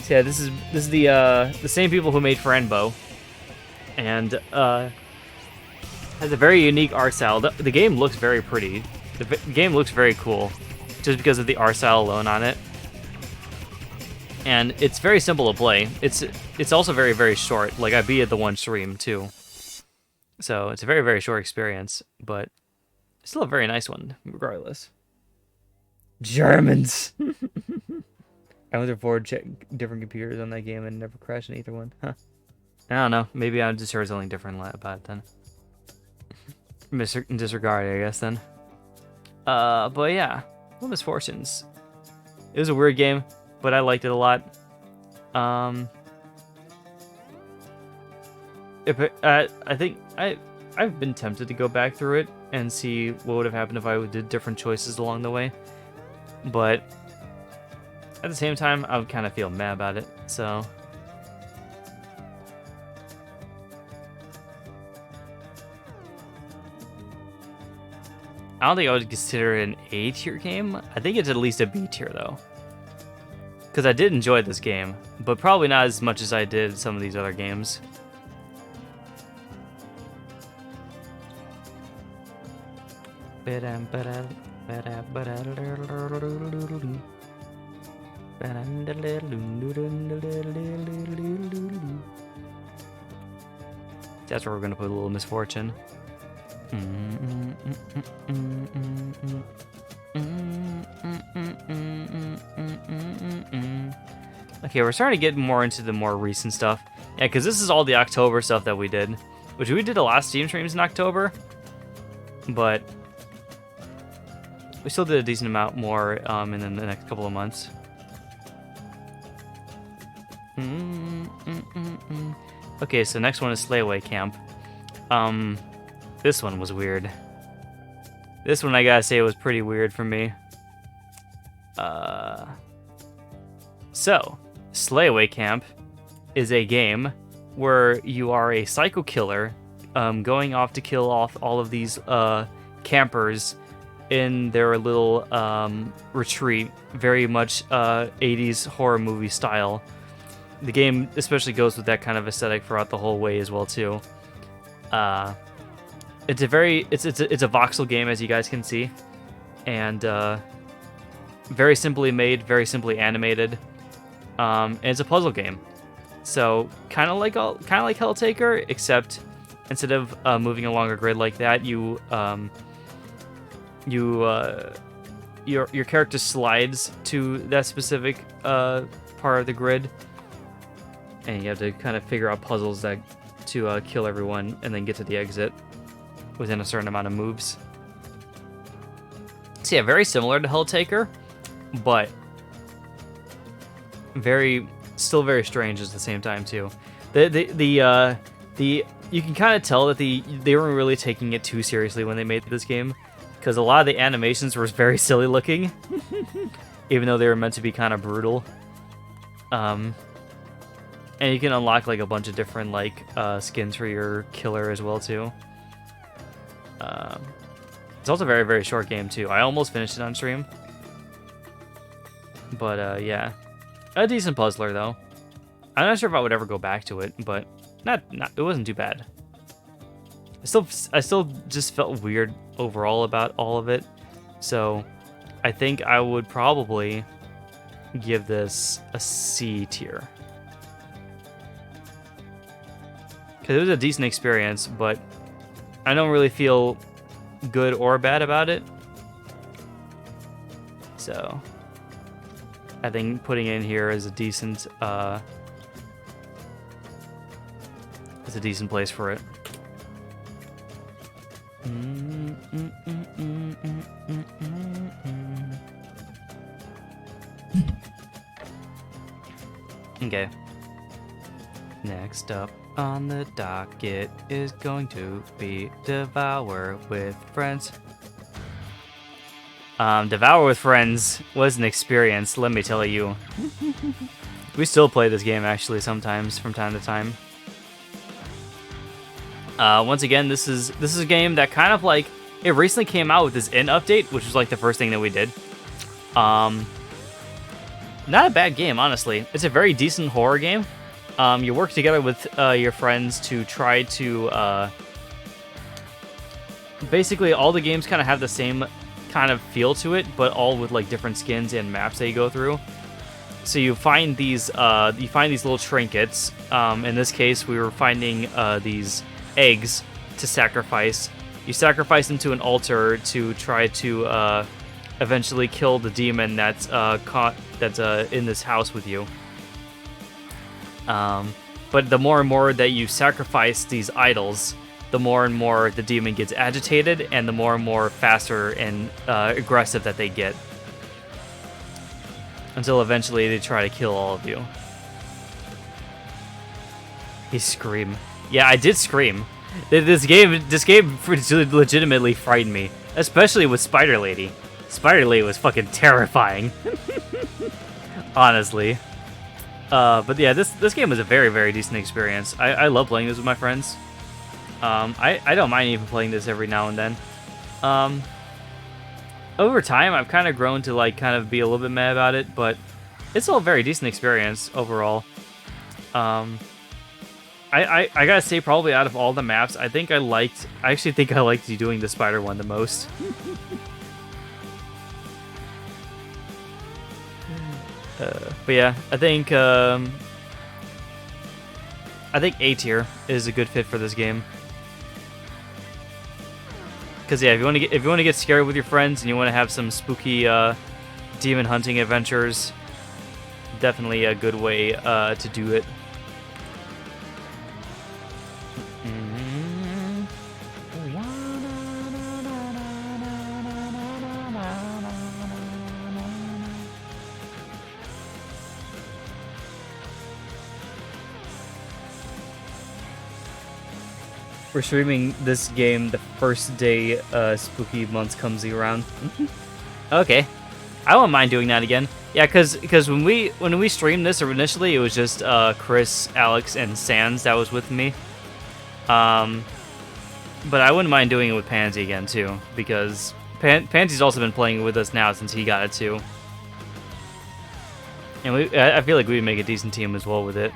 Speaker 1: So yeah, this is the same people who made Friendbow, and has a very unique art style. The game looks very pretty. The game looks very cool, just because of the art style alone on it. And it's very simple to play. It's also very, very short. Like, I beat it the one stream, too. So, it's a very, very short experience, but still a very nice one, regardless. Germans! I went through 4 different computers on that game and never crashed in either one. Huh. I don't know. Maybe I just heard something different about it then. Disregard it, I guess, then. But yeah. Little Misfortunes. It was a weird game, but I liked it a lot. I think I've been tempted to go back through it and see what would have happened if I did different choices along the way, but at the same time, I would kind of feel mad about it. So. I don't think I would consider it an A tier game. I think it's at least a B tier though. Because I did enjoy this game, but probably not as much as I did some of these other games. That's where we're gonna put a little misfortune. Okay, we're starting to get more into the more recent stuff. Yeah, because this is all the October stuff that we did, which we did a lot of Steam streams in October, but we still did a decent amount more in the next couple of months. Okay, so next one is Slayaway Camp. This one was weird. This one, I gotta say, was pretty weird for me. So, Slayaway Camp is a game where you are a psycho killer going off to kill off all of these campers in their little retreat, very much 80s horror movie style. The game especially goes with that kind of aesthetic throughout the whole way as well too. It's a voxel game, as you guys can see, and very simply made, very simply animated. And it's a puzzle game, so kind of like Helltaker, except instead of moving along a grid like that, your character slides to that specific part of the grid, and you have to kind of figure out puzzles to kill everyone and then get to the exit within a certain amount of moves. So yeah, very similar to Helltaker, but still very strange at the same time too. You can kind of tell that they weren't really taking it too seriously when they made this game, because a lot of the animations were very silly looking, even though they were meant to be kind of brutal. And you can unlock like a bunch of different skins for your killer as well too. It's also a very, very short game too. I almost finished it on stream, but yeah, a decent puzzler though. I'm not sure if I would ever go back to it, but it wasn't too bad. I still just felt weird overall about all of it, so I think I would probably give this a C tier. Because it was a decent experience, but I don't really feel good or bad about it. So I think putting it in here is a decent place for it. Okay. Next up on the docket is going to be Devour with Friends. Devour with Friends was an experience, let me tell you. We still play this game actually sometimes from time to time. Once again, this is a game that kind of it recently came out with this Int update, which was the first thing that we did. Not a bad game, honestly. It's a very decent horror game. You work together with your friends to try to... basically, all the games kind of have the same kind of feel to it, but all with different skins and maps that you go through. So you find these little trinkets. In this case, we were finding these eggs to sacrifice. You sacrifice them to an altar to try to eventually kill the demon that's in this house with you. But the more and more that you sacrifice these idols, the more and more the demon gets agitated, and the more and more faster and aggressive that they get. Until eventually they try to kill all of you. He scream. Yeah, I did scream. This game legitimately frightened me, especially with Spider Lady. Spider Lady was fucking terrifying, honestly. But yeah, this game was a very, very decent experience. I love playing this with my friends. I don't mind even playing this every now and then. Over time, I've kind of grown to like kind of be a little bit mad about it, but it's still a very decent experience overall. I gotta say, probably out of all the maps, I actually think I liked doing the spider one the most. But yeah, I think A tier is a good fit for this game. Because yeah, if you want to get scared with your friends and you want to have some spooky demon hunting adventures, definitely a good way to do it. We're streaming this game the first day Spooky Month comes around. Okay, I won't mind doing that again. Yeah, because when we streamed this initially, it was just Chris, Alex, and Sans that was with me. But I wouldn't mind doing it with Pansy again too, because Pansy's also been playing with us now since he got it too. And I feel like we'd make a decent team as well with it.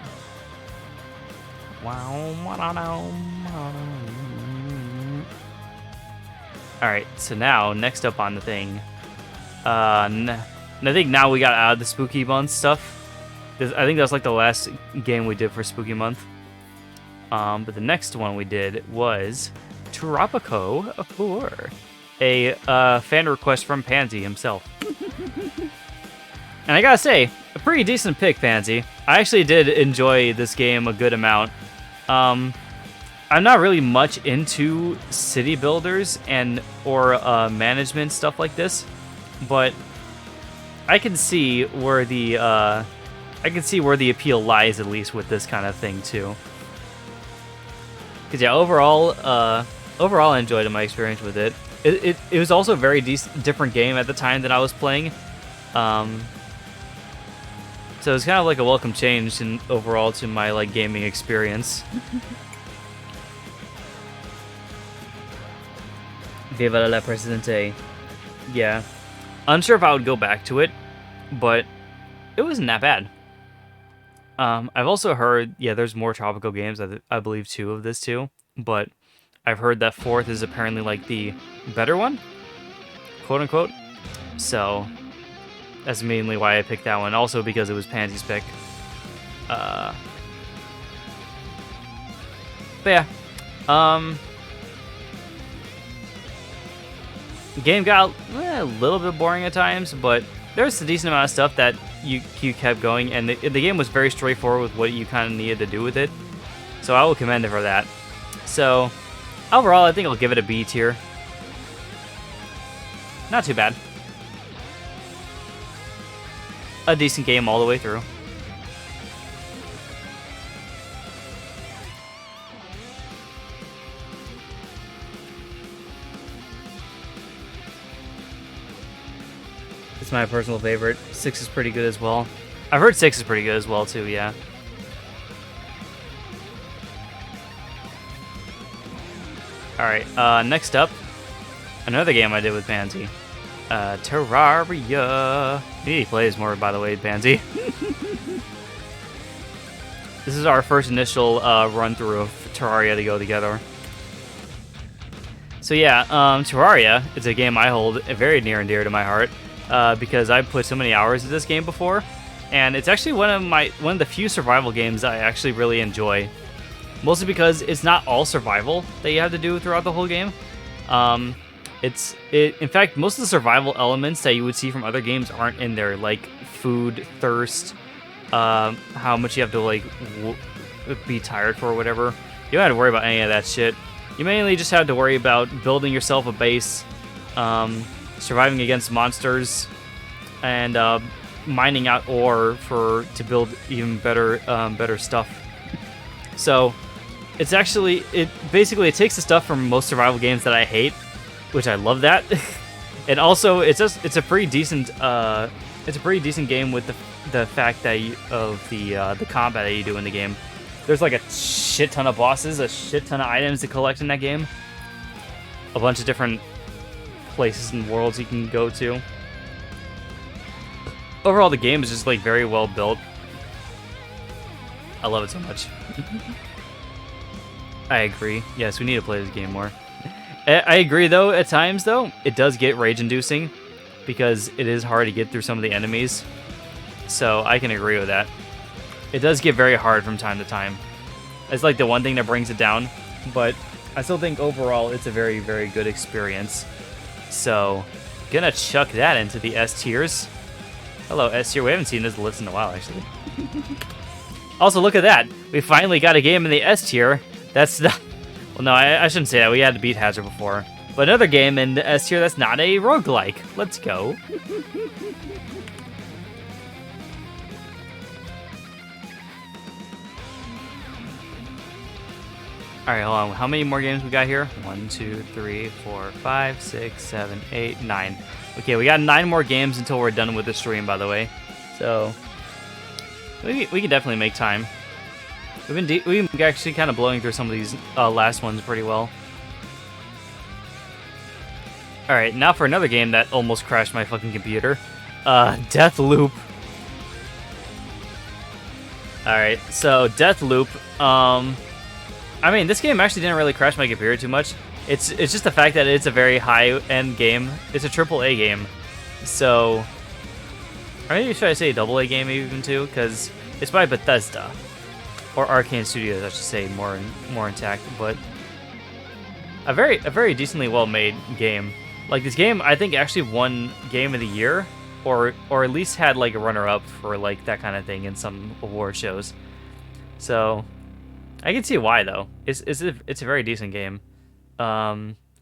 Speaker 1: Alright, so now, next up on the thing. And I think now we got out of the Spooky Month stuff. I think that was like the last game we did for Spooky Month. But the next one we did was Tropico 4. A fan request from Pansy himself. And I gotta say, a pretty decent pick, Pansy. I actually did enjoy this game a good amount. I'm not really much into city builders or management stuff like this, but I can see where the appeal lies, at least with this kind of thing too. Because yeah, overall I enjoyed my experience with it. It was also a very different game at the time that I was playing. So it's kind of like a welcome change overall to my like gaming experience. Viva la Presidente. Yeah. Unsure if I would go back to it, but it wasn't that bad. I've also heard, yeah, there's more Tropico games, I believe 2 of this too, but I've heard that 4th is apparently like the better one, quote unquote. So that's mainly why I picked that one. Also because it was Pansy's pick. But yeah. The game got a little bit boring at times, but there's a decent amount of stuff that you kept going, and the game was very straightforward with what you kind of needed to do with it. So I will commend it for that. So overall, I think I'll give it a B tier. Not too bad. A decent game all the way through. It's my personal favorite. 6 is pretty good as well. I've heard 6 is pretty good as well too, yeah. Alright, next up, another game I did with Pansy. Terraria. You need to play this more, by the way, Pansy. This is our first initial run-through of Terraria to go together. So yeah, Terraria is a game I hold very near and dear to my heart. Because I've put so many hours into this game before, and it's actually one of the few survival games I actually really enjoy. Mostly because it's not all survival that you have to do throughout the whole game. In fact, most of the survival elements that you would see from other games aren't in there, like food, thirst, how much you have to like be tired for or whatever. You don't have to worry about any of that shit. You mainly just have to worry about building yourself a base, surviving against monsters, and mining out ore to build even better stuff. So It's actually it takes the stuff from most survival games that I hate, which I love that, and also it's a pretty decent game with the fact that the combat that you do in the game. There's like a shit ton of bosses, a shit ton of items to collect in that game, a bunch of different places and worlds you can go to. Overall, the game is just like very well built. I love it so much. I agree. Yes, we need to play this game more. I agree, though, at times, though, it does get rage-inducing because it is hard to get through some of the enemies. So I can agree with that. It does get very hard from time to time. It's like the one thing that brings it down, but I still think overall it's a very, very good experience. So, gonna chuck that into the S tiers. Hello, S tier. We haven't seen this list in a while, actually. Also, look at that. We finally got a game in the S tier. That's not... Well, no, I shouldn't say that. We had to beat Hazard before. But another game in the S tier that's not a roguelike. Let's go. Alright, hold on. How many more games we got here? 1, 2, 3, 4, 5, 6, 7, 8, 9. Okay, we got 9 more games until we're done with the stream, by the way. So, we can definitely make time. We've been actually kind of blowing through some of these last ones pretty well. Alright, now for another game that almost crashed my fucking computer. Deathloop. Alright, so Deathloop, I mean, this game actually didn't really crash my computer too much. It's just the fact that it's a very high-end game. It's a AAA game. So, or maybe should I say a AA game even too? Because it's by Bethesda. Or Arcane Studios, I should say, more intact. But a very decently well-made game. Like, this game, I think, actually won Game of the Year. Or at least had, like, a runner-up for, like, that kind of thing in some award shows. So, I can see why, though. It's a very decent game.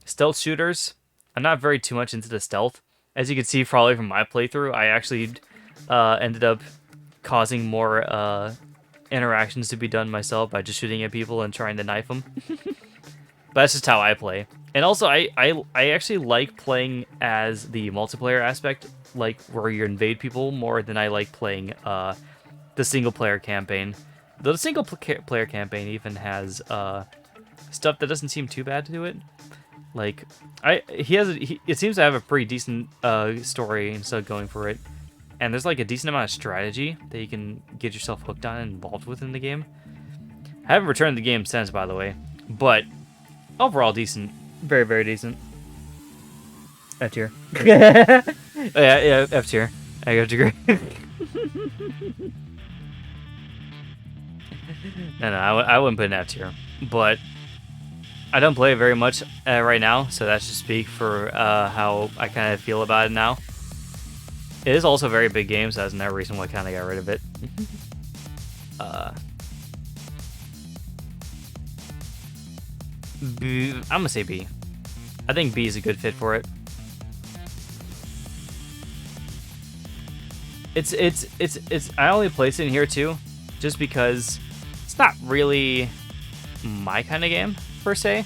Speaker 1: Stealth shooters. I'm not very too much into the stealth. As you can see probably from my playthrough, I actually ended up causing more interactions to be done myself by just shooting at people and trying to knife them. But that's just how I play. And also, I actually like playing as the multiplayer aspect, like where you invade people, more than I like playing the single-player campaign. Though the single-player campaign even has stuff that doesn't seem too bad to do it. Like, it seems to have a pretty decent story and stuff going for it. And there's like a decent amount of strategy that you can get yourself hooked on and involved with in the game. I haven't returned the game since, by the way. But overall decent. Very, very decent. F tier. Yeah, F tier. I have to agree. No, I wouldn't put an F tier. But I don't play it very much right now, so that should speak for how I kind of feel about it now. It is also a very big game, so that's another reason why I kind of got rid of it. B, I'm gonna say B. I think B is a good fit for it. It's I only place it in here too, just because it's not really my kind of game per se,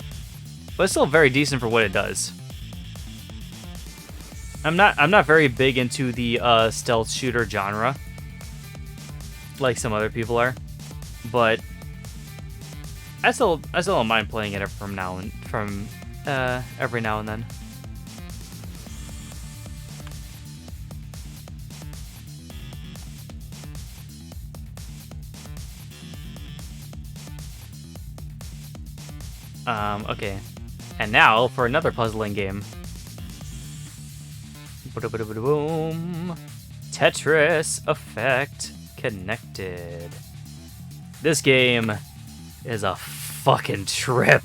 Speaker 1: but it's still very decent for what it does. I'm not very big into the stealth shooter genre, like some other people are, but I still don't mind playing it every now and then. Okay, and now for another puzzling game. Boom. Tetris Effect Connected. This game is a fucking trip.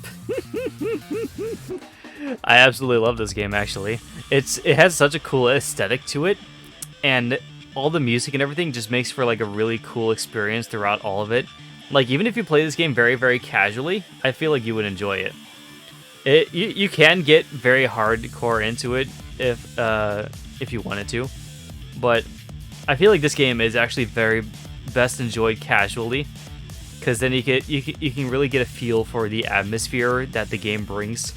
Speaker 1: I absolutely love this game, actually. It has such a cool aesthetic to it, and all the music and everything just makes for like a really cool experience throughout all of it. Like, even if you play this game very, very casually, I feel like you would enjoy it. You can get very hardcore into it if you wanted to, but I feel like this game is actually very best enjoyed casually, because then you can really get a feel for the atmosphere that the game brings.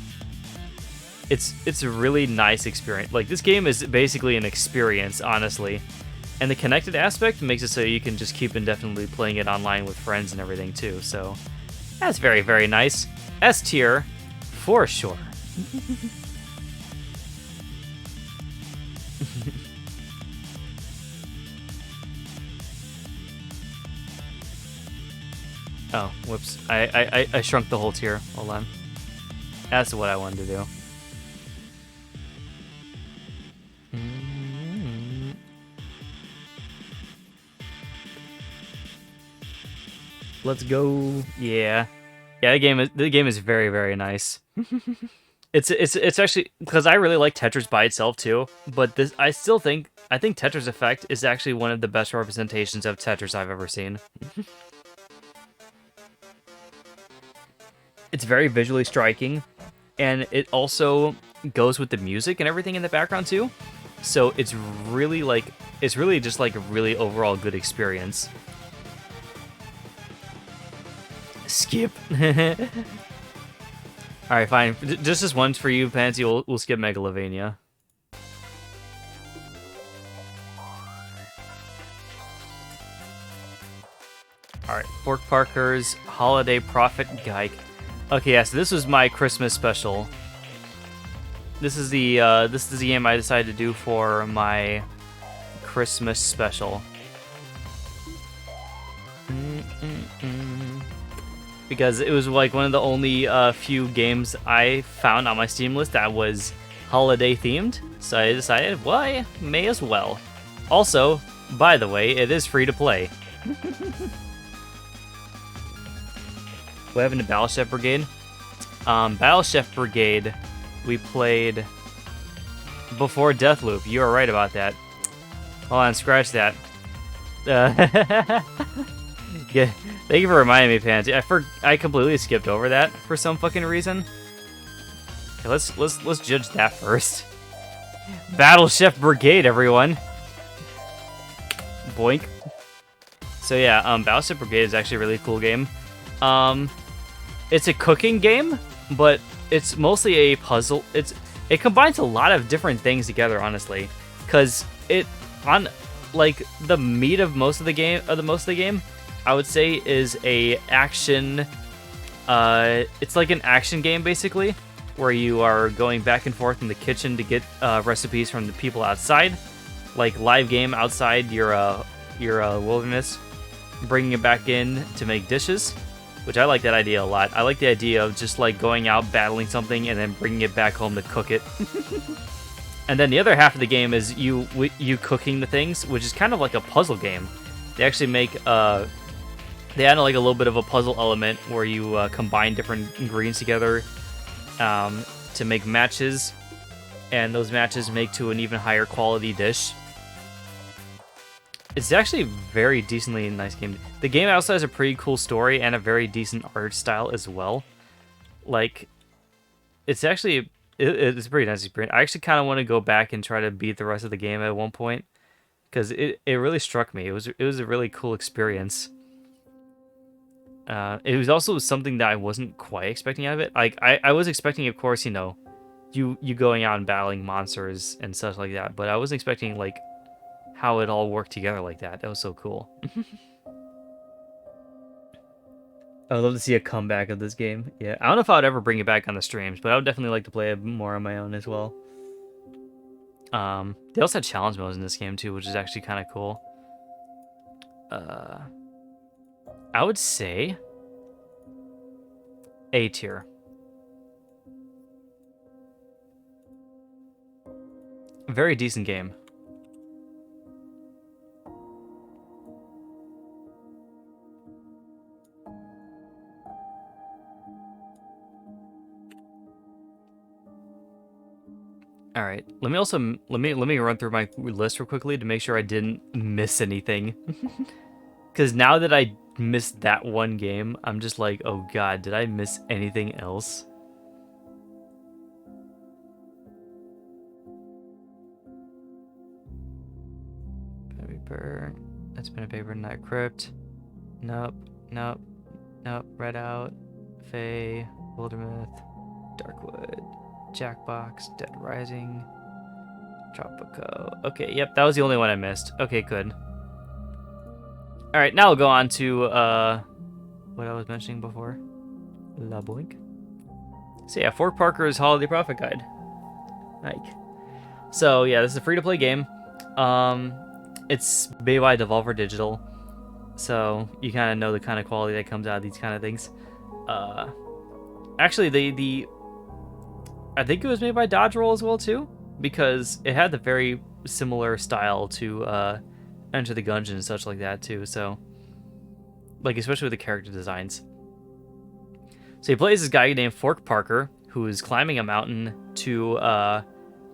Speaker 1: It's a really nice experience. Like, this game is basically an experience, honestly. And the connected aspect makes it so you can just keep indefinitely playing it online with friends and everything too. So that's very, very nice. S tier for sure. Oh, whoops. I shrunk the whole tier. Hold on. That's what I wanted to do. Let's go. Yeah. Yeah, the game is very, very nice. It's actually, because I really like Tetris by itself too, but this I think Tetris Effect is actually one of the best representations of Tetris I've ever seen. It's very visually striking, and it also goes with the music and everything in the background too. So it's really just like a really overall good experience. Skip. Alright, fine. Just this one for you, Pansy. We'll skip Megalovania. Alright, Fork Parker's Holiday Prophet Geik. Okay, yeah, so this was my Christmas special. This is the game I decided to do for my Christmas special. Because it was like one of the only few games I found on my Steam list that was holiday themed, so I decided, well, I may as well. Also, by the way, it is free to play. What happened to Battle Chef Brigade? Battle Chef Brigade, we played before Deathloop. You are right about that. Hold on, scratch that. Yeah, thank you for reminding me, Pansy. I completely skipped over that for some fucking reason. Okay, let's judge that first. Battle Chef Brigade, everyone. Boink. So yeah, Battle Chef Brigade is actually a really cool game. It's a cooking game, but it's mostly a puzzle. It combines a lot of different things together, honestly, because like the meat of most of the game, I would say is a action. It's like an action game basically, where you are going back and forth in the kitchen to get recipes from the people outside, like live game outside your wilderness, bringing it back in to make dishes. Which I like that idea a lot. I like the idea of just like going out, battling something, and then bringing it back home to cook it. And then the other half of the game is you cooking the things, which is kind of like a puzzle game. They actually make they add like a little bit of a puzzle element where you combine different ingredients together to make matches, and those matches make to an even higher quality dish. It's actually a very decently nice game. The game also has a pretty cool story and a very decent art style as well. Like, it's actually it's a pretty nice experience. I actually kind of want to go back and try to beat the rest of the game at one point, because it really struck me. It was a really cool experience. It was also something that I wasn't quite expecting out of it. Like I was expecting, of course, you going out and battling monsters and such like that, but I wasn't expecting like how it all worked together like that. That was so cool. I would love to see a comeback of this game. Yeah, I don't know if I would ever bring it back on the streams, but I would definitely like to play it more on my own as well. They also had challenge modes in this game too, which is actually kind of cool. I would say A tier. Very decent game. All right. Let me run through my list real quickly to make sure I didn't miss anything. Because now that I missed that one game, I'm just like, oh god, did I miss anything else? Paper. That's pen and paper, not crypt. Nope. Nope. Nope, Redout, Fae, Wildermyth, Darkwood, Jackbox, Dead Rising, Tropico. Okay, yep, that was the only one I missed. Okay, good. Alright, now we'll go on to what I was mentioning before. La Boink. So yeah, Fork Parker's Holiday Profit Guide. Like. So yeah, this is a free-to-play game. It's made by Devolver Digital. So you kind of know the kind of quality that comes out of these kind of things. Actually, I think it was made by Dodge Roll as well too, because it had the very similar style to Enter the Gungeon and such like that too. So, like especially with the character designs. So he plays this guy named Fork Parker, who is climbing a mountain to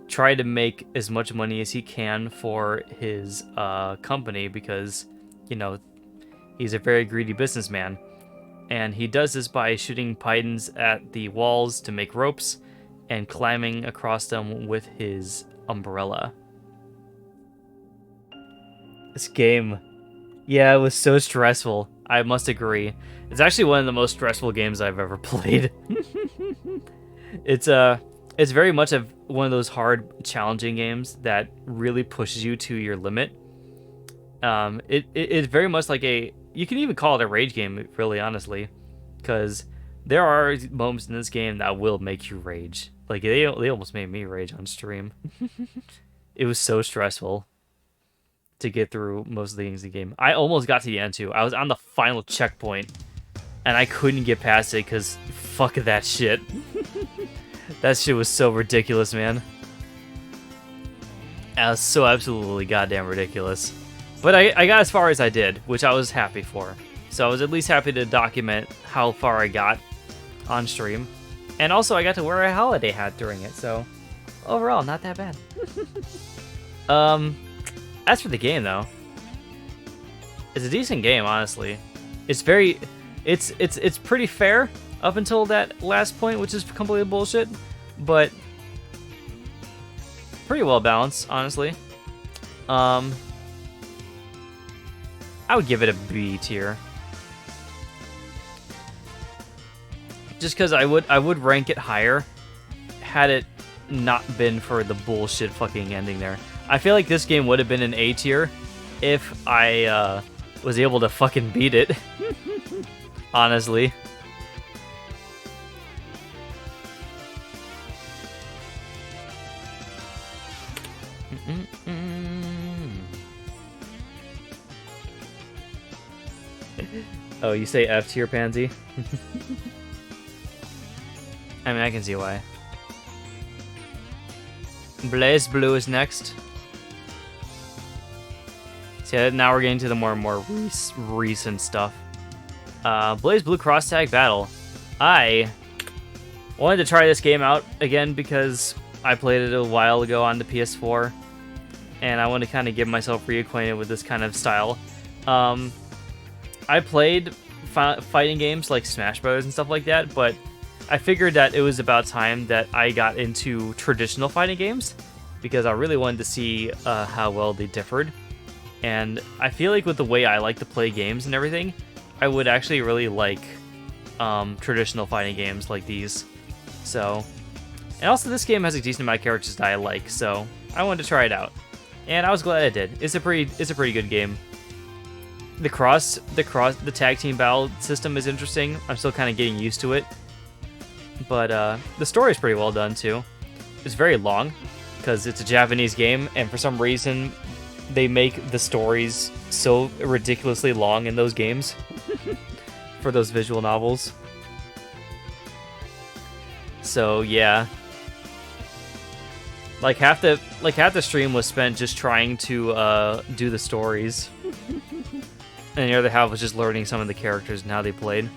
Speaker 1: try to make as much money as he can for his company, because you know he's a very greedy businessman. And he does this by shooting pythons at the walls to make ropes and climbing across them with his umbrella. This game, yeah, it was so stressful. I must agree. It's actually one of the most stressful games I've ever played. It's very much one of those hard, challenging games that really pushes you to your limit. It's very much like you can even call it a rage game, really, honestly, because there are moments in this game that will make you rage. Like they almost made me rage on stream. It was so stressful to get through most of the things in the game. I almost got to the end too. I was on the final checkpoint, and I couldn't get past it because fuck that shit. That shit was so ridiculous, man. That was so absolutely goddamn ridiculous. But I got as far as I did, which I was happy for. So I was at least happy to document how far I got on stream. And also I got to wear a holiday hat during it, so overall, not that bad. As for the game though, it's a decent game, honestly. It's pretty fair up until that last point, which is completely bullshit, but pretty well balanced, honestly. I would give it a B tier. Just because I would rank it higher had it not been for the bullshit fucking ending there. I feel like this game would have been an A tier if I was able to fucking beat it. Honestly. Oh, you say F tier, Pansy? I mean, I can see why. Blaze Blue is next. See, now we're getting to the more recent stuff. Blaze Blue Cross Tag Battle. I wanted to try this game out again because I played it a while ago on the PS4, and I want to kind of get myself reacquainted with this kind of style. I played fighting games like Smash Bros. And stuff like that, but I figured that it was about time that I got into traditional fighting games because I really wanted to see how well they differed. And I feel like with the way I like to play games and everything, I would actually really like traditional fighting games like these. So, and also this game has a decent amount of characters that I like, so I wanted to try it out, and I was glad I did. It's a pretty good game. The tag team battle system is interesting. I'm still kind of getting used to it, but the story is pretty well done too. It's very long because it's a Japanese game, and for some reason they make the stories so ridiculously long in those games for those visual novels. So yeah, like half the stream was spent just trying to do the stories. And the other half was just learning some of the characters and how they played.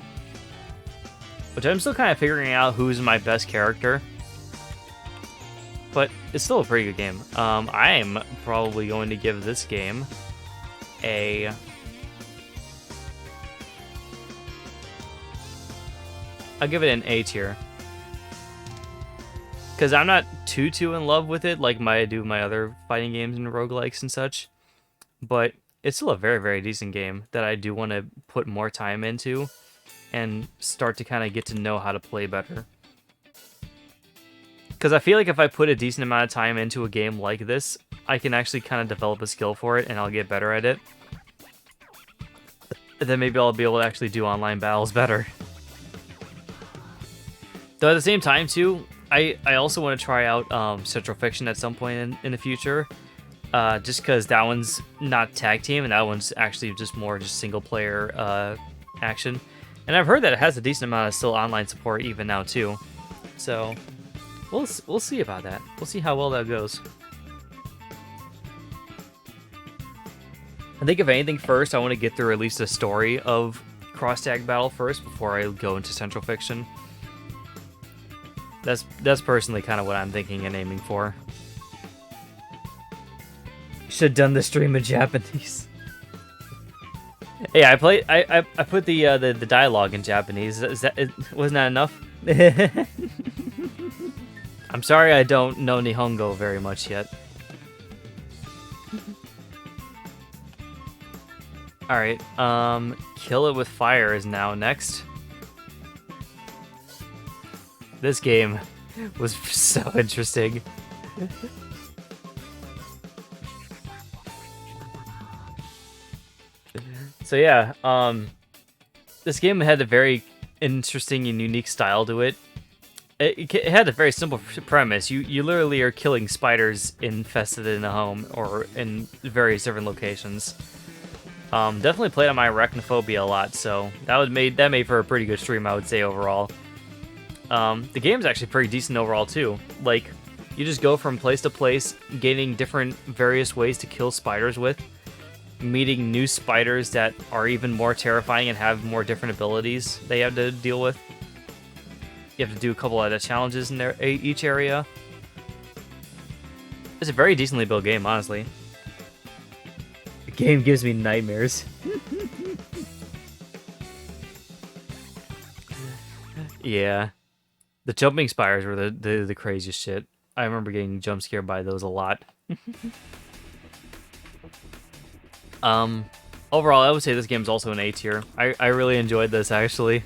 Speaker 1: Which I'm still kind of figuring out who's my best character. But it's still a pretty good game. I'm probably going to give this game a... I'll give it an A tier. Because I'm not too in love with it like I do my other fighting games and roguelikes and such. But it's still a very, very decent game that I do want to put more time into and start to kind of get to know how to play better. Because I feel like if I put a decent amount of time into a game like this, I can actually kind of develop a skill for it, and I'll get better at it. And then maybe I'll be able to actually do online battles better. Though at the same time, too, I also want to try out Central Fiction at some point in the future. Just because that one's not tag team, and that one's actually just more just single player action. And I've heard that it has a decent amount of still online support even now, too. So we'll see about that. We'll see how well that goes. I think if anything first, I want to get through at least a story of Cross Tag Battle first before I go into Central Fiction. That's personally kind of what I'm thinking and aiming for. Should have done the stream in Japanese. Hey, I put the dialogue in Japanese. Wasn't that enough? I'm sorry I don't know Nihongo very much yet. Alright, Kill It With Fire is now next. This game was so interesting. So yeah, this game had a very interesting and unique style to it. It had a very simple premise. You literally are killing spiders infested in a home or in various different locations. Definitely played on my arachnophobia a lot, so that made for a pretty good stream, I would say, overall. The game's actually pretty decent overall too. Like, you just go from place to place, gaining different various ways to kill spiders with, meeting new spiders that are even more terrifying and have more different abilities they have to deal with. You have to do a couple of challenges in each area. It's a very decently built game, honestly. The game gives me nightmares. Yeah. The jumping spiders were the craziest shit. I remember getting jump scared by those a lot. Overall, I would say this game's also an A tier. I really enjoyed this, actually.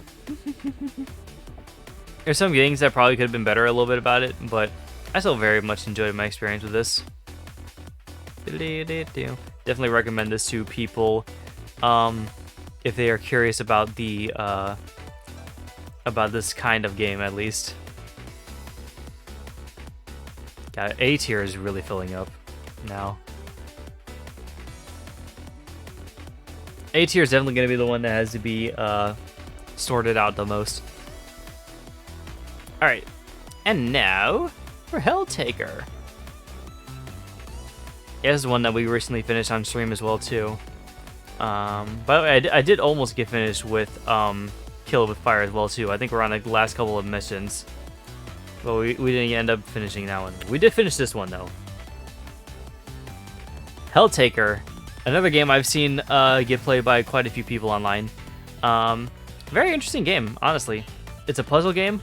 Speaker 1: There's some things that probably could have been better a little bit about it, but I still very much enjoyed my experience with this. Definitely recommend this to people if they are curious about the about this kind of game, at least. God, A tier is really filling up now. A tier is definitely going to be the one that has to be sorted out the most. Alright, and now for Helltaker. Yeah, this is one that we recently finished on stream as well, too. By the way, I did almost get finished with Kill It With Fire as well, too. I think we're on the last couple of missions. But we didn't end up finishing that one. We did finish this one, though. Helltaker. Another game I've seen get played by quite a few people online. Very interesting game, honestly. It's a puzzle game.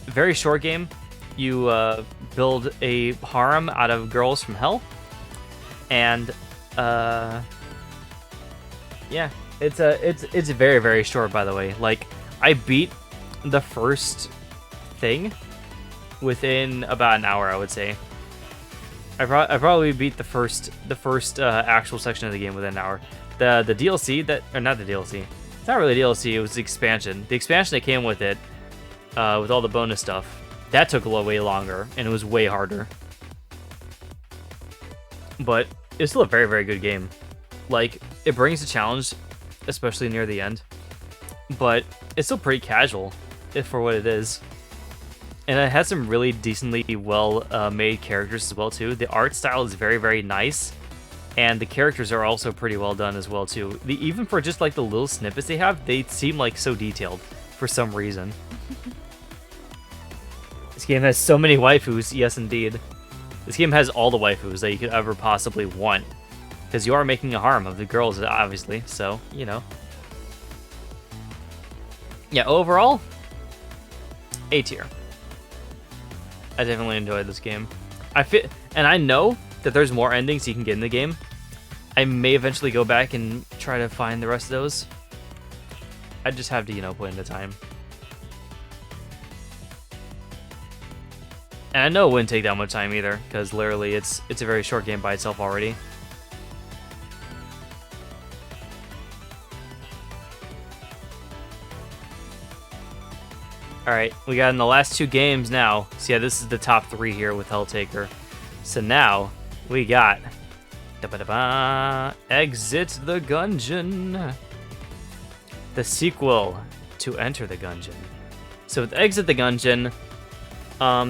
Speaker 1: Very short game. You build a harem out of girls from hell. And yeah, it's very, very short, by the way. Like, I beat the first thing within about an hour, I would say. I probably beat the first actual section of the game within an hour. The DLC or not the DLC. It's not really DLC. It was the expansion. The expansion that came with it, with all the bonus stuff, that took way longer and it was way harder. But it's still a very, very good game. Like, it brings a challenge, especially near the end. But it's still pretty casual, for what it is. And it has some really decently well-made characters as well, too. The art style is very, very nice. And the characters are also pretty well done as well, too. Even for just, like, the little snippets they have, they seem, like, so detailed for some reason. This game has so many waifus, yes, indeed. This game has all the waifus that you could ever possibly want. Because you are making a harem of the girls, obviously, so, you know. Yeah, overall, A tier. I definitely enjoyed this game. And I know that there's more endings you can get in the game. I may eventually go back and try to find the rest of those. I just have to, you know, put in the time. And I know it wouldn't take that much time either, because literally it's a very short game by itself already. Alright, we got in the last 2 games now. So yeah, this is the top 3 here with Helltaker. So now, we got... Exit the Gungeon. The sequel to Enter the Gungeon. So with Exit the Gungeon,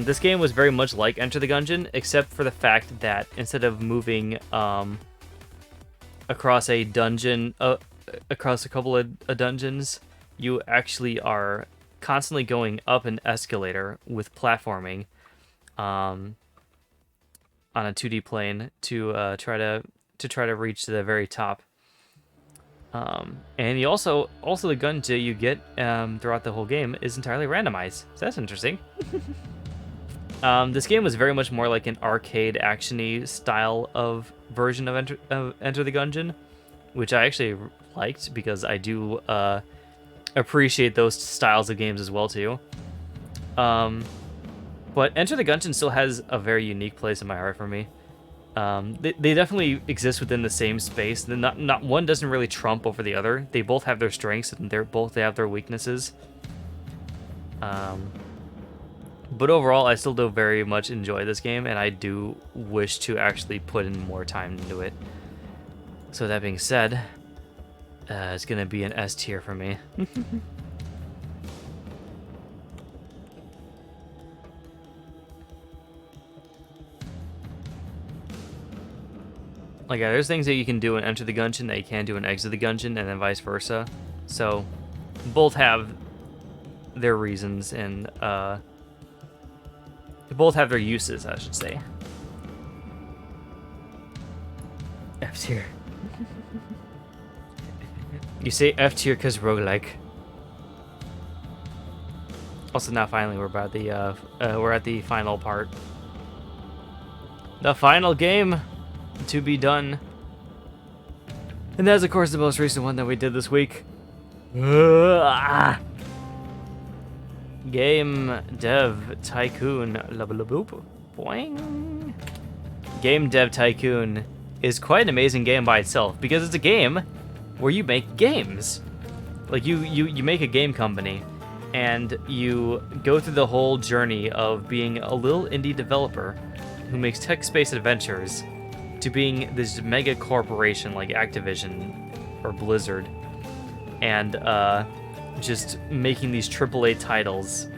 Speaker 1: this game was very much like Enter the Gungeon, except for the fact that instead of moving across a dungeon, across a couple of dungeons, you actually are constantly going up an escalator with platforming on a 2D plane to try to reach the very top. And you also the gun that you get throughout the whole game is entirely randomized. So that's interesting. This game was very much more like an arcade actiony style of version of Enter the Gungeon, which I actually liked because I do appreciate those styles of games as well too. But Enter the Gungeon still has a very unique place in my heart for me. They definitely exist within the same space. Not one doesn't really trump over the other. They both have their strengths and they have their weaknesses. But overall, I still do very much enjoy this game, and I do wish to actually put in more time into it. So that being said, it's gonna be an S tier for me. Like, yeah, there's things that you can do in Enter the Gungeon that you can't do in Exit the Gungeon, and then vice versa. So, both have their reasons, and both have their uses, I should say. F tier. You say F tier because roguelike. Also, now finally we're at the final part. The final game to be done. And that's of course the most recent one that we did this week. Game Dev Tycoon. Boing. Game Dev Tycoon is quite an amazing game by itself because it's a game where you make games. Like you make a game company and you go through the whole journey of being a little indie developer who makes text-based adventures to being this mega corporation like Activision or Blizzard, and just making these AAA titles,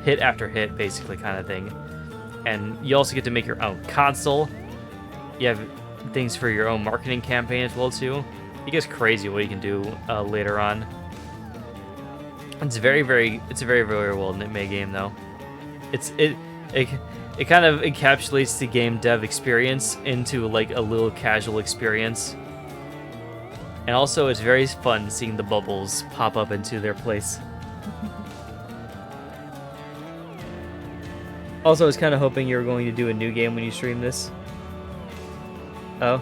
Speaker 1: hit after hit, basically, kind of thing. And you also get to make your own console. You have things for your own marketing campaign as well too. It gets crazy what you can do later on. It's a very well made game though. It kind of encapsulates the game dev experience into like a little casual experience. And also it's very fun seeing the bubbles pop up into their place. Also, I was kind of hoping you were going to do a new game when you stream this. Oh.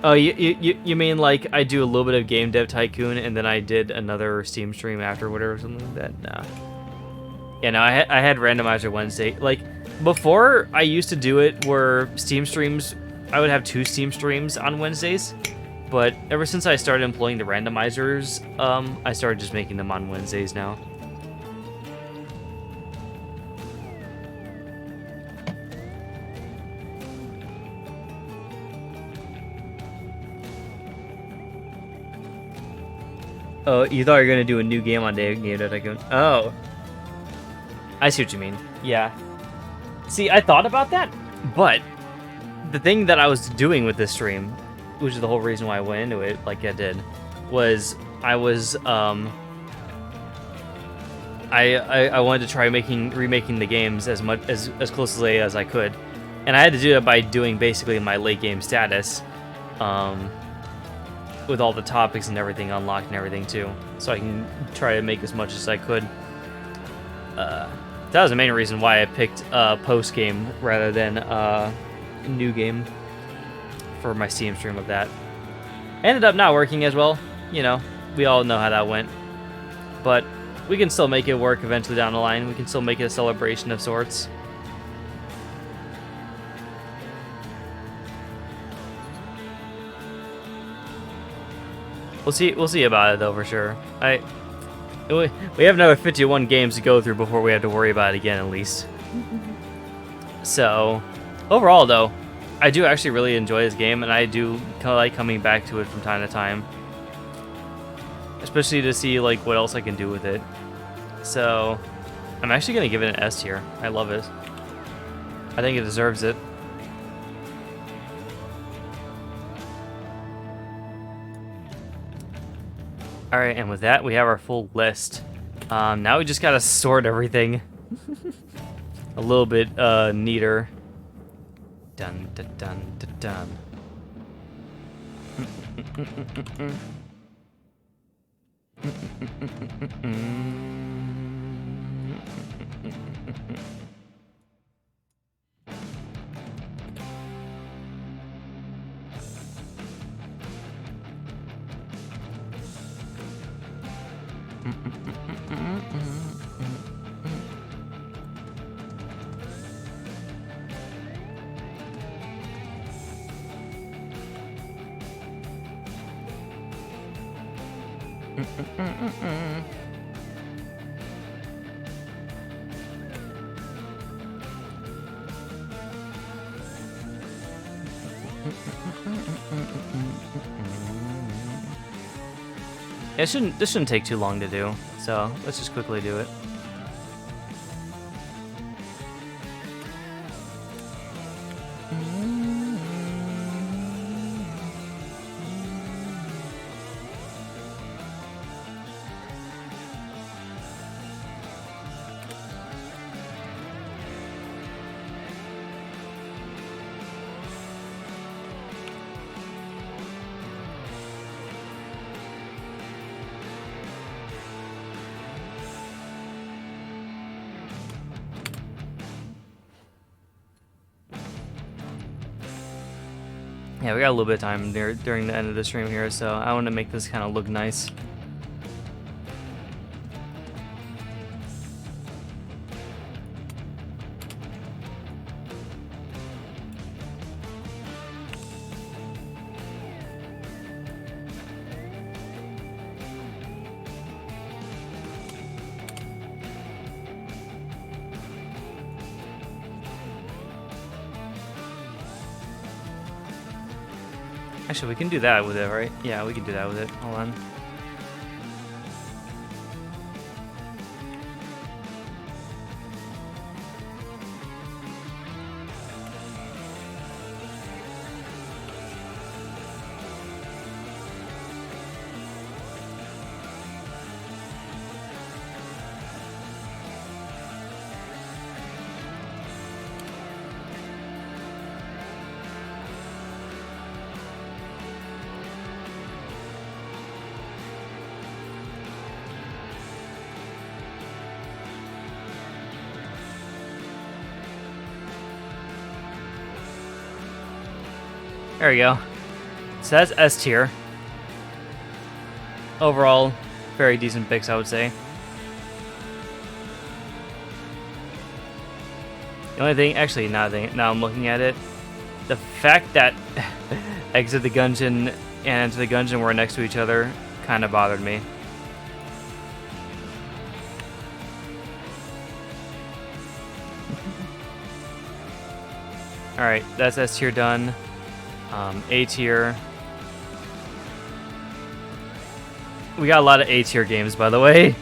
Speaker 1: Oh, you mean like I do a little bit of Game Dev Tycoon and then I did another Steam stream after, whatever, something like that? Nah. Yeah, no, I had Randomizer Wednesday. Like, before I used to do it where Steam streams, I would have 2 Steam streams on Wednesdays. But ever since I started employing the randomizers, I started just making them on Wednesdays now. Oh, you thought you were gonna do a new game on Game Dev Tycoon? Oh, I see what you mean. Yeah. See, I thought about that, but the thing that I was doing with this stream, which is the whole reason why I went into it, like I did, was I was I wanted to try remaking the games as closely as I could, and I had to do it by doing basically my late game status. With all the topics and everything unlocked and everything too, so I can try to make as much as I could. That was the main reason why I picked post game rather than new game. for my Steam stream of that. Ended up not working as well. You know, we all know how that went. But we can still make it work eventually down the line. We can still make it a celebration of sorts. We'll see about it though for sure. We have another 51 games to go through before we have to worry about it again, at least. So, overall though, I do actually really enjoy this game, and I do kind of like coming back to it from time to time. Especially to see like what else I can do with it. So, I'm actually gonna give it an S tier. I love it. I think it deserves it. Alright, and with that, we have our full list. Now we just gotta sort everything a little bit neater. Dun dun dun dun dun. This shouldn't take too long to do, so let's just quickly do it. Yeah, we got a little bit of time during the end of the stream here, so I want to make this kind of look nice. Actually, we can do that with it, right? Yeah, we can do that with it. Hold on. There we go. So that's S tier. Overall, very decent picks, I would say. The only thing, actually, now I'm looking at it, the fact that Exit the Gungeon and Enter the Gungeon were next to each other kind of bothered me. Alright, that's S tier done. A tier. We got a lot of A tier games, by the way.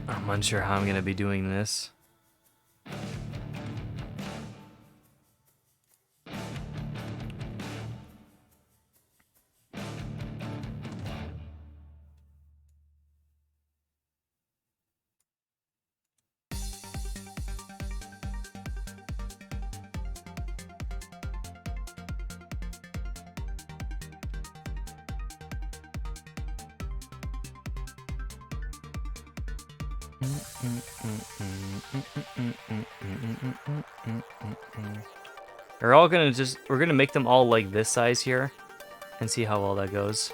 Speaker 1: I'm unsure how I'm going to be doing this. We're gonna make them all like this size here, and see how well that goes.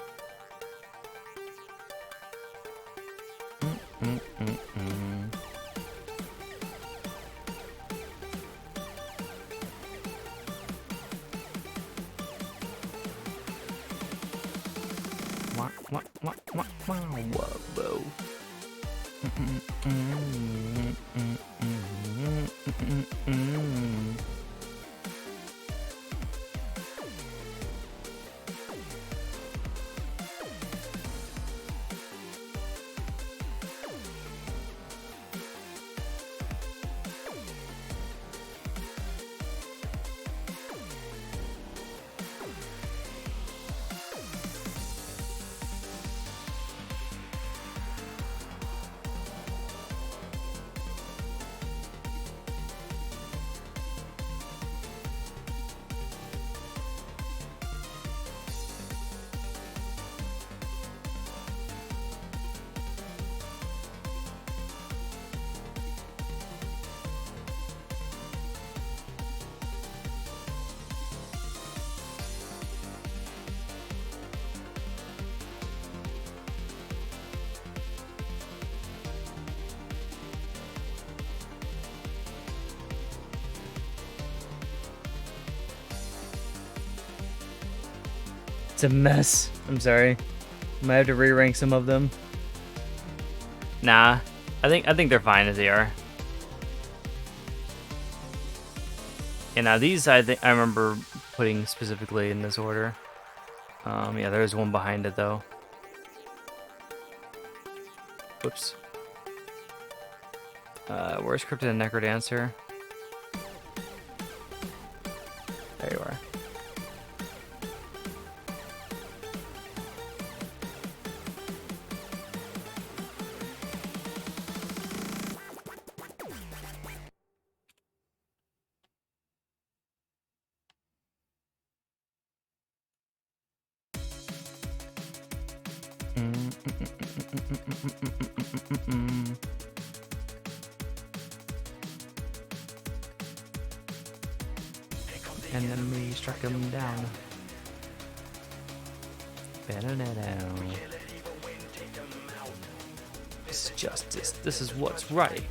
Speaker 1: Whoa. It's a mess. I'm sorry. Might have to re-rank some of them. Nah, I think they're fine as they are. And now these I remember putting specifically in this order. Yeah, there's one behind it though. Whoops. Where's Cryptid and Necrodancer? There you are. Enemy struck him down. It's justice. This is what's right.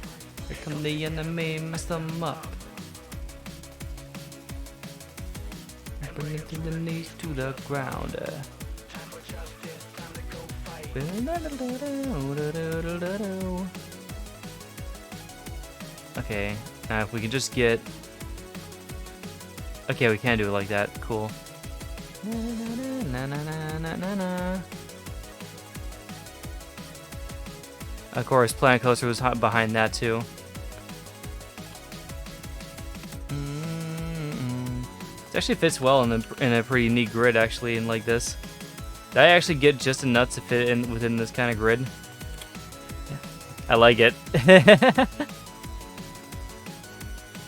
Speaker 1: Here come the enemy, mess them up. Bring it to the knees to the ground. Okay, now if we can just get... Okay, we can do it like that. Cool. Of course, Planet Coaster was behind that too. It actually fits well in a pretty neat grid, actually, in like this. Did I actually get just enough to fit in within this kind of grid? I like it.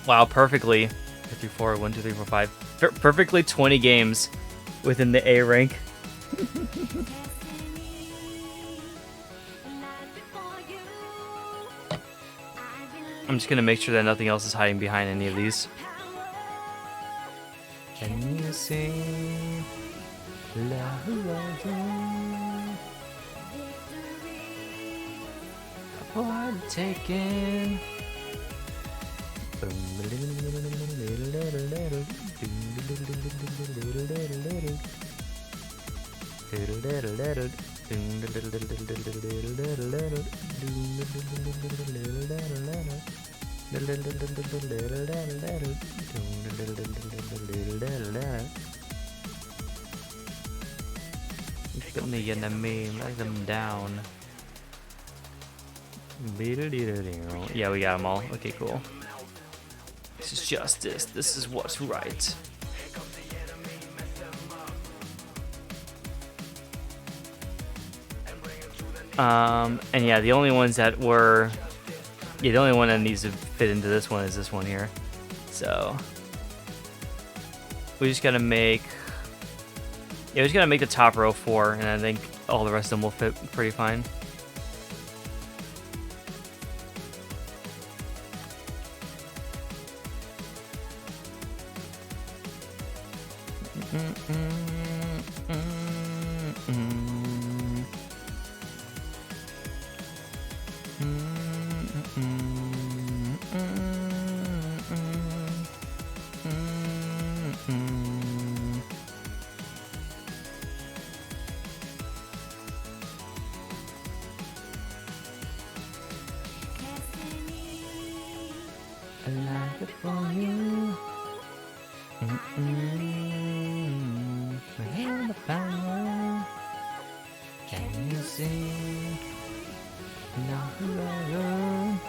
Speaker 1: Wow, perfectly. 3, 4, 1, 2, 3, 4, 5. Perfectly 20 games within the A rank. I'm just gonna make sure that nothing else is hiding behind any of these. Can you sing? Apart taken. Got the enemy, let them down. Yeah, we got them all. Okay, cool. This is justice. This is what's right. And yeah, the only ones that were... Yeah, the only one that needs to fit into this one is this one here. So... We just gotta make... Yeah, we just gotta make the top row 4, and I think all the rest of them will fit pretty fine. I like it for you. We're in the power. Can you see? Not forever.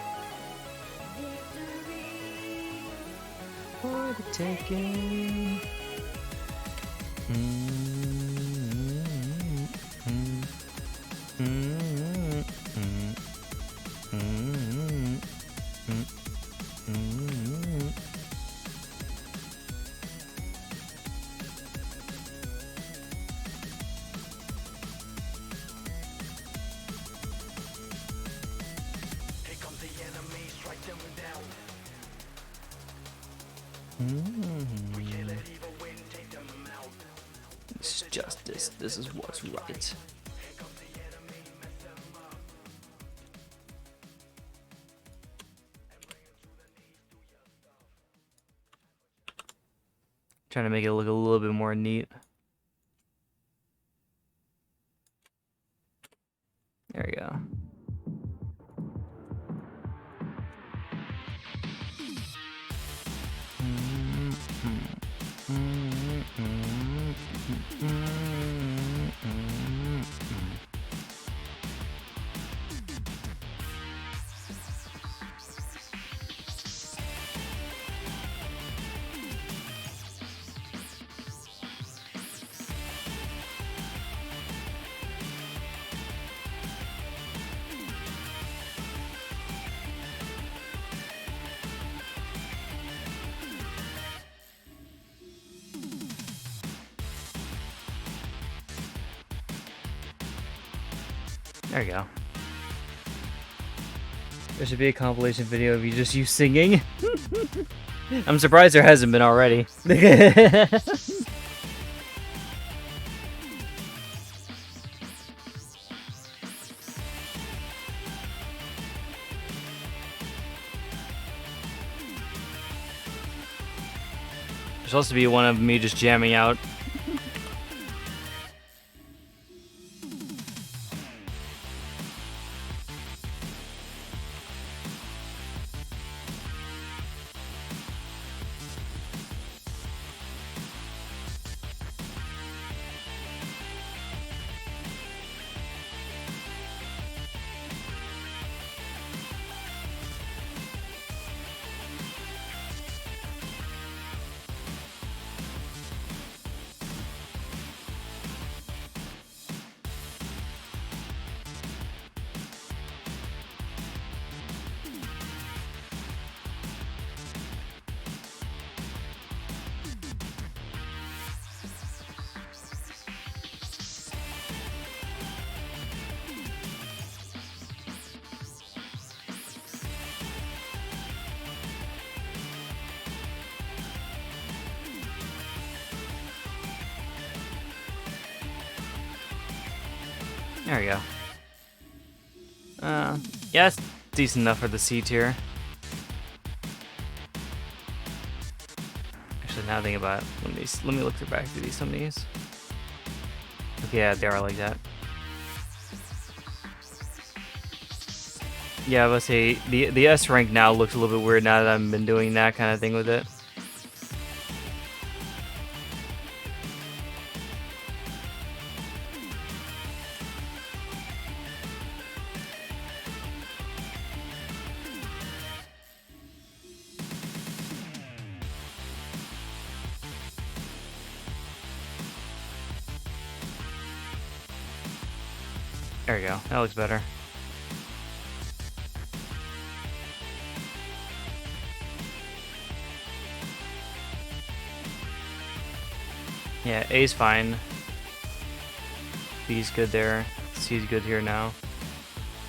Speaker 1: For the taking. This is justice. This is what's right. Trying to make it look a little bit more neat. There we go. There you go. There should be a compilation video of you singing. I'm surprised there hasn't been already. There's supposed to be one of me just jamming out. There we go. Yeah, it's decent enough for the C tier. Actually, now think about it, let me look back through some of these. Okay, yeah, they are like that. Yeah, let's say the S rank now looks a little bit weird now that I've been doing that kind of thing with it. There we go. That looks better. Yeah, A's fine. B's good there. C's good here now.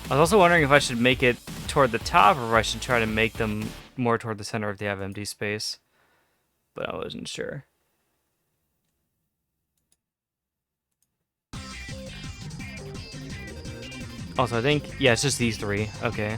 Speaker 1: I was also wondering if I should make it toward the top or if I should try to make them more toward the center if they have empty space. But I wasn't sure. Also, I think, yeah, it's just these three. Okay.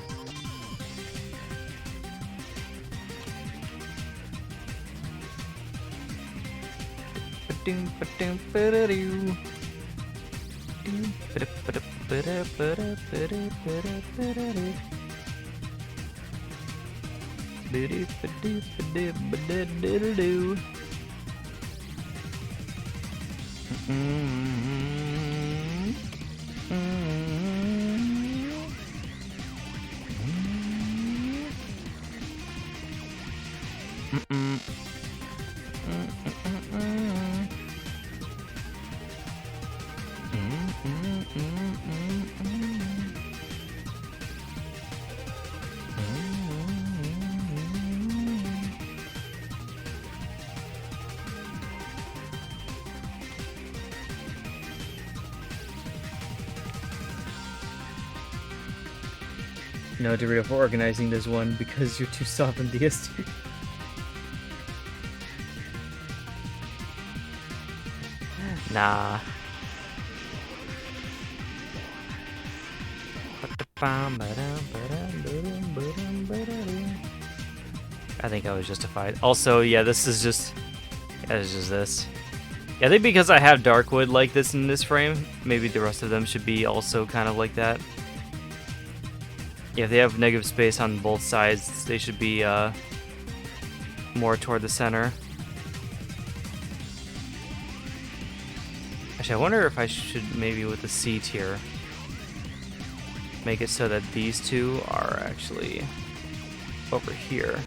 Speaker 1: No, Dorito, for organizing this one because you're too soft on DS2. Nah. I think I was justified. Also, yeah, this is just... Yeah, it's just this. Yeah, I think because I have Darkwood like this in this frame, maybe the rest of them should be also kind of like that. Yeah, if they have negative space on both sides, they should be more toward the center. Actually, I wonder if I should maybe with the C tier make it so that these two are actually over here.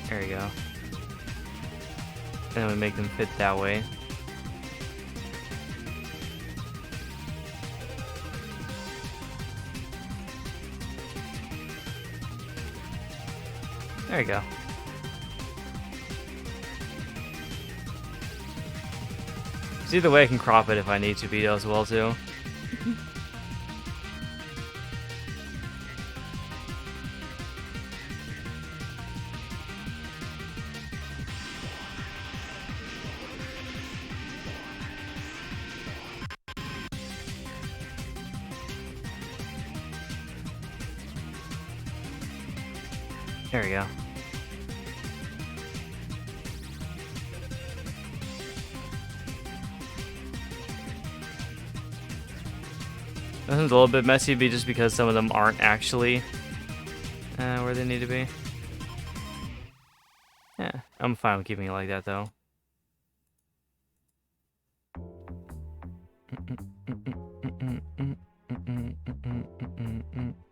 Speaker 1: There you go. And then we make them fit that way. There you go. So either way, I can crop it if I need to be as well too. There we go. This one's a little bit messy, just because some of them aren't actually where they need to be. Yeah, I'm fine with keeping it like that though.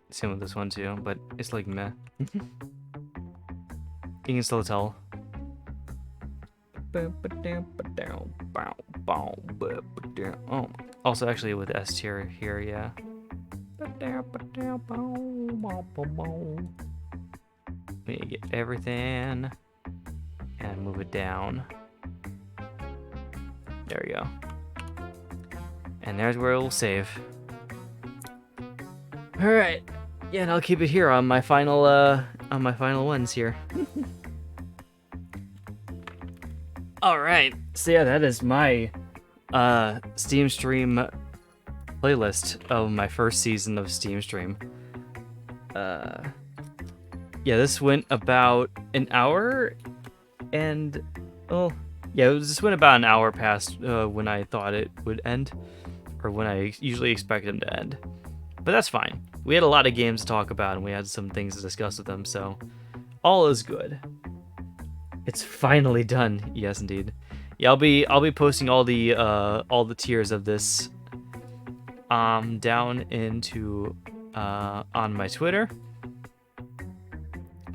Speaker 1: Same with this one too, but it's like meh. You can still tell. Oh, also actually with S tier here, yeah. We need to get everything and move it down. There we go. And there's where it will save. All right. Yeah, and I'll keep it here on my final ones here. All right. So yeah, that is my Steam Stream playlist of my first season of Steam Stream. Yeah, this went about an hour, and this went about an hour past when I thought it would end, or when I usually expect them to end. But that's fine. We had a lot of games to talk about, and we had some things to discuss with them, so all is good. It's finally done. Yes, indeed. Yeah, I'll be posting all the tiers of this down into on my Twitter.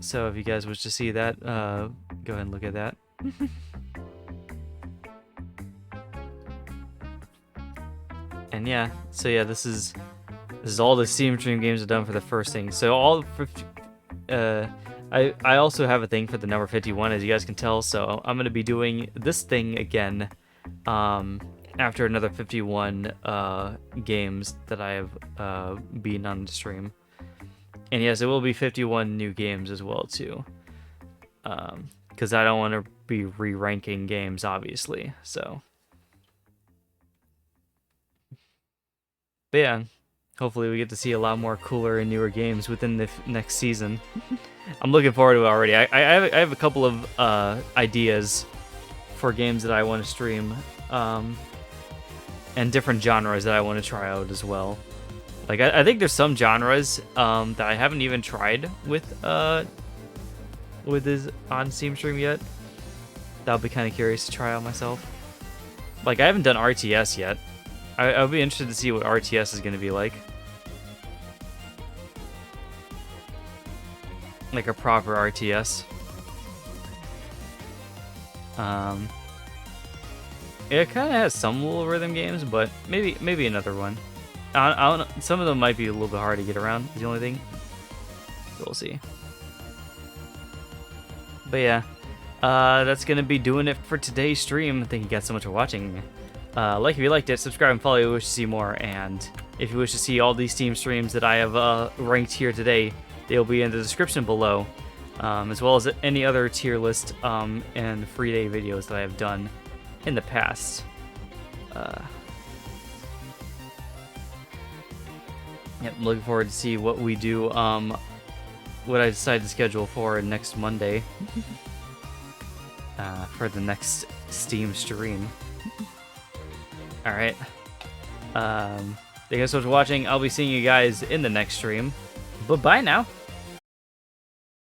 Speaker 1: So if you guys wish to see that, go ahead and look at that. And yeah, so yeah, this is all the Steam Stream games I've done for the first thing. So all I also have a thing for the number 51, as you guys can tell. So I'm gonna be doing this thing again after another 51 games that I have been on the stream. And yes, it will be 51 new games as well too, because I don't want to be re-ranking games, obviously. So But yeah, hopefully we get to see a lot more cooler and newer games within the next season. I'm looking forward to it already. I have a couple of ideas for games that I want to stream, and different genres that I want to try out as well. Like I think there's some genres that I haven't even tried with this on Steam stream yet. That I'll be kind of curious to try out myself. Like I haven't done RTS yet. I'll be interested to see what RTS is going to be like. Like a proper RTS. It kind of has some little rhythm games, but maybe another one. I don't know. Some of them might be a little bit hard to get around, is the only thing. So we'll see. But yeah, that's going to be doing it for today's stream. Thank you guys so much for watching. Like if you liked it, subscribe and follow if you wish to see more. And if you wish to see all these Steam streams that I have ranked here today, they'll be in the description below, as well as any other tier list and free day videos that I have done in the past. Yep, I'm looking forward to see what we do, what I decide to schedule for next Monday for the next Steam stream. Alright. Thank you guys so much for watching. I'll be seeing you guys in the next stream. Bye-bye now.